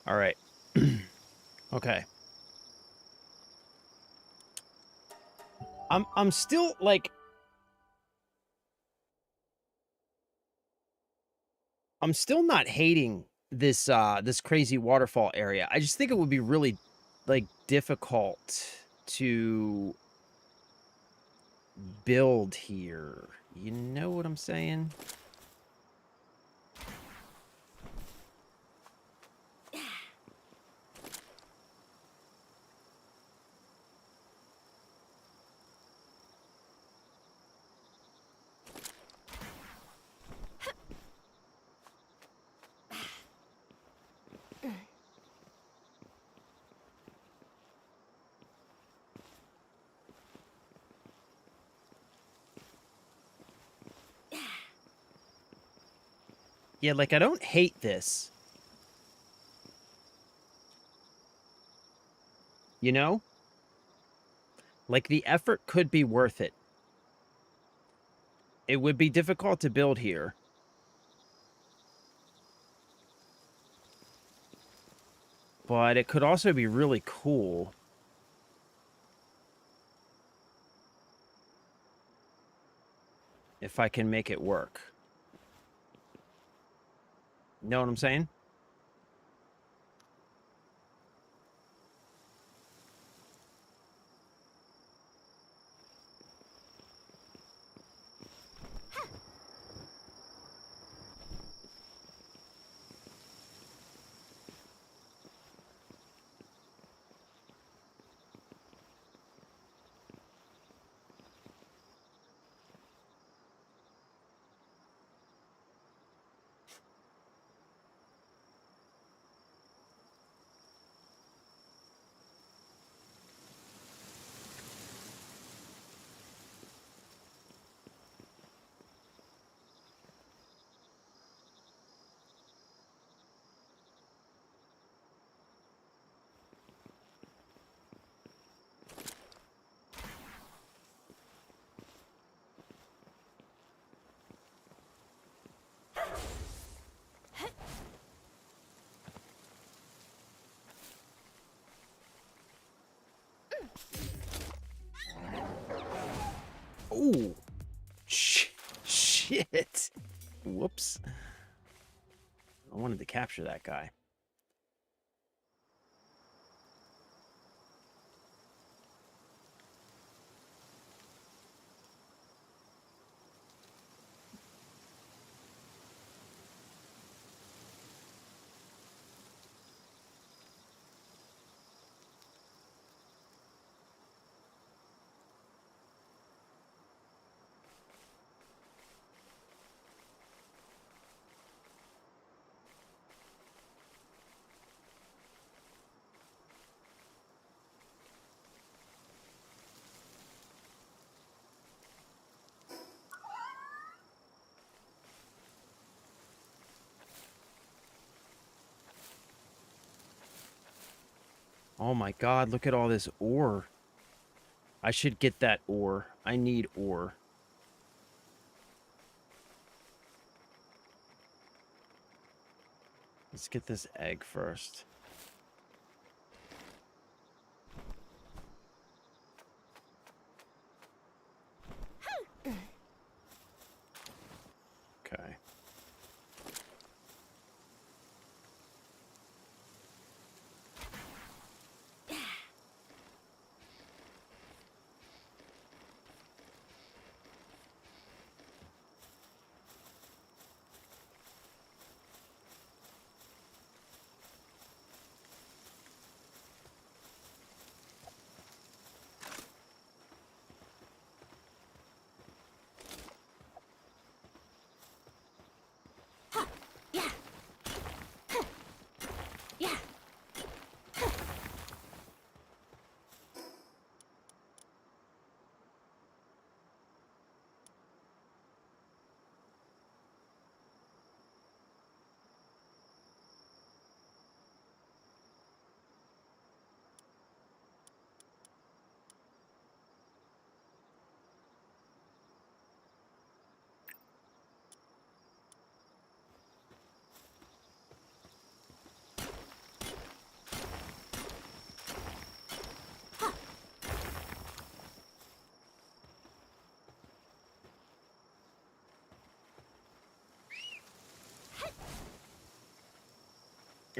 All right. Okay. I'm still like I'm still not hating this this crazy waterfall area. I just think it would be really like difficult to build here. You know what I'm saying? Yeah, like I don't hate this. You know? Like the effort could be worth it. It would be difficult to build here. But it could also be really cool. If I can make it work. Know what I'm saying? Ooh. Shit. Whoops. I wanted to capture that guy. Oh my god, look at all this ore. I should get that ore. I need ore. Let's get this egg first. Okay.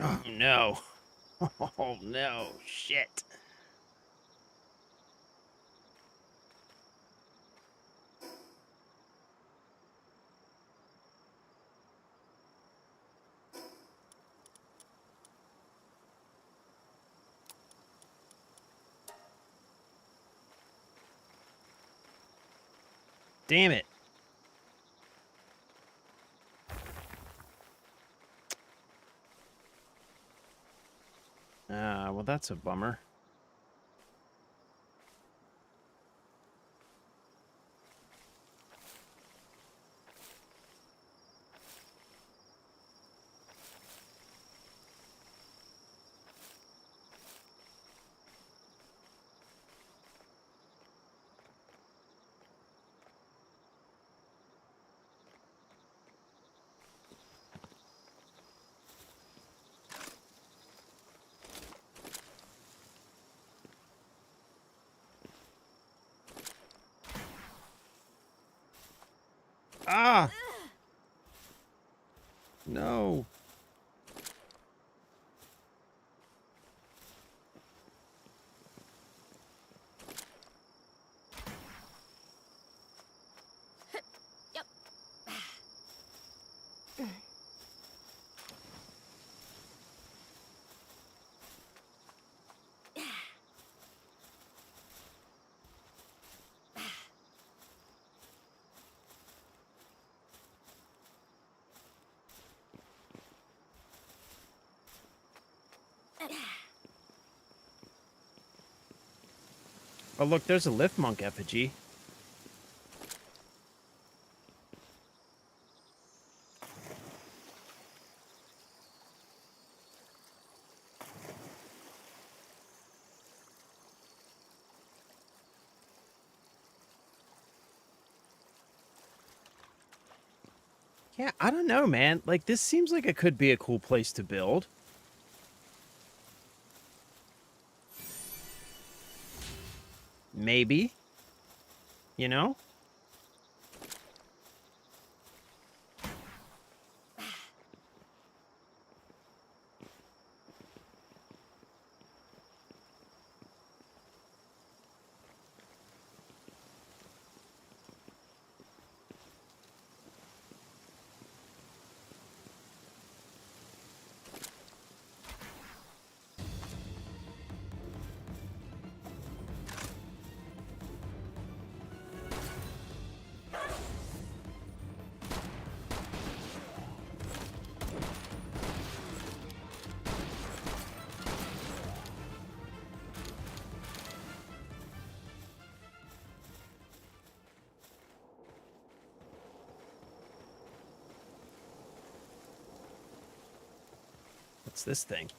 Oh no. Oh no. Shit. Damn it. Well, that's a bummer. Ah! No. Oh, look, there's a Lifmunk effigy. Yeah, I don't know, man. Like, this seems like it could be a cool place to build. Maybe. You know? What's this thing?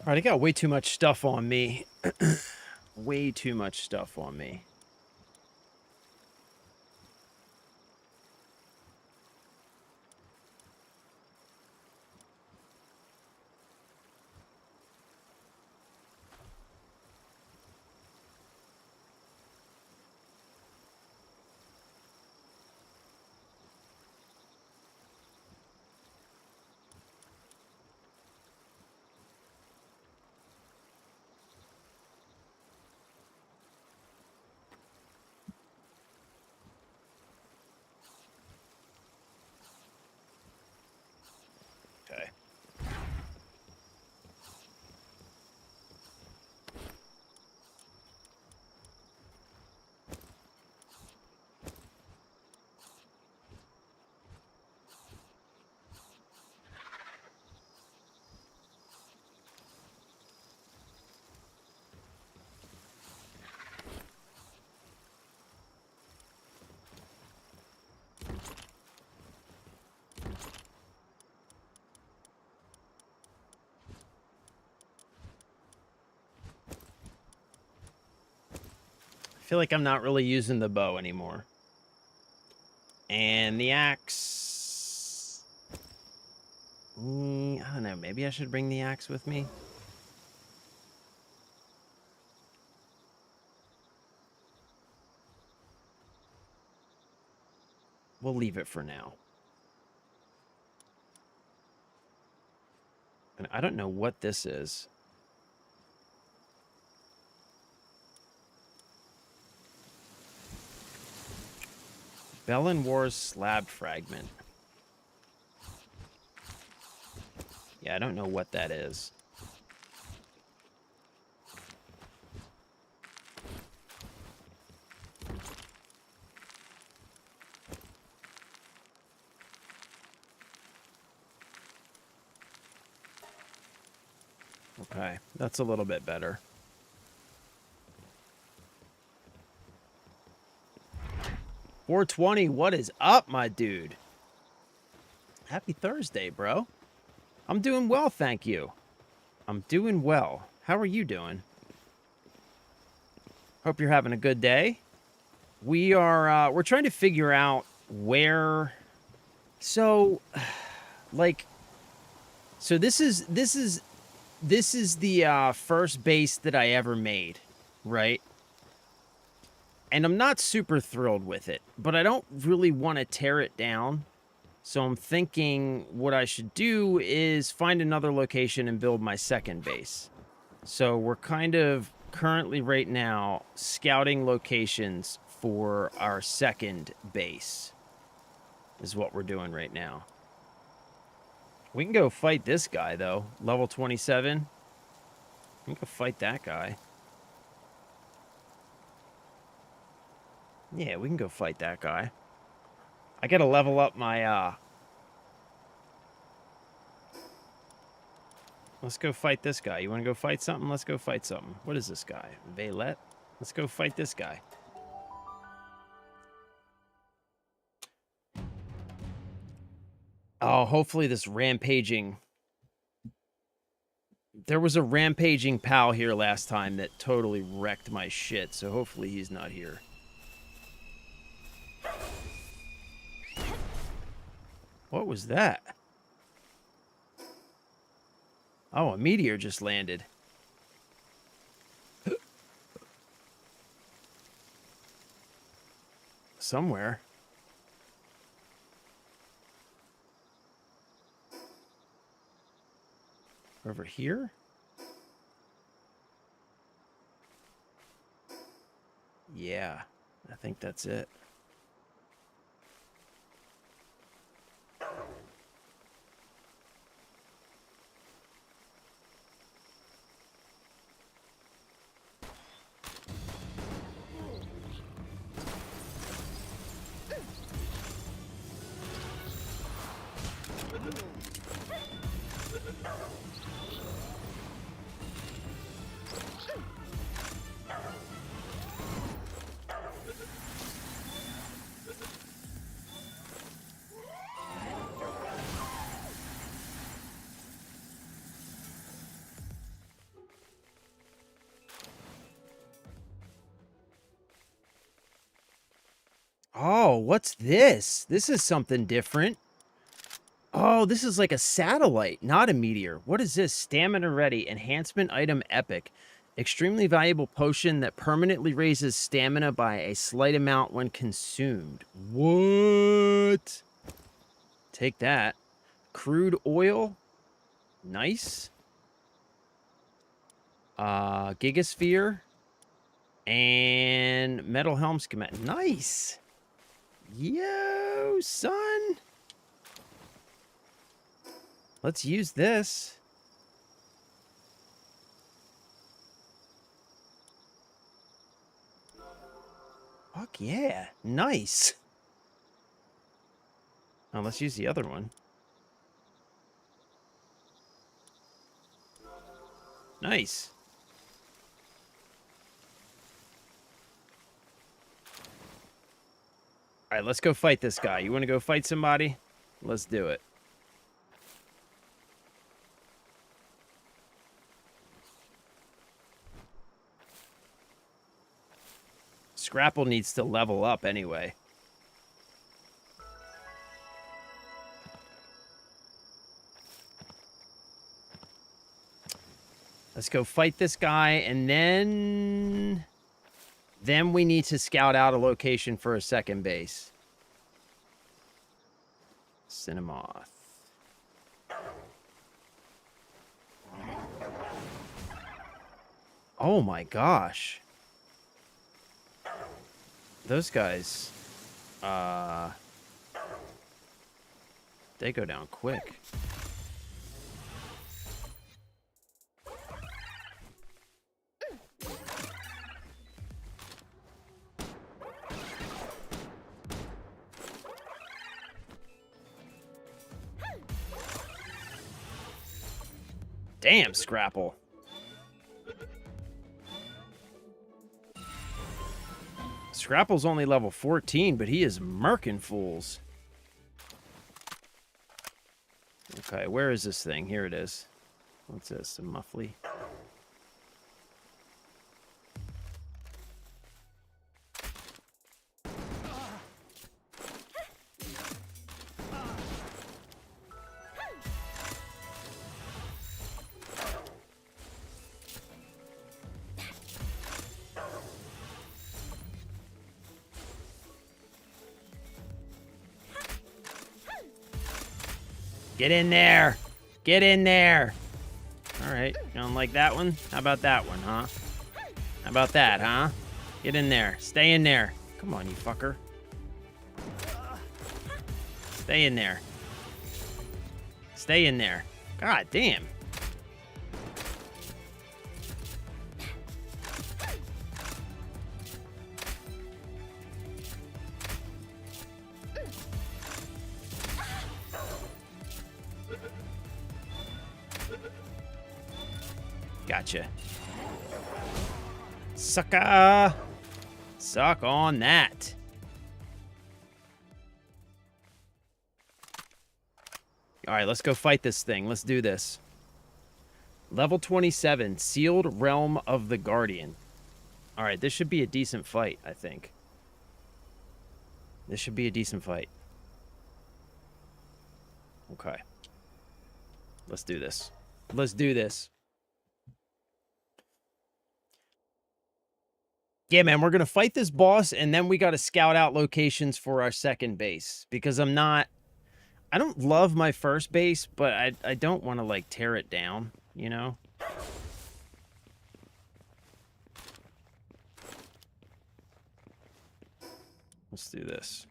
All right, I got way too much stuff on me. Way too much stuff on me. Okay. I feel like I'm not really using the bow anymore. And the axe... I don't know, maybe I should bring the axe with me? We'll leave it for now. And I don't know what this is. Bellin War's slab fragment. Yeah, I don't know what that is. Okay, that's a little bit better. $420, what is up, my dude? Happy Thursday, bro. I'm doing well, thank you. I'm doing well. How are you doing? Hope you're having a good day. We're trying to figure out where... So, like... So this is the first base that I ever made, right? And I'm not super thrilled with it, but I don't really want to tear it down. So I'm thinking what I should do is find another location and build my second base. So we're kind of currently right now scouting locations for our second base is what we're doing right now. We can go fight this guy, though. Level 27. We can go fight that guy. Yeah, we can go fight that guy. I gotta level up my, Let's go fight this guy. You wanna go fight something? Let's go fight something. What is this guy? Valet? Let's go fight this guy. Oh, hopefully this rampaging... There was a rampaging pal here last time that totally wrecked my shit, so hopefully he's not here. What was that? Oh, a meteor just landed. Somewhere. Over here? Yeah, I think that's it. Oh, what's this? This is something different. Oh, this is like a satellite, not a meteor. What is this? Stamina ready. Enhancement item epic. Extremely valuable potion that permanently raises stamina by a slight amount when consumed. What? Take that. Crude oil. Nice. Gigasphere. And metal helm schematic. Nice. Yo, son. Let's use this. Fuck yeah. Nice. Now let's use the other one. Nice. All right, let's go fight this guy. You want to go fight somebody? Let's do it. Scrapple needs to level up anyway. Let's go fight this guy, and then we need to scout out a location for a second base. Cinemoth. Oh my gosh. Those guys, they go down quick. Damn, Scrapple. Scrapple's only level 14, but he is murking fools. Okay, where is this thing? Here it is. What's this? A muffly? Get in there. Get in there. All right. You don't like that one? How about that one, huh? How about that, huh? Get in there. Stay in there. Come on, you fucker. Stay in there. Stay in there. God damn. Gotcha. Sucker! Suck on that. Alright, let's go fight this thing. Let's do this. Level 27, Sealed Realm of the Guardian. Alright, this should be a decent fight, I think. This should be a decent fight. Okay. Let's do this. Let's do this. Yeah, man, we're going to fight this boss, and then we got to scout out locations for our second base. Because I don't love my first base, but I don't want to, like, tear it down, you know? Let's do this.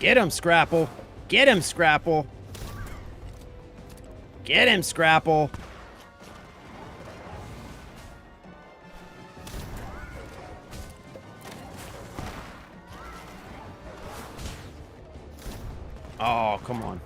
Get him, Scrapple. Get him, Scrapple. Get him, Scrapple. Oh, come on.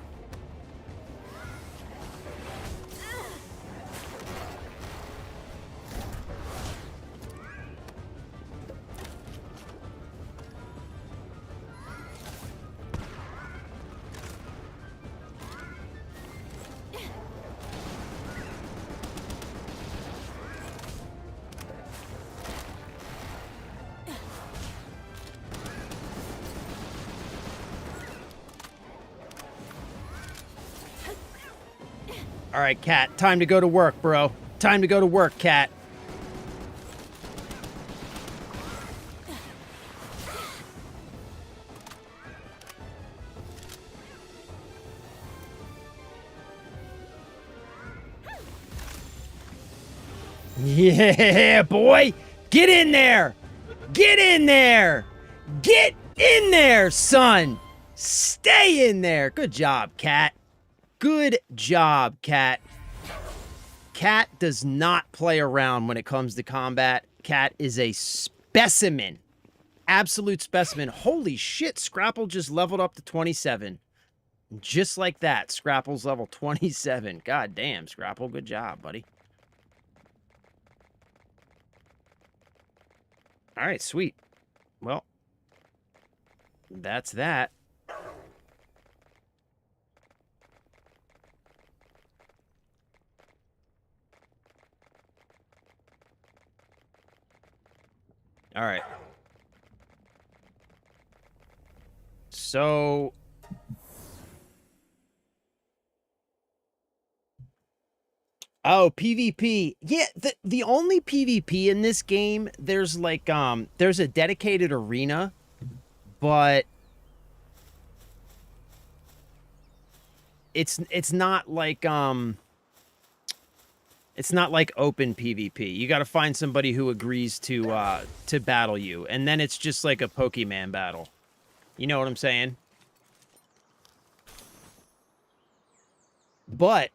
All right, Cat. Time to go to work, bro. Time to go to work, Cat. Yeah, boy. Get in there. Get in there. Get in there, son. Stay in there. Good job, Cat. Good job, Cat. Cat does not play around when it comes to combat. Cat is a specimen. Absolute specimen. Holy shit, Scrapple just leveled up to 27. Just like that, Scrapple's level 27. God damn, Scrapple. Good job, buddy. All right, sweet. Well, that's that. All right. So... Oh, PvP. Yeah, the only PvP in this game, there's like, there's a dedicated arena, but it's not like, it's not like open PvP. You got to find somebody who agrees to battle you, and then it's just like a Pokemon battle. You know what I'm saying? But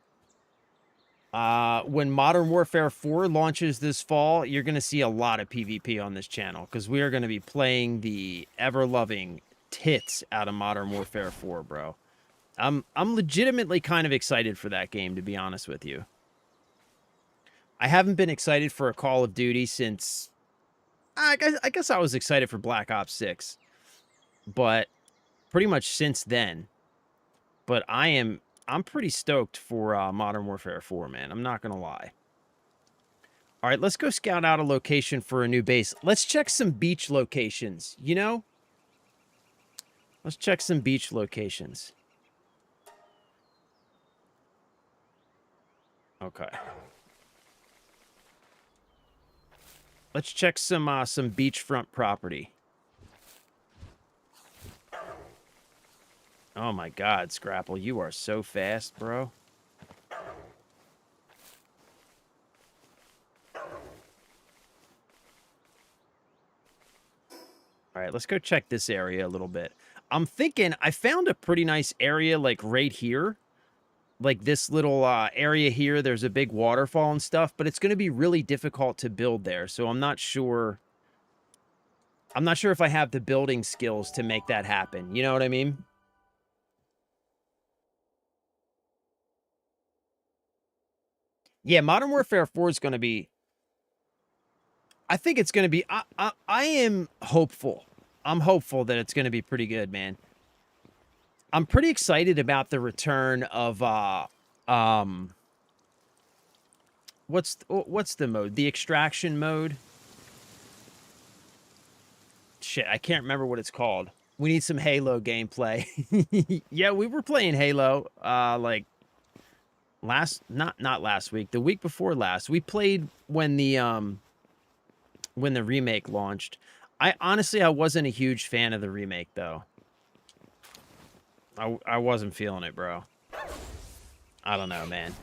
when Modern Warfare 4 launches this fall, you're going to see a lot of PvP on this channel, because we are going to be playing the ever-loving tits out of Modern Warfare 4, bro. I'm legitimately kind of excited for that game, to be honest with you. I haven't been excited for a Call of Duty since... I guess I was excited for Black Ops 6. But pretty much since then. But I'm pretty stoked for Modern Warfare 4, man. I'm not going to lie. All right, let's go scout out a location for a new base. Let's check some beach locations, you know? Let's check some beach locations. Okay. Let's check some beachfront property. Oh my God, Scrapple, you are so fast, bro. All right, let's go check this area a little bit. I'm thinking I found a pretty nice area like right here. Like this little area here, there's a big waterfall and stuff, but it's going to be really difficult to build there. So I'm not sure if I have the building skills to make that happen. You know what I mean? Yeah, Modern Warfare 4 is going to be... I think it's going to be... I am hopeful. I'm hopeful that it's going to be pretty good, man. I'm pretty excited about the return of... what's the mode? The extraction mode? Shit, I can't remember what it's called. We need some Halo gameplay. Yeah, we were playing Halo, like... not last week, the week before last. We played when the remake launched. I wasn't a huge fan of the remake though. I wasn't feeling it, bro. I don't know, man.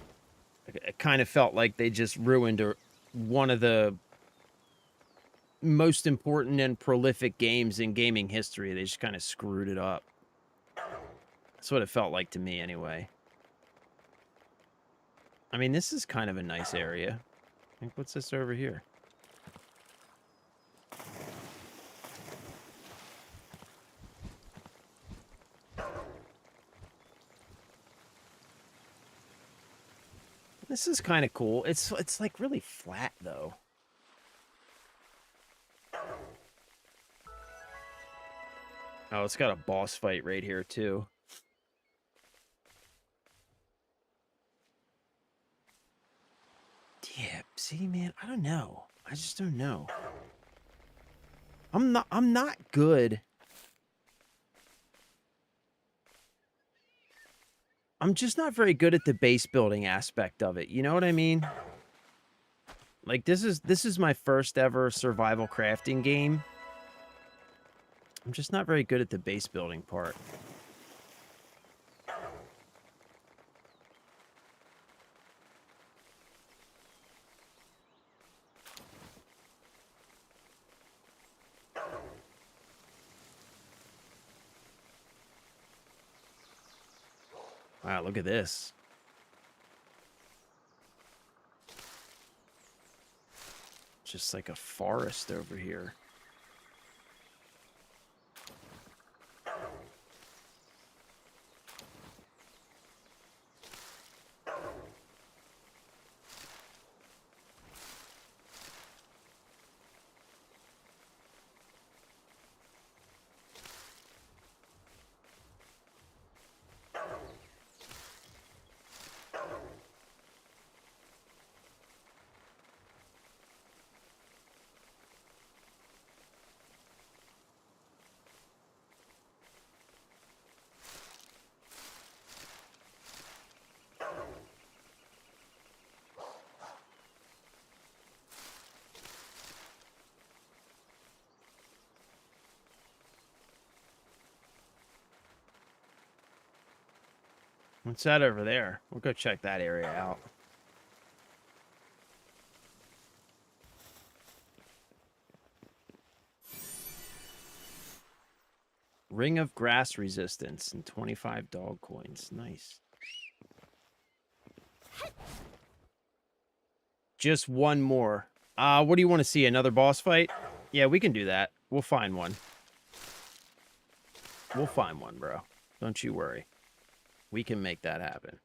It kind of felt like they just ruined one of the most important and prolific games in gaming history. They just kind of screwed it up. That's what it felt like to me anyway. I mean, this is kind of a nice area. I think, what's this over here? This is kind of cool. It's like really flat though. Oh, it's got a boss fight right here too. Yeah, see, man, I don't know. I just don't know. I'm not good. I'm just not very good at the base building aspect of it. You know what I mean? Like this is my first ever survival crafting game. I'm just not very good at the base building part. Wow, look at this. Just like a forest over here. What's that over there? We'll go check that area out. Ring of grass resistance and 25 dog coins. Nice. Just one more. What do you want to see? Another boss fight? Yeah, we can do that. We'll find one. We'll find one, bro. Don't you worry. We can make that happen.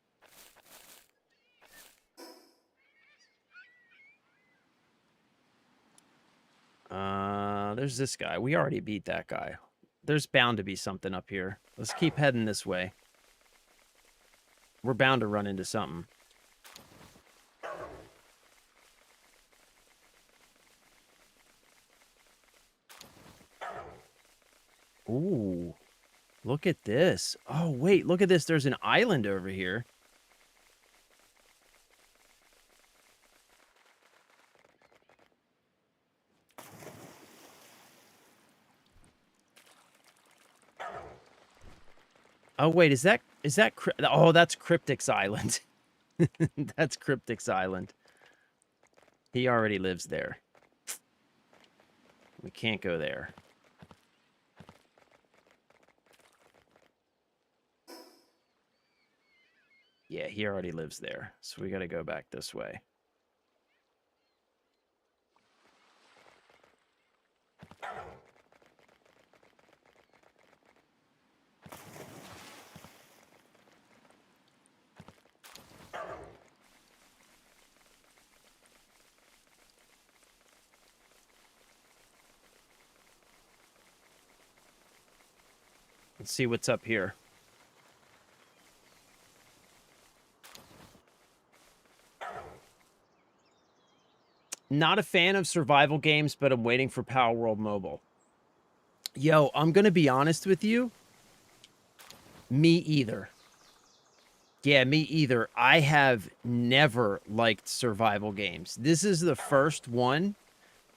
There's this guy. We already beat that guy. There's bound to be something up here. Let's keep heading this way. We're bound to run into something. Ooh. Look at this. Oh, wait. Look at this. There's an island over here. Oh, wait. Is that oh, that's Cryptic's Island. That's Cryptic's Island. He already lives there. We can't go there. Yeah, he already lives there. So we got to go back this way. Let's see what's up here. Not a fan of survival games, but I'm waiting for Power World Mobile. Yo, I'm going to be honest with you. Me either. Yeah, me either. I have never liked survival games. This is the first one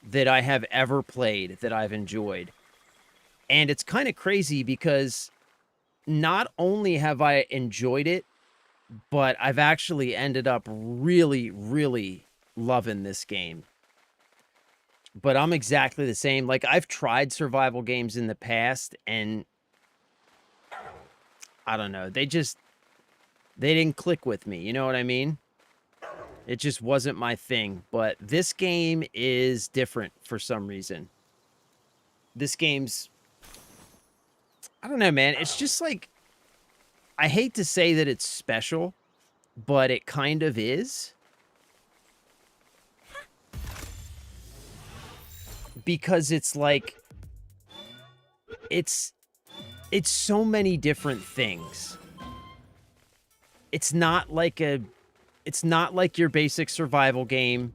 that I have ever played that I've enjoyed. And it's kind of crazy because not only have I enjoyed it, but I've actually ended up really, really loving this game. But I'm exactly the same. Like, I've tried survival games in the past, and I don't know. They didn't click with me. You know what I mean? It just wasn't my thing. But this game is different for some reason. This game's, I don't know, man. It's just like, I hate to say that it's special, but it kind of is. Because it's like, it's so many different things. It's not like your basic survival game.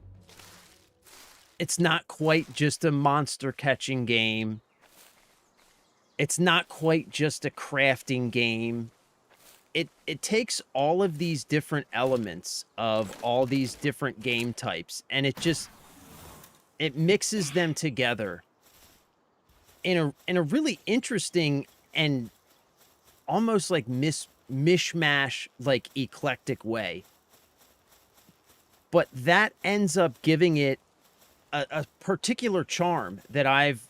It's not quite just a monster catching game. It's not quite just a crafting game. It takes all of these different elements of all these different game types, and it mixes them together in a really interesting and almost like mishmash, like eclectic way. But that ends up giving it a particular charm that I've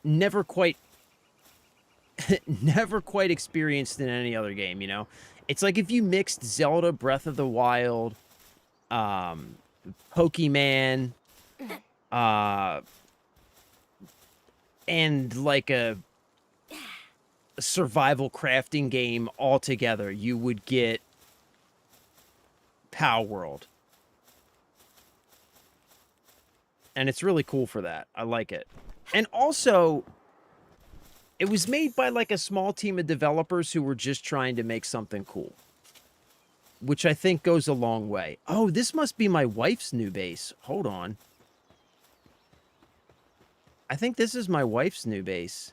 never quite experienced in any other game, you know? It's like if you mixed Zelda Breath of the Wild, Pokemon, and like a survival crafting game all together, you would get Pow World. And it's really cool for that. I like it. And also, it was made by like a small team of developers who were just trying to make something cool, which I think goes a long way. Oh, this must be my wife's new base. Hold on. I think this is my wife's new base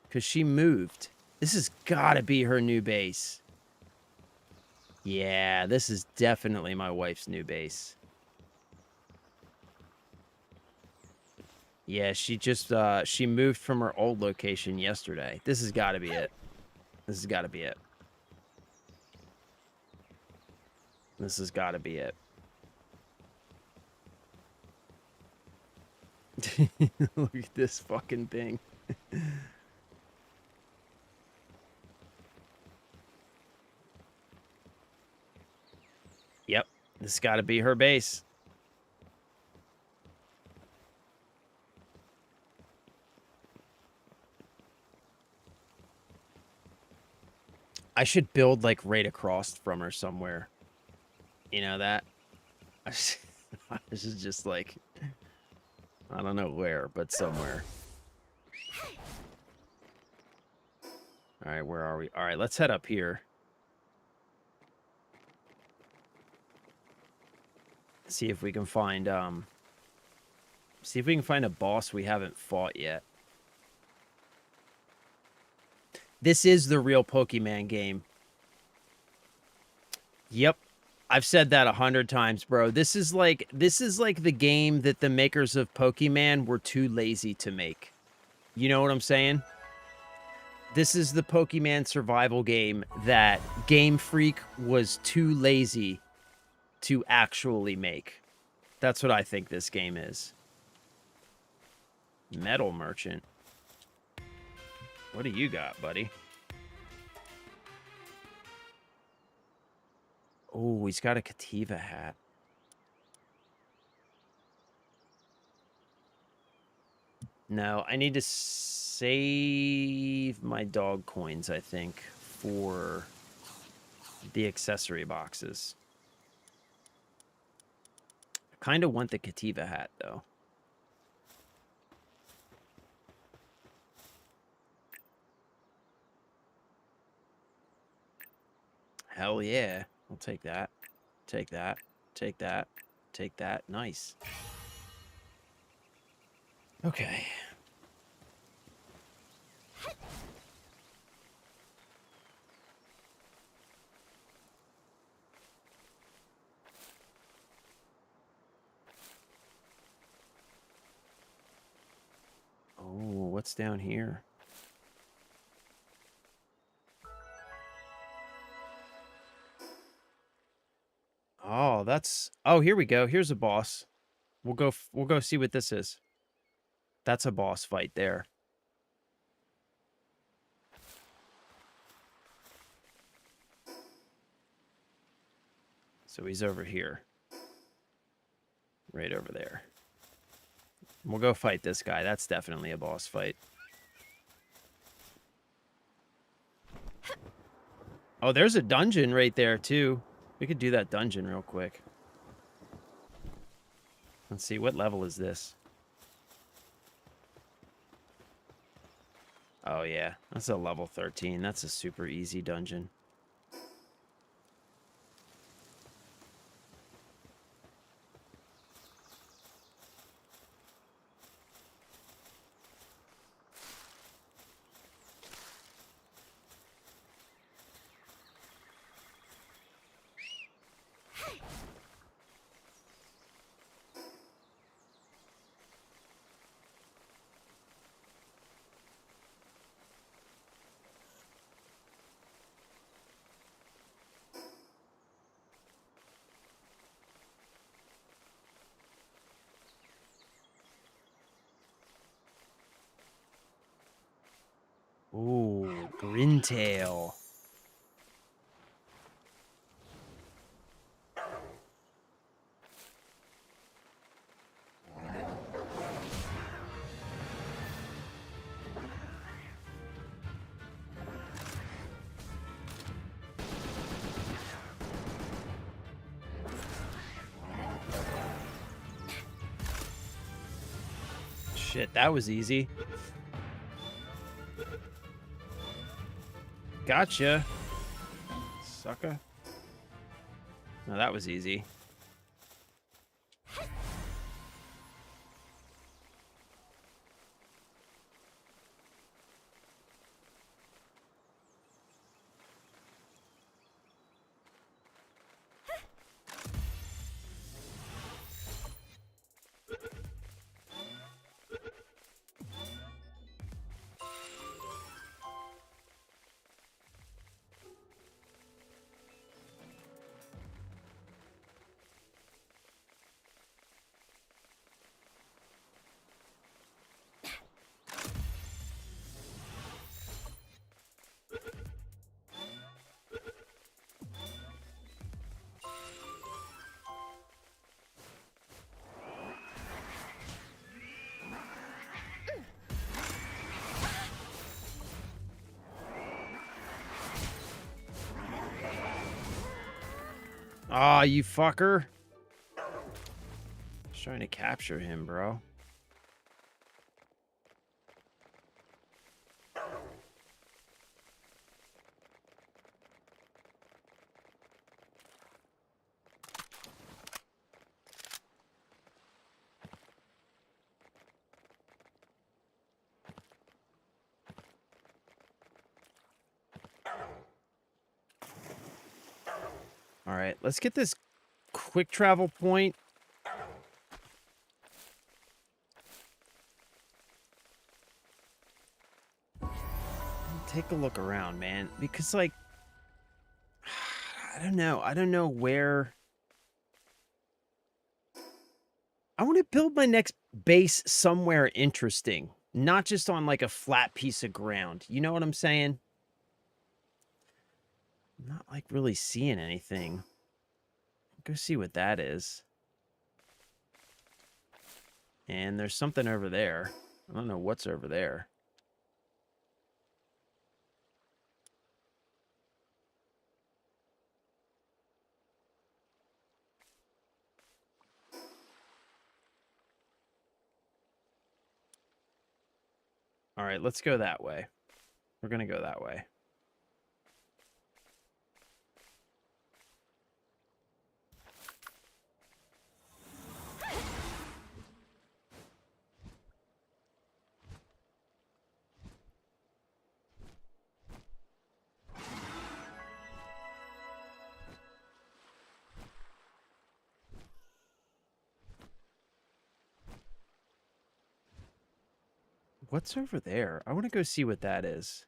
because she moved. This has got to be her new base. Yeah, this is definitely my wife's new base. Yeah, she just, she moved from her old location yesterday. This has got to be it. This has got to be it. This has got to be it. Look at this fucking thing. Yep, this has got to be her base. I should build like right across from her somewhere. You know that? This is just like, I don't know where, but somewhere. All right, where are we? All right, let's head up here. See if we can find a boss we haven't fought yet. This is the real Pokemon game. Yep. I've said that 100 times, bro. This is like the game that the makers of Pokemon were too lazy to make. You know what I'm saying? This is the Pokemon survival game that Game Freak was too lazy to actually make. That's what I think this game is. Metal Merchant. What do you got, buddy? Oh, he's got a Kativa hat. No, I need to save my dog coins, I think, for the accessory boxes. I kind of want the Kativa hat, though. Hell yeah. I'll take that. Take that. Take that. Take that. Nice. Okay. Oh, what's down here? Oh, that's... Oh, here we go. Here's a boss. We'll go see what this is. That's a boss fight there. So he's over here. Right over there. We'll go fight this guy. That's definitely a boss fight. Oh, there's a dungeon right there, too. We could do that dungeon real quick. Let's see, what level is this? Oh, yeah. That's a level 13. That's a super easy dungeon. Ooh, Grintail. Shit, that was easy. Gotcha. Sucker. No, that was easy. Aw, you fucker. Just trying to capture him, bro. All right, let's get this quick travel point. Take a look around, man, because like I don't know. I don't know where I want to build my next base somewhere interesting, not just on like a flat piece of ground. You know what I'm saying? I'm not like really seeing anything. Go see what that is. And there's something over there. I don't know what's over there. All right, let's go that way. We're going to go that way. What's over there? I want to go see what that is.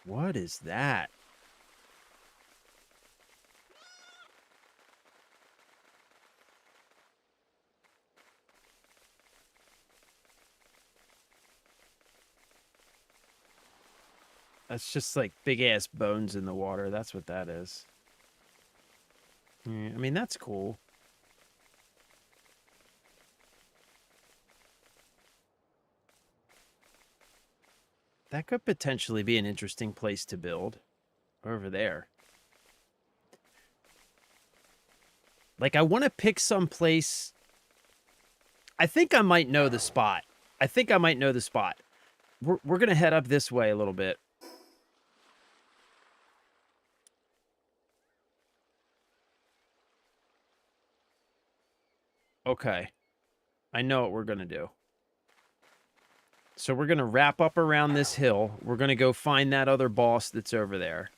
What is that? That's just like big ass bones in the water. That's what that is. Yeah, I mean, that's cool. That could potentially be an interesting place to build. Over there. Like, I want to pick some place. I think I might know the spot. We're going to head up this way a little bit. Okay. I know what we're going to do. So we're going to wrap up around this hill. We're going to go find that other boss that's over there.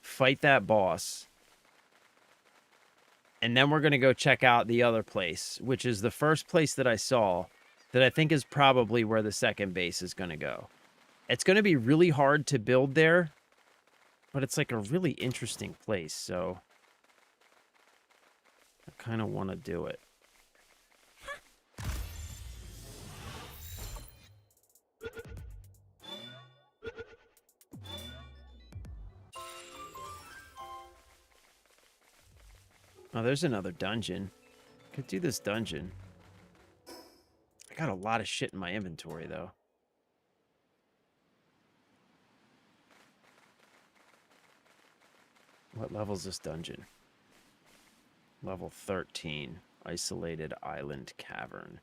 Fight that boss. And then we're going to go check out the other place, which is the first place that I saw that I think is probably where the second base is going to go. It's going to be really hard to build there, but it's like a really interesting place, so I kind of want to do it. Oh, there's another dungeon. Could do this dungeon. I got a lot of shit in my inventory, though. What level is this dungeon? Level 13. Isolated Island Cavern.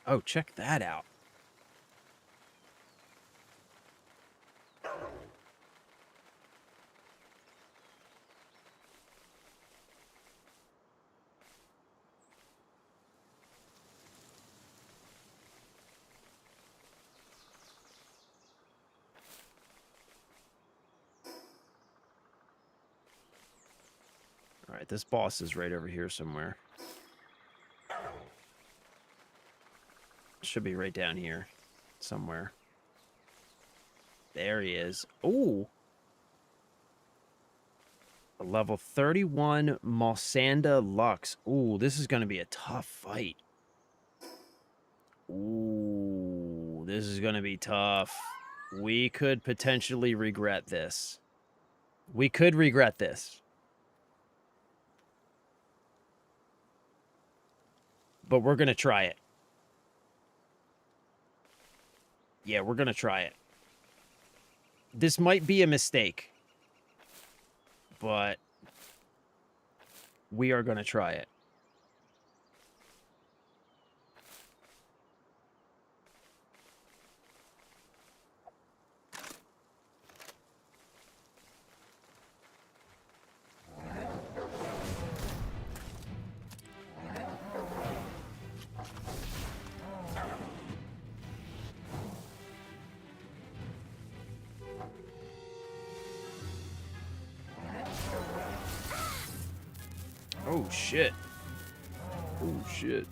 Oh, check that out. All right, this boss is right over here somewhere. Should be right down here somewhere. There he is. Ooh. A level 31 Malsanda Lux. Ooh, this is going to be a tough fight. Ooh, this is going to be tough. We could potentially regret this. We could regret this. But we're going to try it. Yeah, we're going to try it. This might be a mistake. But we are going to try it. Oh, shit. Oh, shit.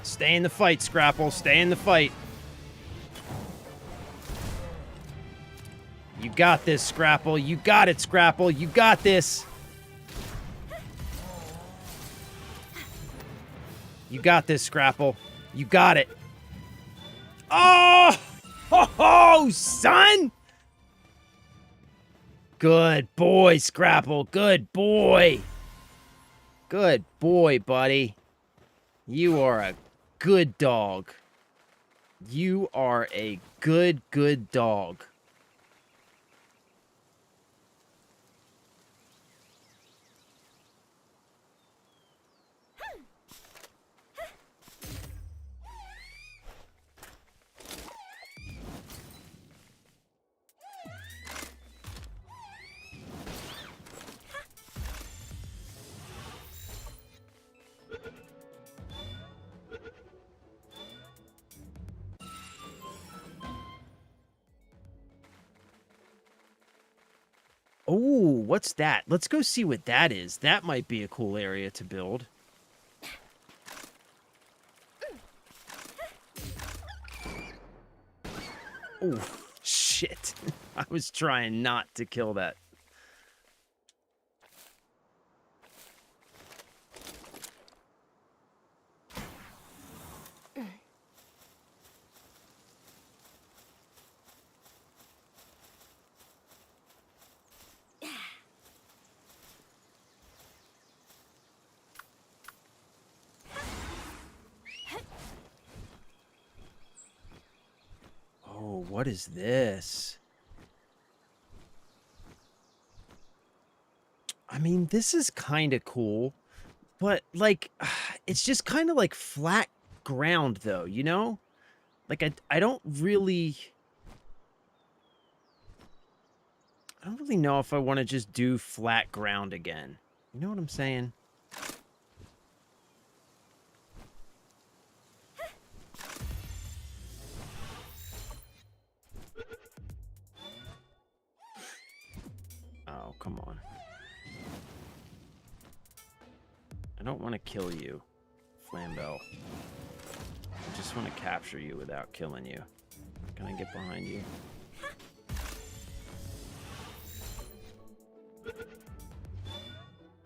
Stay in the fight, Scrapple. Stay in the fight. You got this, Scrapple. You got it, Scrapple. You got this. You got this, Scrapple. You got it. Oh! Ho, son! Good boy, Scrapple. Good boy. Good boy, buddy. You are a good dog. You are a good, good dog. Oh, what's that? Let's go see what that is. That might be a cool area to build. Oh, shit. I was trying not to kill that. Oh, what is this? I mean, this is kind of cool, but like, it's just kind of like flat ground though, you know? Like I don't really know if I want to just do flat ground again. You know what I'm saying? Oh, come on. I don't want to kill you, Flambeau. I just want to capture you without killing you. Can I get behind you?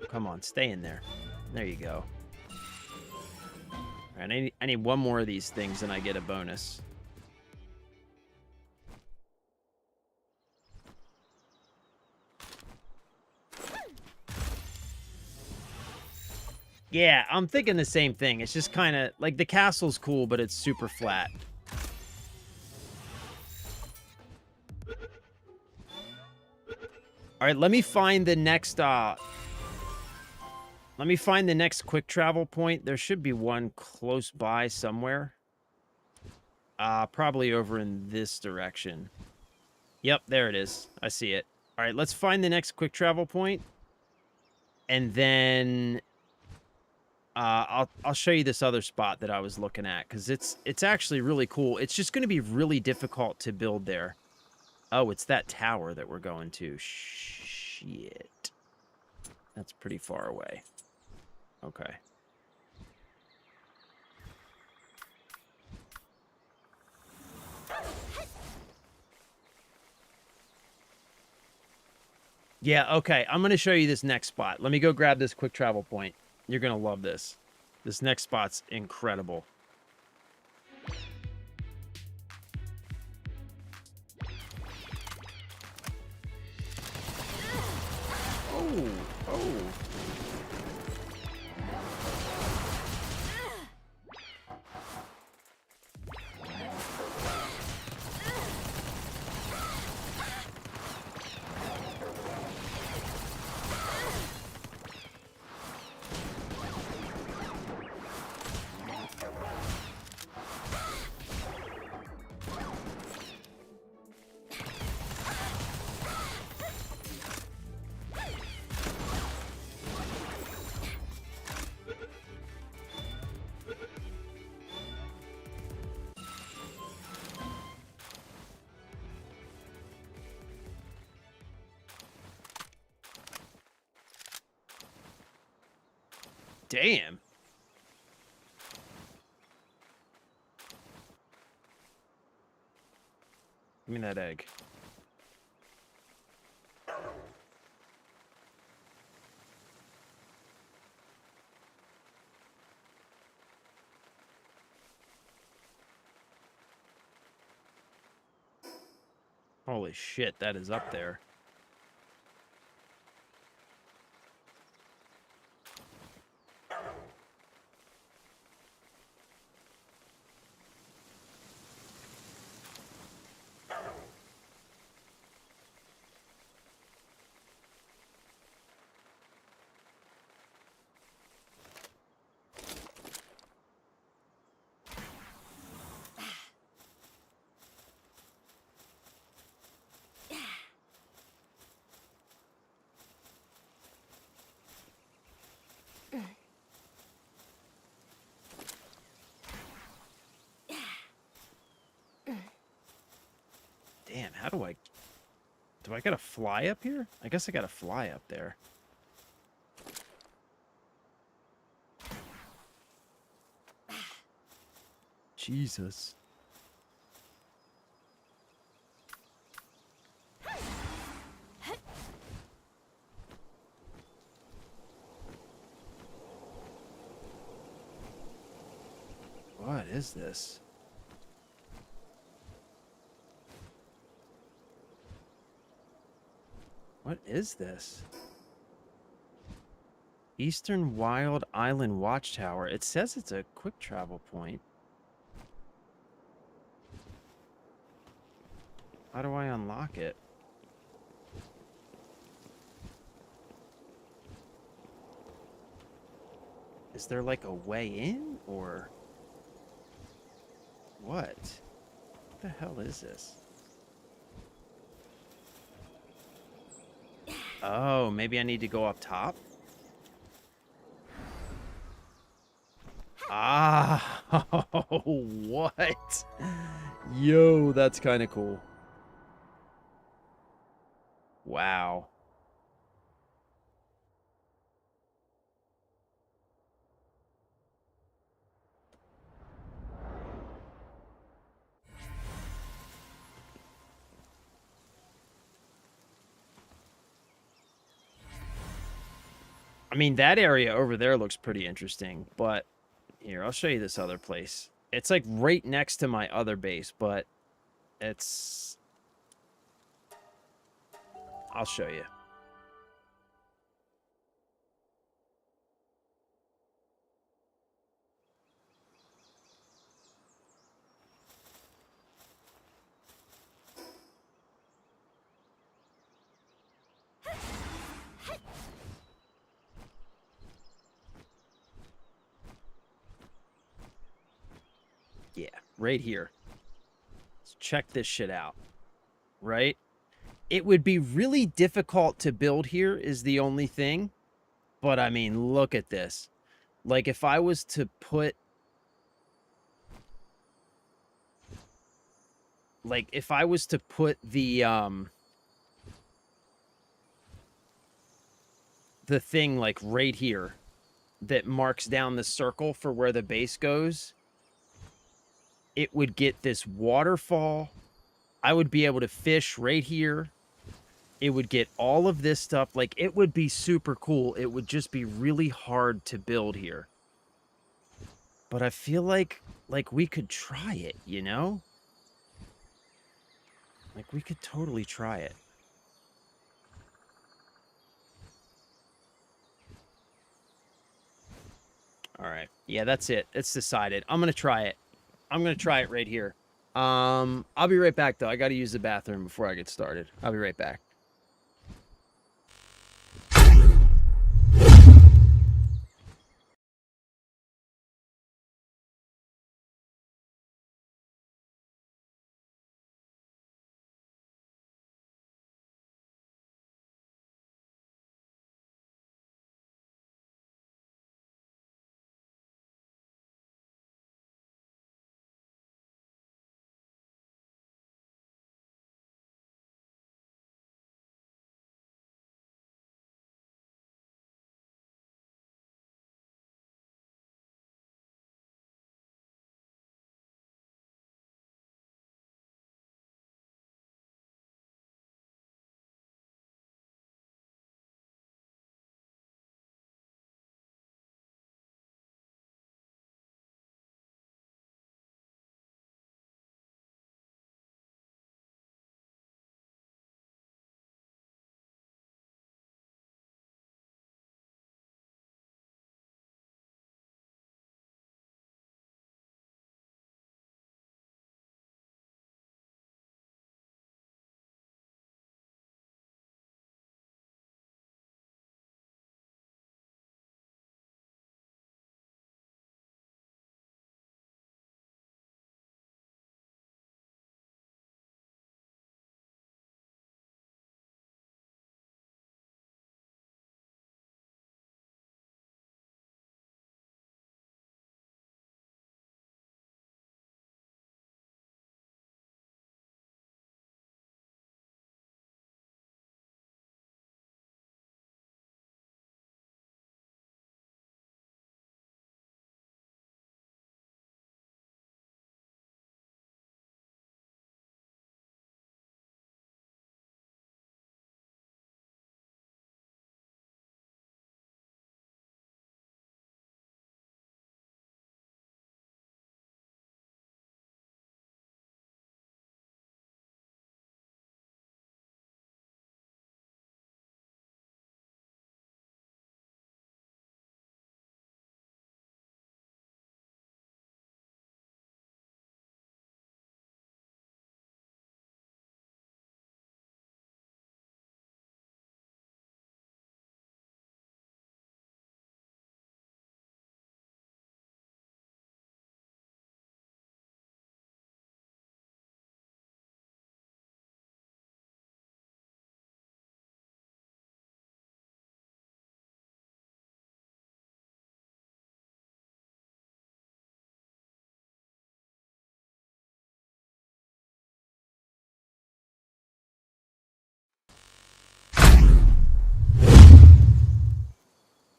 Come on, stay in there. There you go. All right, I need one more of these things and I get a bonus. Yeah, I'm thinking the same thing. It's just kind of like the castle's cool, but it's super flat. All right, let me find the next quick travel point. There should be one close by somewhere. Probably over in this direction. Yep, there it is. I see it. All right, let's find the next quick travel point. And then I'll show you this other spot that I was looking at cuz it's actually really cool. It's just going to be really difficult to build there. Oh, it's that tower that we're going to. Shit. That's pretty far away. Okay. Yeah, okay. I'm going to show you this next spot. Let me go grab this quick travel point. You're going to love this. This next spot's incredible. Oh, oh. Damn. Give me that egg. Holy shit, that is up there. How do I gotta fly up here? I guess I gotta fly up there. Jesus. What is this? What is this? Eastern Wild Island Watchtower. It says it's a quick travel point. How do I unlock it? Is there like a way in or what? What the hell is this? Oh, maybe I need to go up top? Ah, what? Yo, that's kind of cool. Wow. I mean, that area over there looks pretty interesting, but here, I'll show you this other place. It's like right next to my other base, but it's... I'll show you. Yeah, right here. Let's check this shit out, right? It would be really difficult to build here is the only thing. But I mean, look at this. Like if I was to put... Like if I was to put the thing like right here that marks down the circle for where the base goes, it would get this waterfall. I would be able to fish right here. It would get all of this stuff. Like, it would be super cool. It would just be really hard to build here. But I feel like we could try it, you know? Like, we could totally try it. All right. Yeah, that's it. It's decided. I'm going to try it. I'm going to try it right here. I'll be right back, though. I got to use the bathroom before I get started. I'll be right back.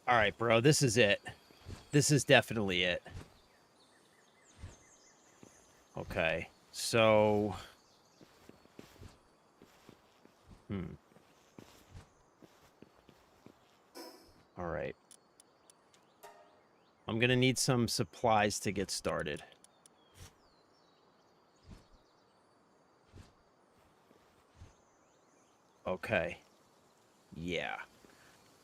All right, bro. This is it. This is definitely it. Okay. So... All right. I'm going to need some supplies to get started. Okay. Yeah.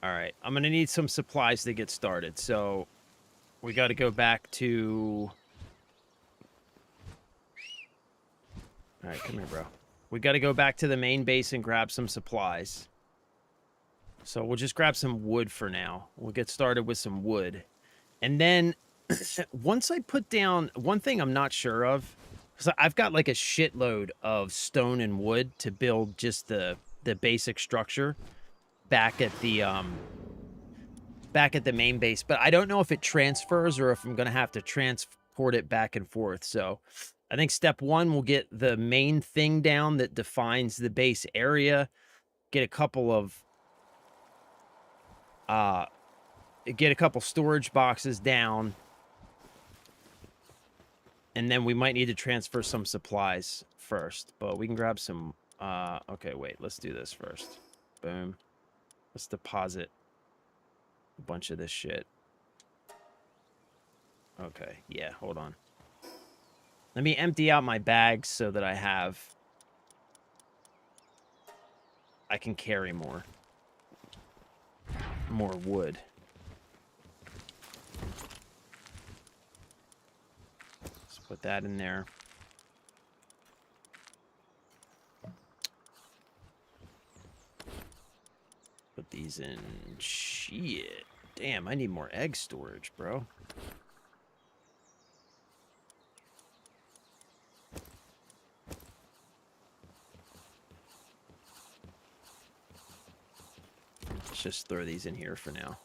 All right. I'm going to need some supplies to get started. So we got to go back to... All right, come here, bro. We got to go back to the main base and grab some supplies. So we'll just grab some wood for now. We'll get started with some wood. And then once I put down... One thing I'm not sure of, because I've got like a shitload of stone and wood to build just the basic structure back at the main base, but I don't know if it transfers or if I'm going to have to transport it back and forth. So I think step one, we'll get the main thing down that defines the base area, get a couple storage boxes down, and then we might need to transfer some supplies first, but we can grab some, okay, wait, let's do this first. Boom. Let's deposit a bunch of this shit. Okay, yeah, hold on. Let me empty out my bags so that I can carry more wood. Let's put that in there. Put these in. Shit. Damn, I need more egg storage, bro. Let's just throw these in here for now.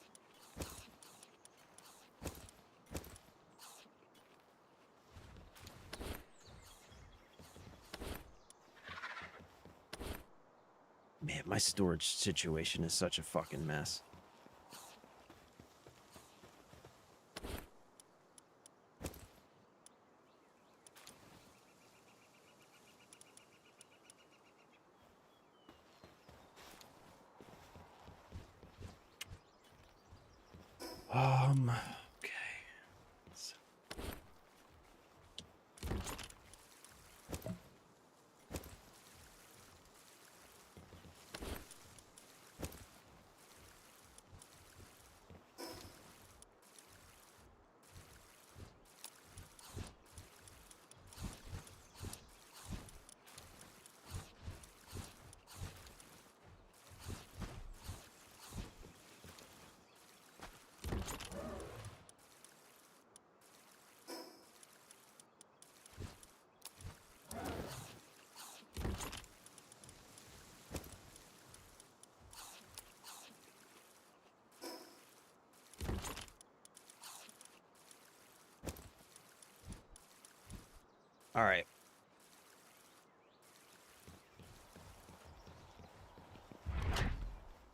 Man, my storage situation is such a fucking mess. Okay. All right.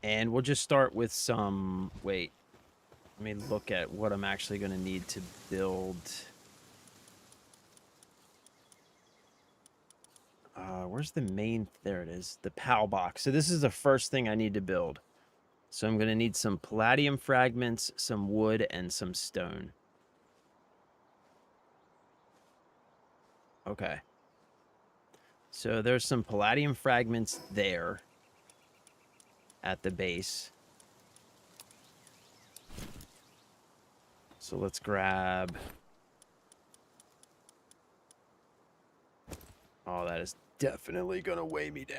And we'll just start with some... Wait. Let me look at what I'm actually going to need to build. Where's the main... There it is. The PAL box. So this is the first thing I need to build. So I'm going to need some palladium fragments, some wood, and some stone. Okay. So there's some palladium fragments there at the base. So let's grab... Oh, that is definitely going to weigh me down.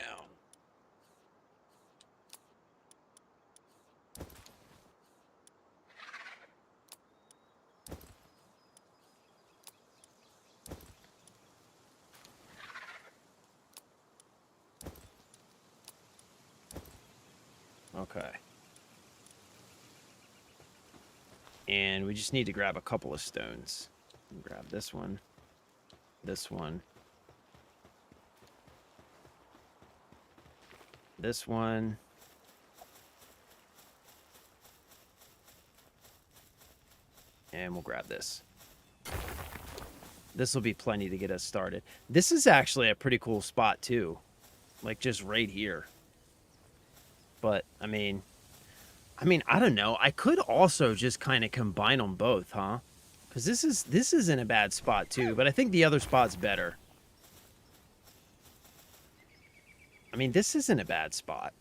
Okay. And we just need to grab a couple of stones. Grab this one. This one. This one. And we'll grab this. This will be plenty to get us started. This is actually a pretty cool spot, too. Like, just right here. But, I mean, I don't know. I could also just kind of combine them both, huh? Because this isn't a bad spot, too. But I think the other spot's better. I mean, this isn't a bad spot.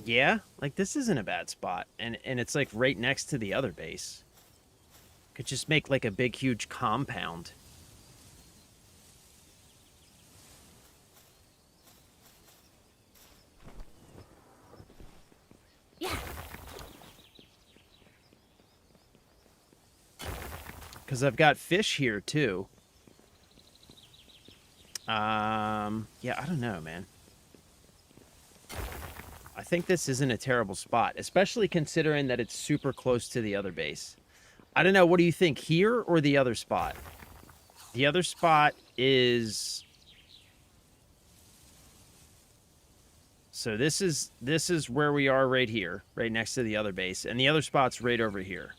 Yeah, like this isn't a bad spot. And it's like right next to the other base. Could just make like a big, huge compound. Yeah. Because I've got fish here, too. Yeah, I don't know, man. I think this isn't a terrible spot, especially considering that it's super close to the other base. I don't know, what do you think, here or the other spot? The other spot is... So this is where we are right here, right next to the other base, and the other spot's right over here.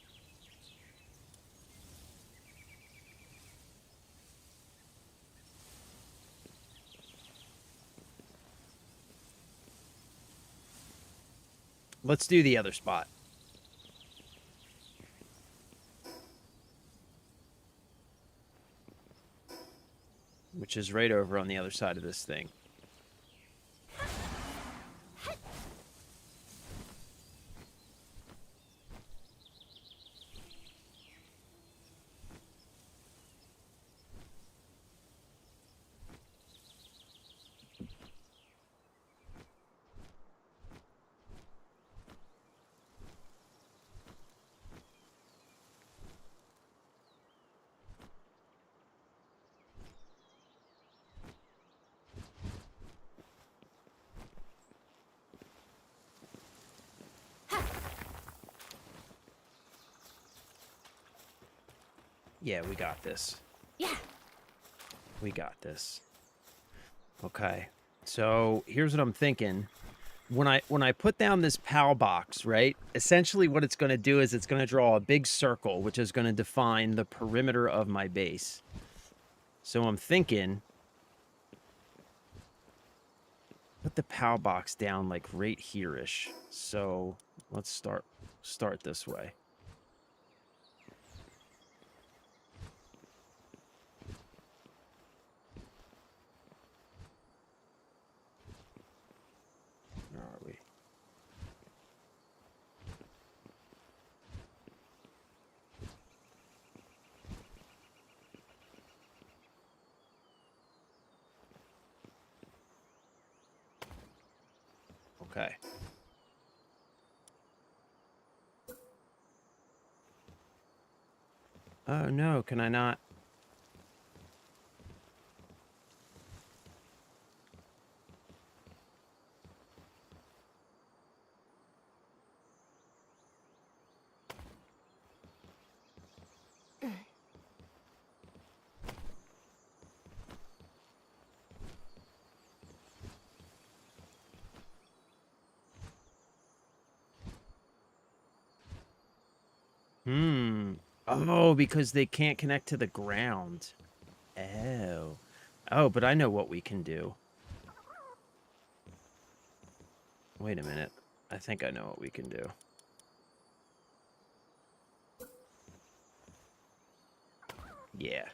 Let's do the other spot. Which is right over on the other side of this thing. Yeah, we got this. Yeah. We got this. Okay. So here's what I'm thinking. When I put down this PAL box, right? Essentially what it's going to do is it's going to draw a big circle, which is going to define the perimeter of my base. So I'm thinking, put the PAL box down like right here-ish. So let's start this way. Where are we? Okay. Oh no, can I not? Oh, because they can't connect to the ground. Oh. Oh, but I know what we can do. Wait a minute. I think I know what we can do. Yeah.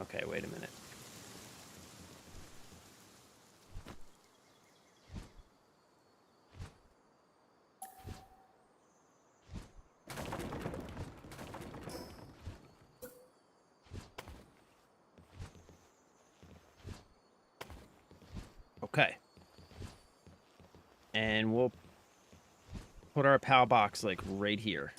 Okay, wait a minute. Okay. And we'll put our PAL box like right here.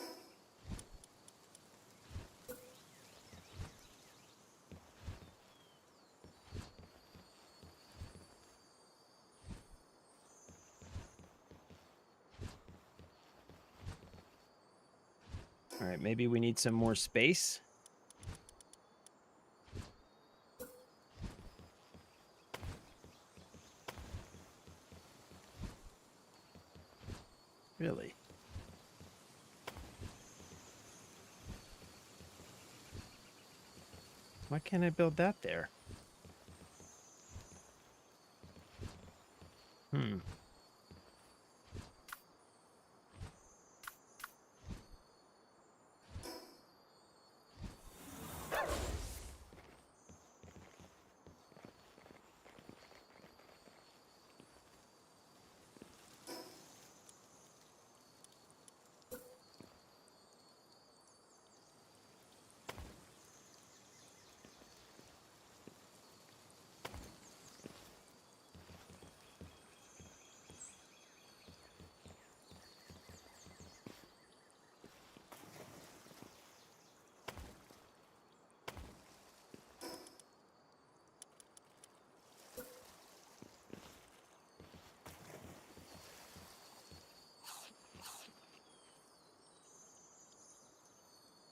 All right, maybe we need some more space. Really? Why can't I build that there? Hmm.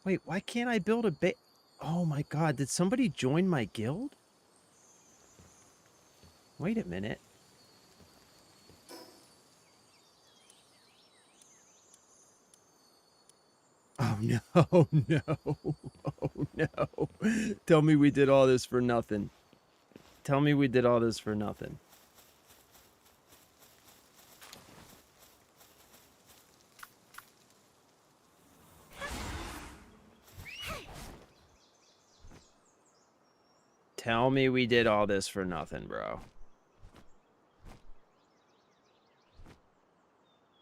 Wait, why can't I build a base? Oh my god, did somebody join my guild? Wait a minute. Oh no, no, oh no. Tell me we did all this for nothing. Tell me we did all this for nothing. Tell me we did all this for nothing, bro.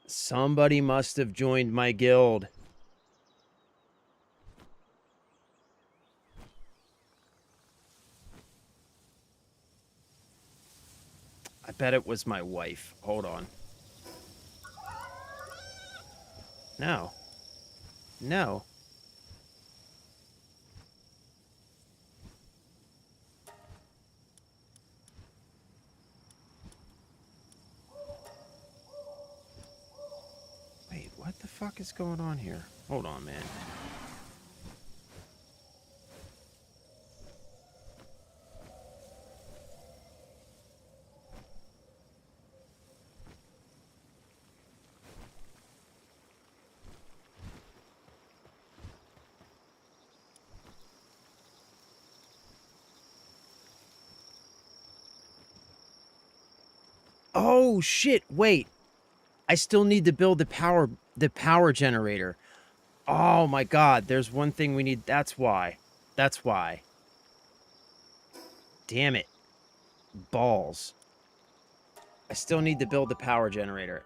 Somebody must have joined my guild. I bet it was my wife. Hold on. No. No. Wait, what the fuck is going on here? Hold on, man. Oh shit, wait. I still need to build the power generator. Oh my god, there's one thing we need. That's why. That's why. Damn it. Balls. I still need to build the power generator.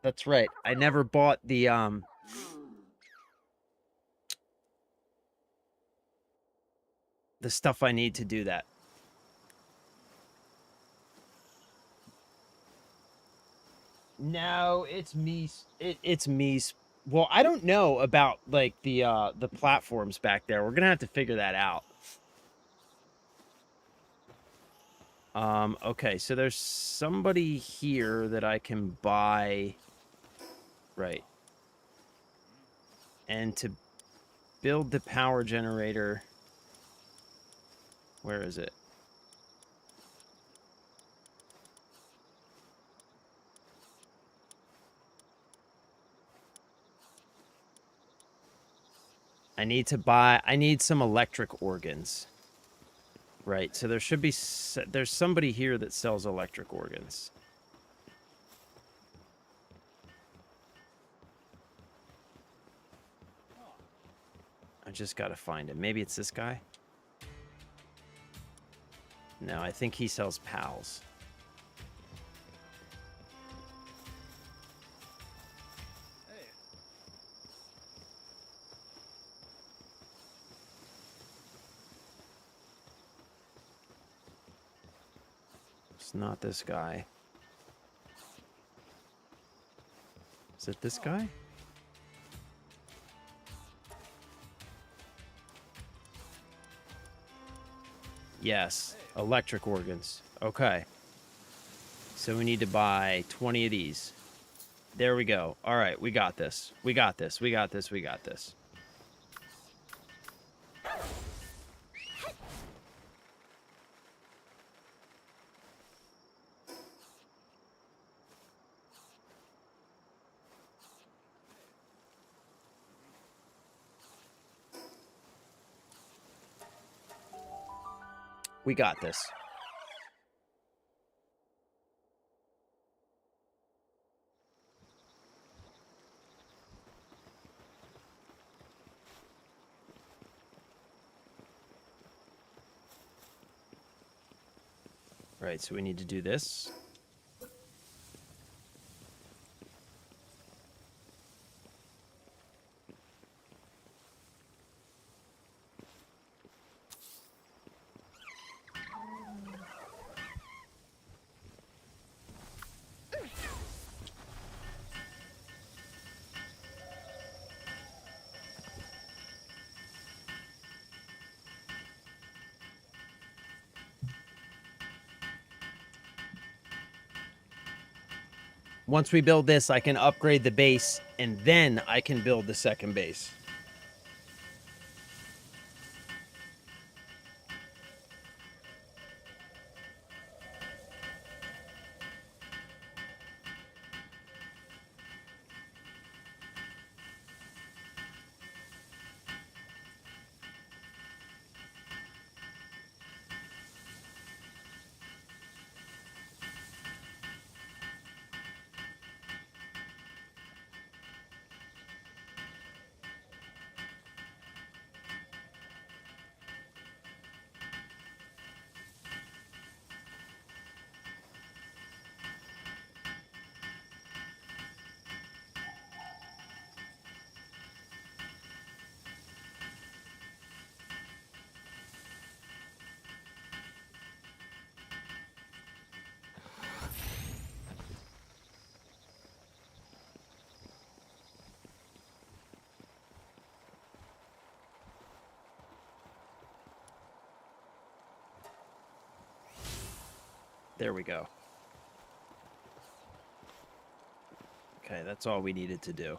That's right. I never bought the stuff I need to do that. No, it's me. It's me. Well, I don't know about like the platforms back there. We're gonna have to figure that out. Okay, so there's somebody here that I can buy. Right. And to build the power generator, where is it? I need some electric organs. Right, so there should be, there's somebody here that sells electric organs. I just gotta find him. Maybe it's this guy? No, I think he sells pals. It's not this guy. Is it this guy? Yes, electric organs. Okay. So we need to buy 20 of these. There we go. All right, we got this. We got this. We got this. We got this. We got this. Right, so we need to do this. Once we build this, I can upgrade the base, and then I can build the second base. There we go. Okay, that's all we needed to do.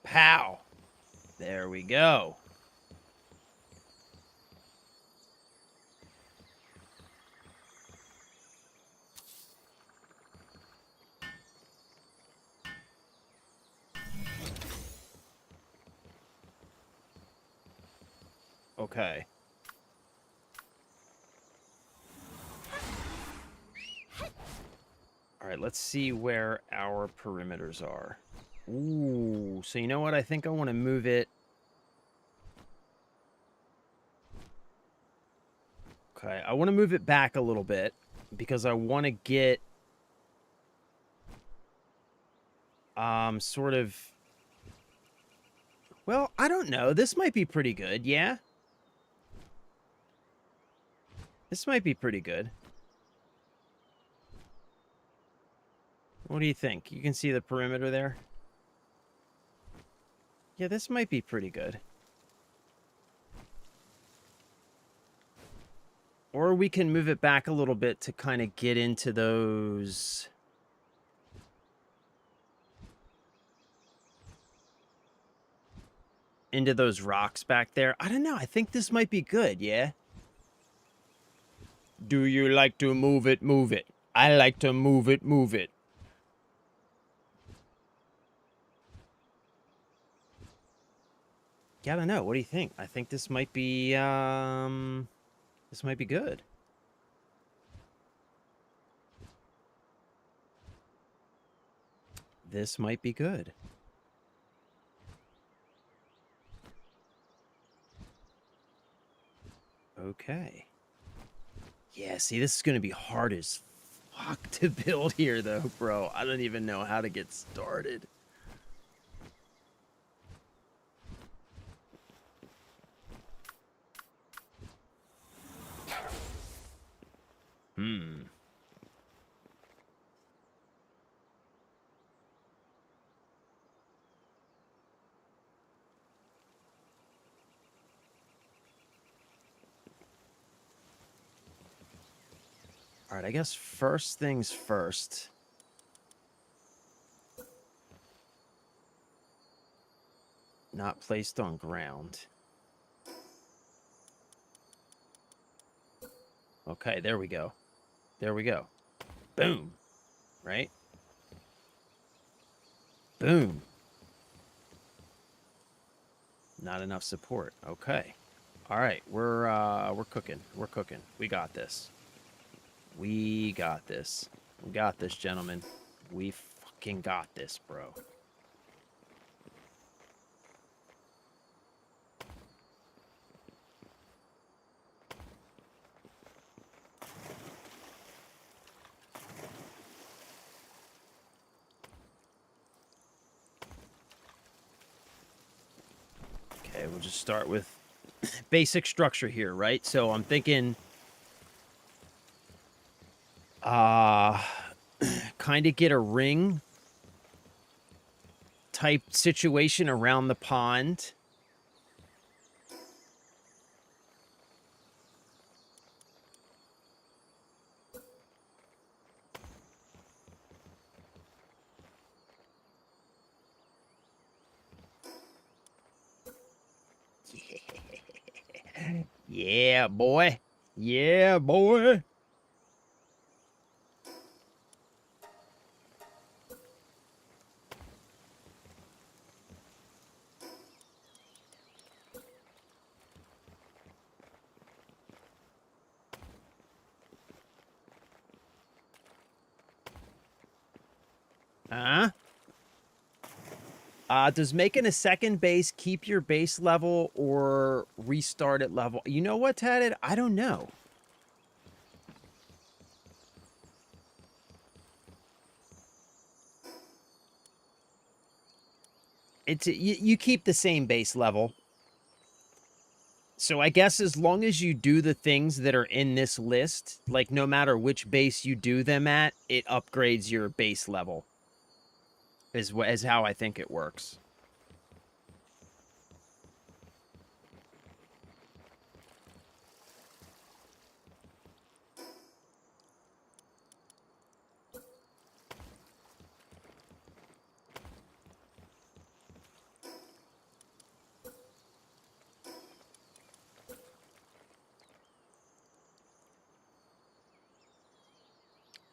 Pow! There we go. Okay. All right, let's see where our perimeters are. Ooh, so you know what? I think I want to move it. Okay, I want to move it back a little bit because I want to get sort of, well, I don't know. This might be pretty good, yeah? This might be pretty good. What do you think? You can see the perimeter there? Yeah, this might be pretty good. Or we can move it back a little bit to kind of get into those... into those rocks back there. I don't know. I think this might be good, yeah? Do you like to move it, move it? I like to move it, move it. Yeah, I don't know. What do you think? I think this might be, this might be good. This might be good. Okay. Yeah, see, this is going to be hard as fuck to build here, though, bro. I don't even know how to get started. Hmm. All right, I guess first things first. Not placed on ground. Okay, there we go. There we go. Boom. Right? Boom. Not enough support. Okay. All right, we're cooking. We're cooking. We got this. We got this. We got this, gentlemen. We fucking got this, bro. Okay, we'll just start with basic structure here, right? So I'm thinking uh kind of get a ring type situation around the pond. Yeah, boy. Yeah, boy. Huh? Does making a second base keep your base level or restart at level? You know what, Tatted? I don't know. You keep the same base level. So I guess as long as you do the things that are in this list, like no matter which base you do them at, it upgrades your base level. Is how I think it works.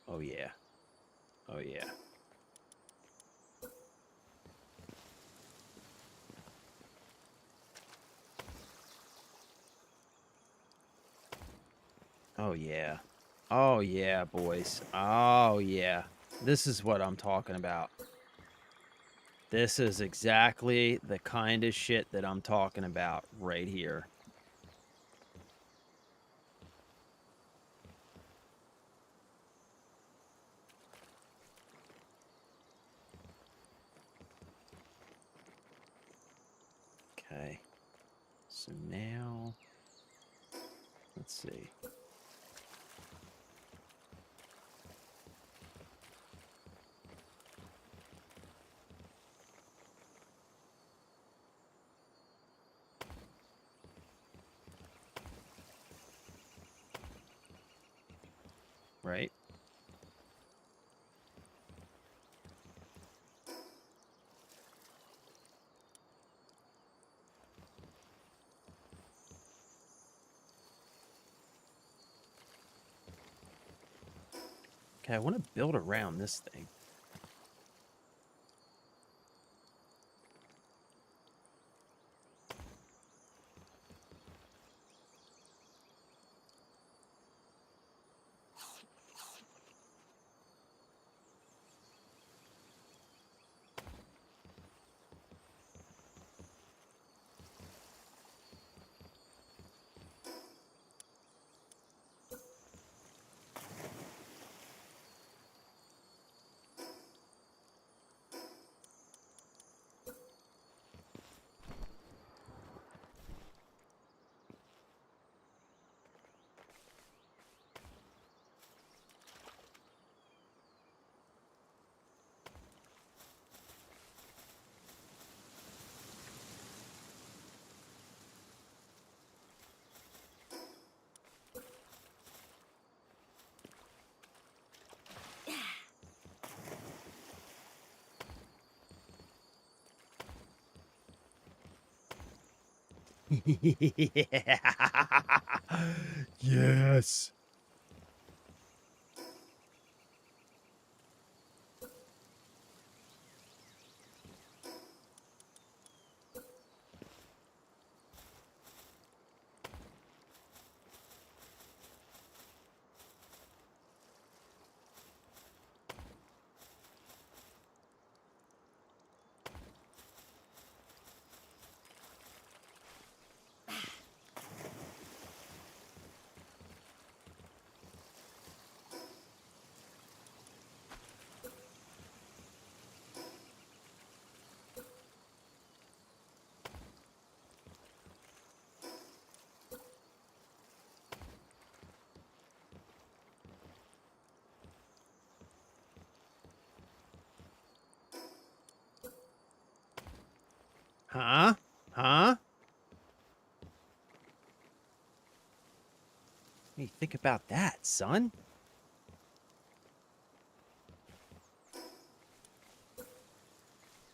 Oh yeah. Oh yeah. Oh yeah. Oh yeah, boys. Oh yeah. This is what I'm talking about. This is exactly the kind of shit that I'm talking about right here. Okay. So now, let's see. Right? Okay, I want to build around this thing. Yeah. Yes. Huh? Huh? What do you think about that, son?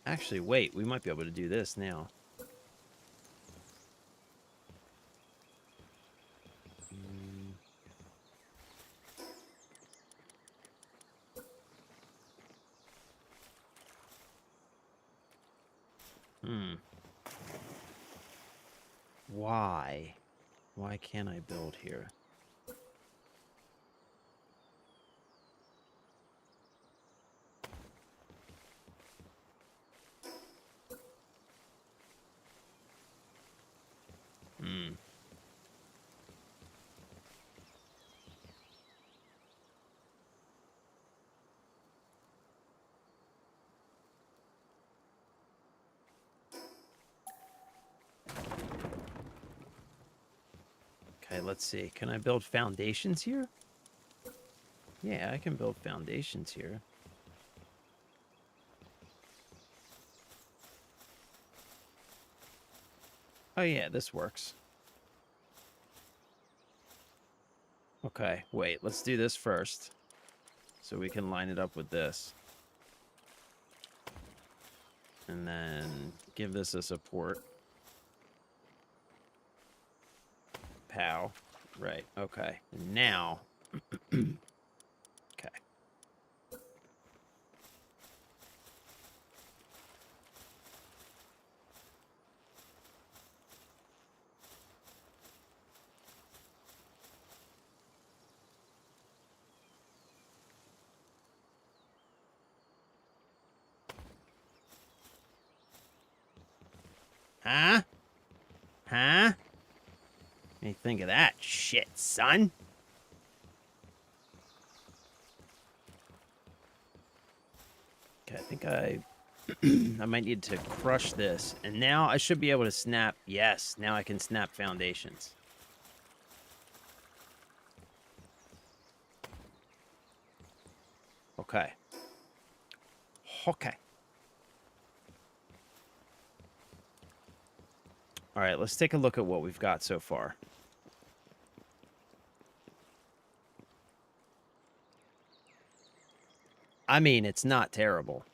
Actually, wait. We might be able to do this now. Hmm. Why? Why can't I build here? Hmm. Okay, let's see. Can I build foundations here? Yeah, I can build foundations here. Oh, yeah, this works. Okay, wait. Let's do this first. So we can line it up with this. And then give this a support. Pow. Right, okay. Now. Okay. Huh? Huh? What do you think of that shit, son? Okay, I think I might need to crush this. And now I should be able to snap. Yes, now I can snap foundations. Okay. Okay. All right, let's take a look at what we've got so far. I mean, it's not terrible.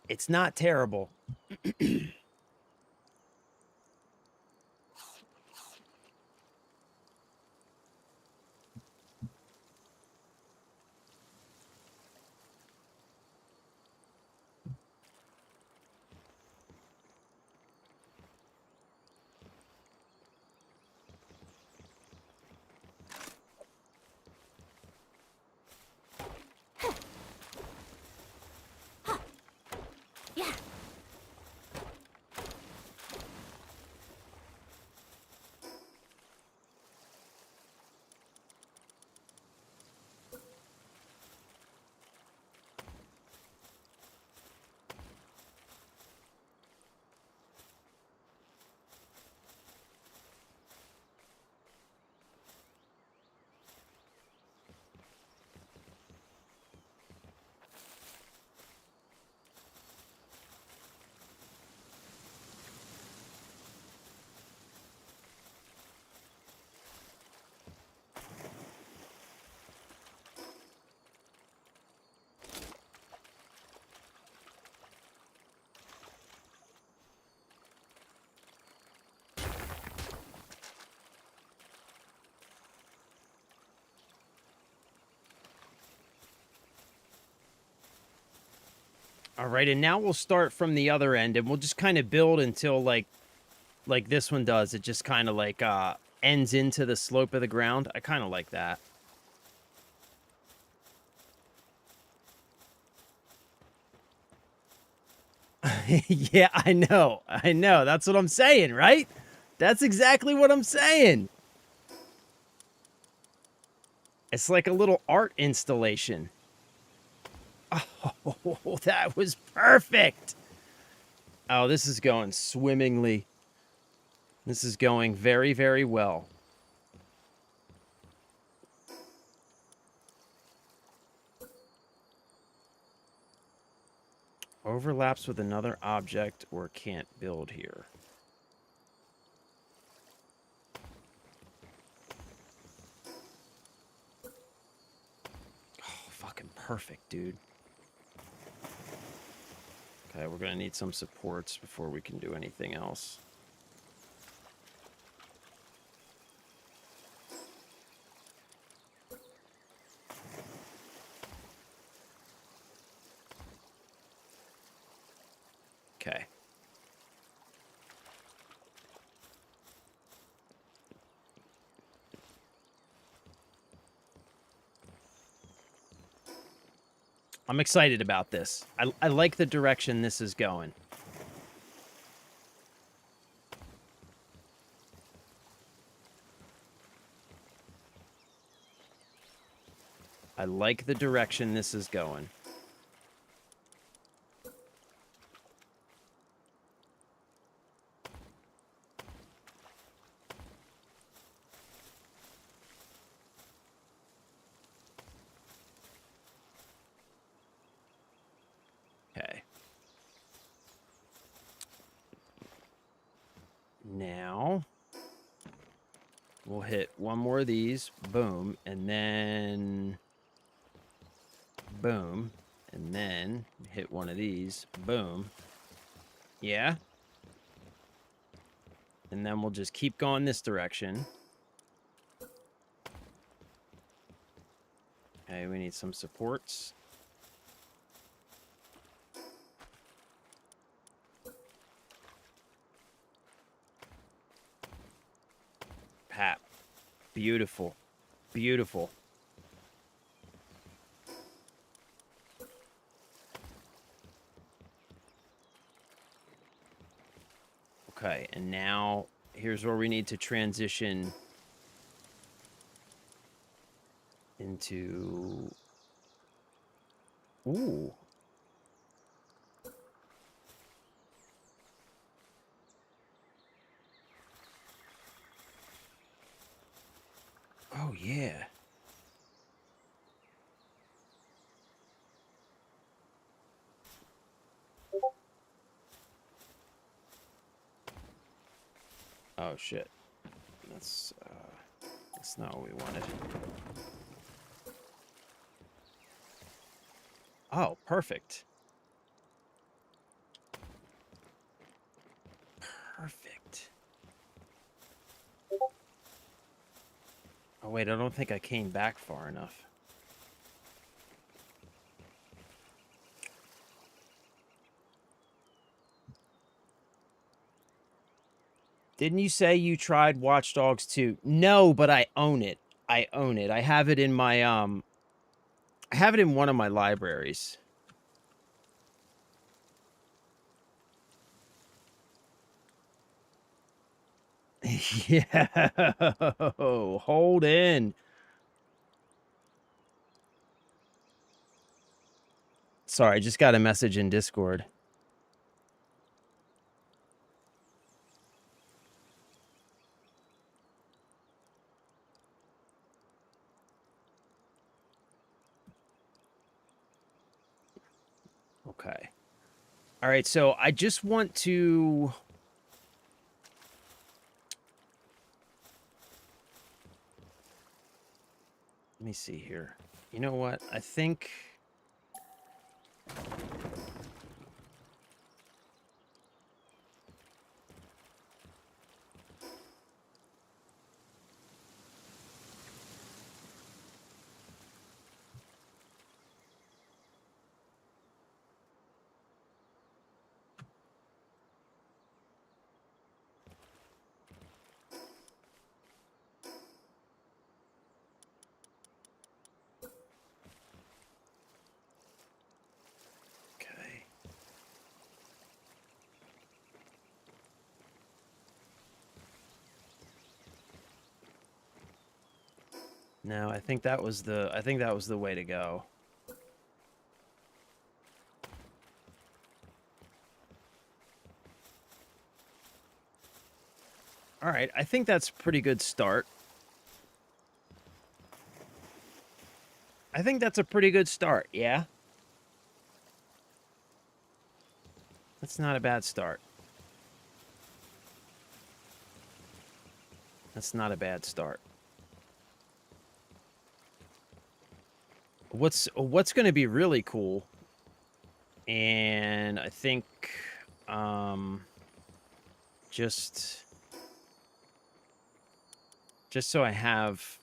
It's not terrible. Yeah. All right, and now we'll start from the other end, and we'll just kind of build until like this one does. It just kind of like ends into the slope of the ground. I kind of like that. Yeah, I know. I know. That's what I'm saying, right? That's exactly what I'm saying. It's like a little art installation. Oh, that was perfect. Oh, this is going swimmingly. This is going very, very well. Overlaps with another object or can't build here. Oh, fucking perfect, dude. Okay, we're gonna need some supports before we can do anything else. Okay. I'm excited about this. I like the direction this is going. I like the direction this is going. Okay. Now, we'll hit one more of these. Boom. And then... Boom. And then hit one of these. Boom. Yeah. And then we'll just keep going this direction. Okay, we need some supports. Pat. Beautiful. Beautiful. Okay, and now here's where we need to transition into... Ooh. Oh, yeah. Oh, shit. That's not what we wanted. Oh, perfect. Perfect. Oh, wait, I don't think I came back far enough. Didn't you say you tried Watch Dogs 2? No, but I own it. I own it. I have it in my, I have it in one of my libraries. Yeah. Hold in. Sorry, I just got a message in Discord. Okay. All right, so I just want to... Let me see here. You know what? I think... No, I think that was the way to go. All right, I think that's a pretty good start. I think that's a pretty good start, yeah? That's not a bad start. That's not a bad start. What's going to be really cool, and I think just so I have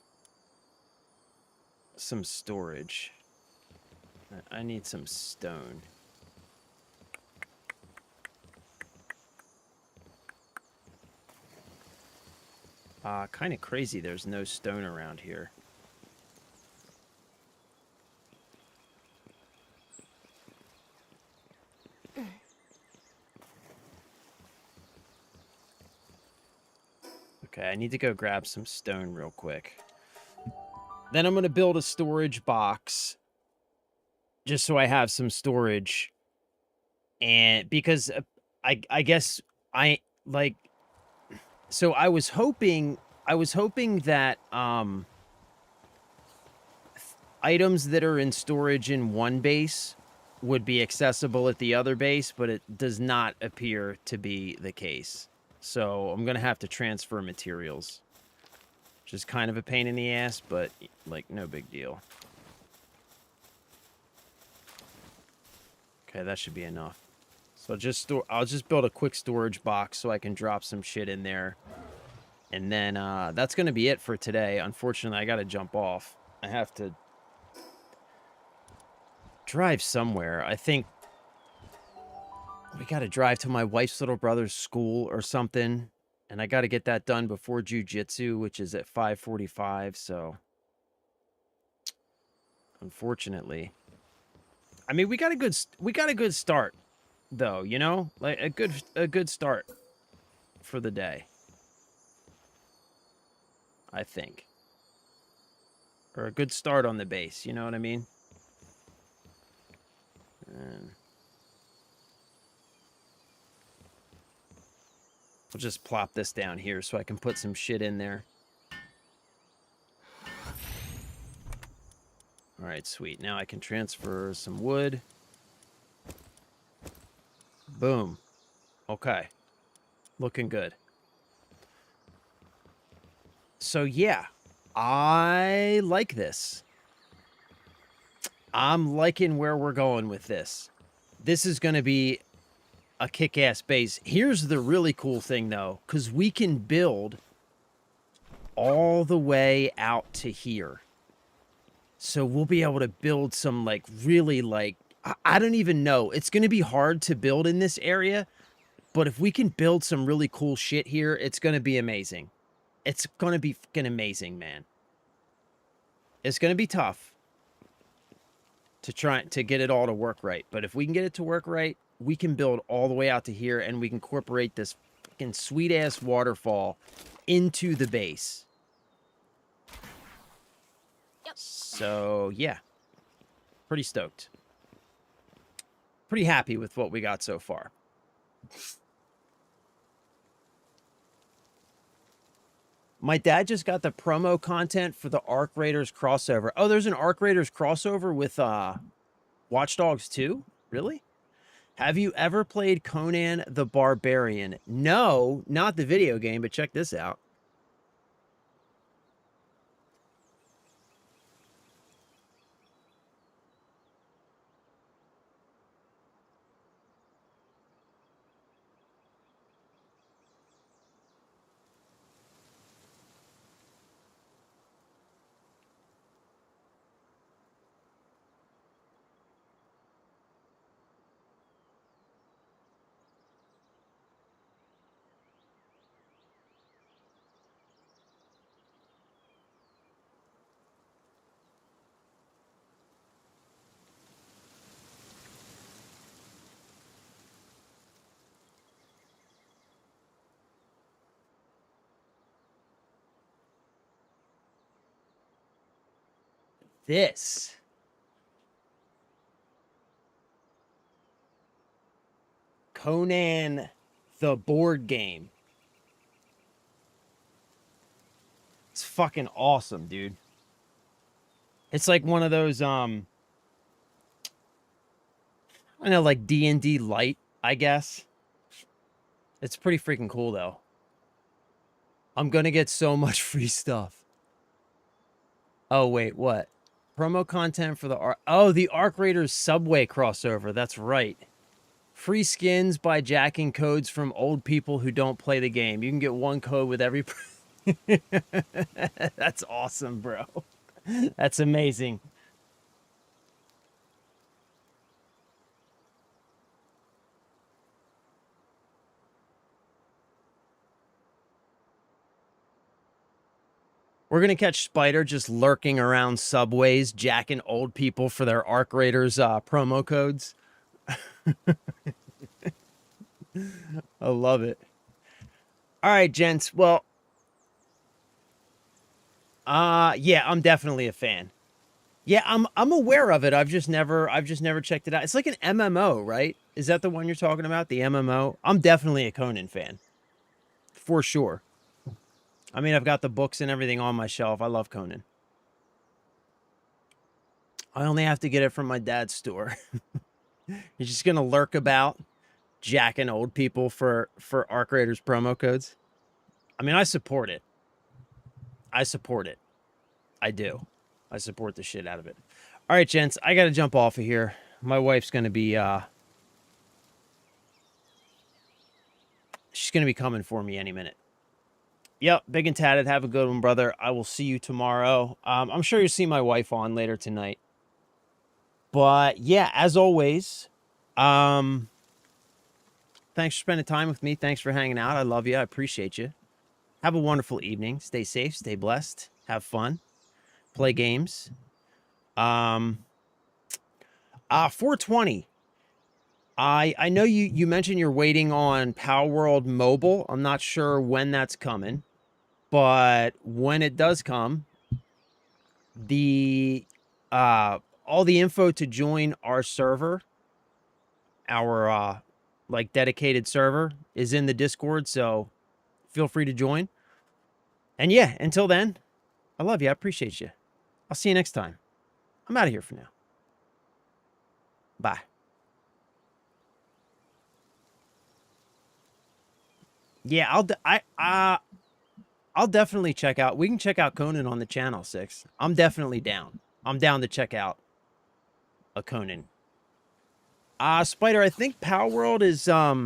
some storage. I need some stone. Kind of crazy there's no stone around here. Okay, I need to go grab some stone real quick. Then I'm going to build a storage box just so I have some storage. And because I guess I like, so I was hoping that items that are in storage in one base would be accessible at the other base, but it does not appear to be the case. So I'm going to have to transfer materials, which is kind of a pain in the ass, but like no big deal. Okay, that should be enough. So I'll just build a quick storage box so I can drop some shit in there. And then that's going to be it for today. Unfortunately, I got to jump off. I have to drive somewhere. I think we got to drive to my wife's little brother's school or something. And I got to get that done before jiu-jitsu, which is at 5:45. So unfortunately, I mean, we got a good start though, you know, like a good start for the day, I think. Or a good start on the base, you know what I mean? And we'll just plop this down here so I can put some shit in there. All right, sweet. Now I can transfer some wood. Boom. Okay. Looking good. So yeah, I like this. I'm liking where we're going with this. This is going to be a kick-ass base. Here's the really cool thing, though, because we can build all the way out to here. So we'll be able to build some, like, really, like, I don't even know. It's going to be hard to build in this area, but if we can build some really cool shit here, it's going to be amazing. It's going to be fucking amazing, man. It's going to be tough to try to get it all to work right. But if we can get it to work right, we can build all the way out to here, and we can incorporate this fucking sweet-ass waterfall into the base. Yep. So, yeah. Pretty stoked. Pretty happy with what we got so far. My dad just got the promo content for the Arc Raiders crossover. Oh, there's an Arc Raiders crossover with Watch Dogs 2? Really? Have you ever played Conan the Barbarian? No, not the video game, but check this out. this. Conan the board game. It's fucking awesome, dude. It's like one of those I know, like D&D light, I guess. It's pretty freaking cool though. I'm gonna get so much free stuff. Oh wait, what? Promo content for the Arc Raiders Subway crossover. That's right. Free skins by jacking codes from old people who don't play the game. You can get one code with every. That's awesome, bro. That's amazing. We're going to catch Spider just lurking around subways, jacking old people for their Arc Raiders promo codes. I love it. All right, gents. Well, yeah, I'm definitely a fan. Yeah, I'm aware of it. I've just never checked it out. It's like an MMO, right? Is that the one you're talking about? The MMO? I'm definitely a Conan fan. For sure. I mean, I've got the books and everything on my shelf. I love Conan. I only have to get it from my dad's store. He's just gonna lurk about, jacking old people for Arc Raiders promo codes. I mean, I support it. I support it. I do. I support the shit out of it. All right, gents, I got to jump off of here. My wife's going to be she's going to be coming for me any minute. Yep, big and tatted. Have a good one, brother. I will see you tomorrow. I'm sure you'll see my wife on later tonight. But yeah, as always, thanks for spending time with me. Thanks for hanging out. I love you. I appreciate you. Have a wonderful evening. Stay safe, stay blessed, have fun, play games. 420. I know you mentioned you're waiting on Palworld Mobile. I'm not sure when that's coming, but when it does come, the all the info to join our server, our like dedicated server, is in the Discord, so feel free to join. And yeah, until then, I love you. I appreciate you. I'll see you next time. I'm out of here for now. Bye. Yeah, I'll definitely check out. We can check out Conan on the channel 6. I'm definitely down. I'm down to check out a Conan. Spider, I think Palworld is let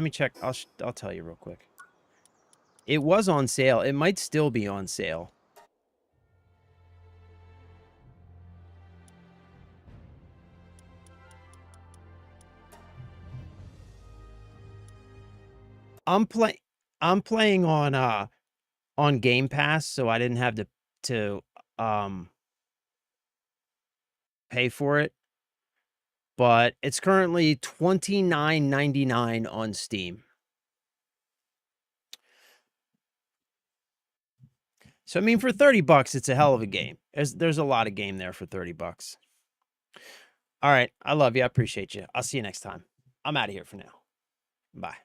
me check. I'll tell you real quick. It was on sale. It might still be on sale. I'm playing on Game Pass, so I didn't have to pay for it. But it's currently $29.99 on Steam. So I mean, for $30, it's a hell of a game. There's a lot of game there for $30. All right, I love you. I appreciate you. I'll see you next time. I'm out of here for now. Bye.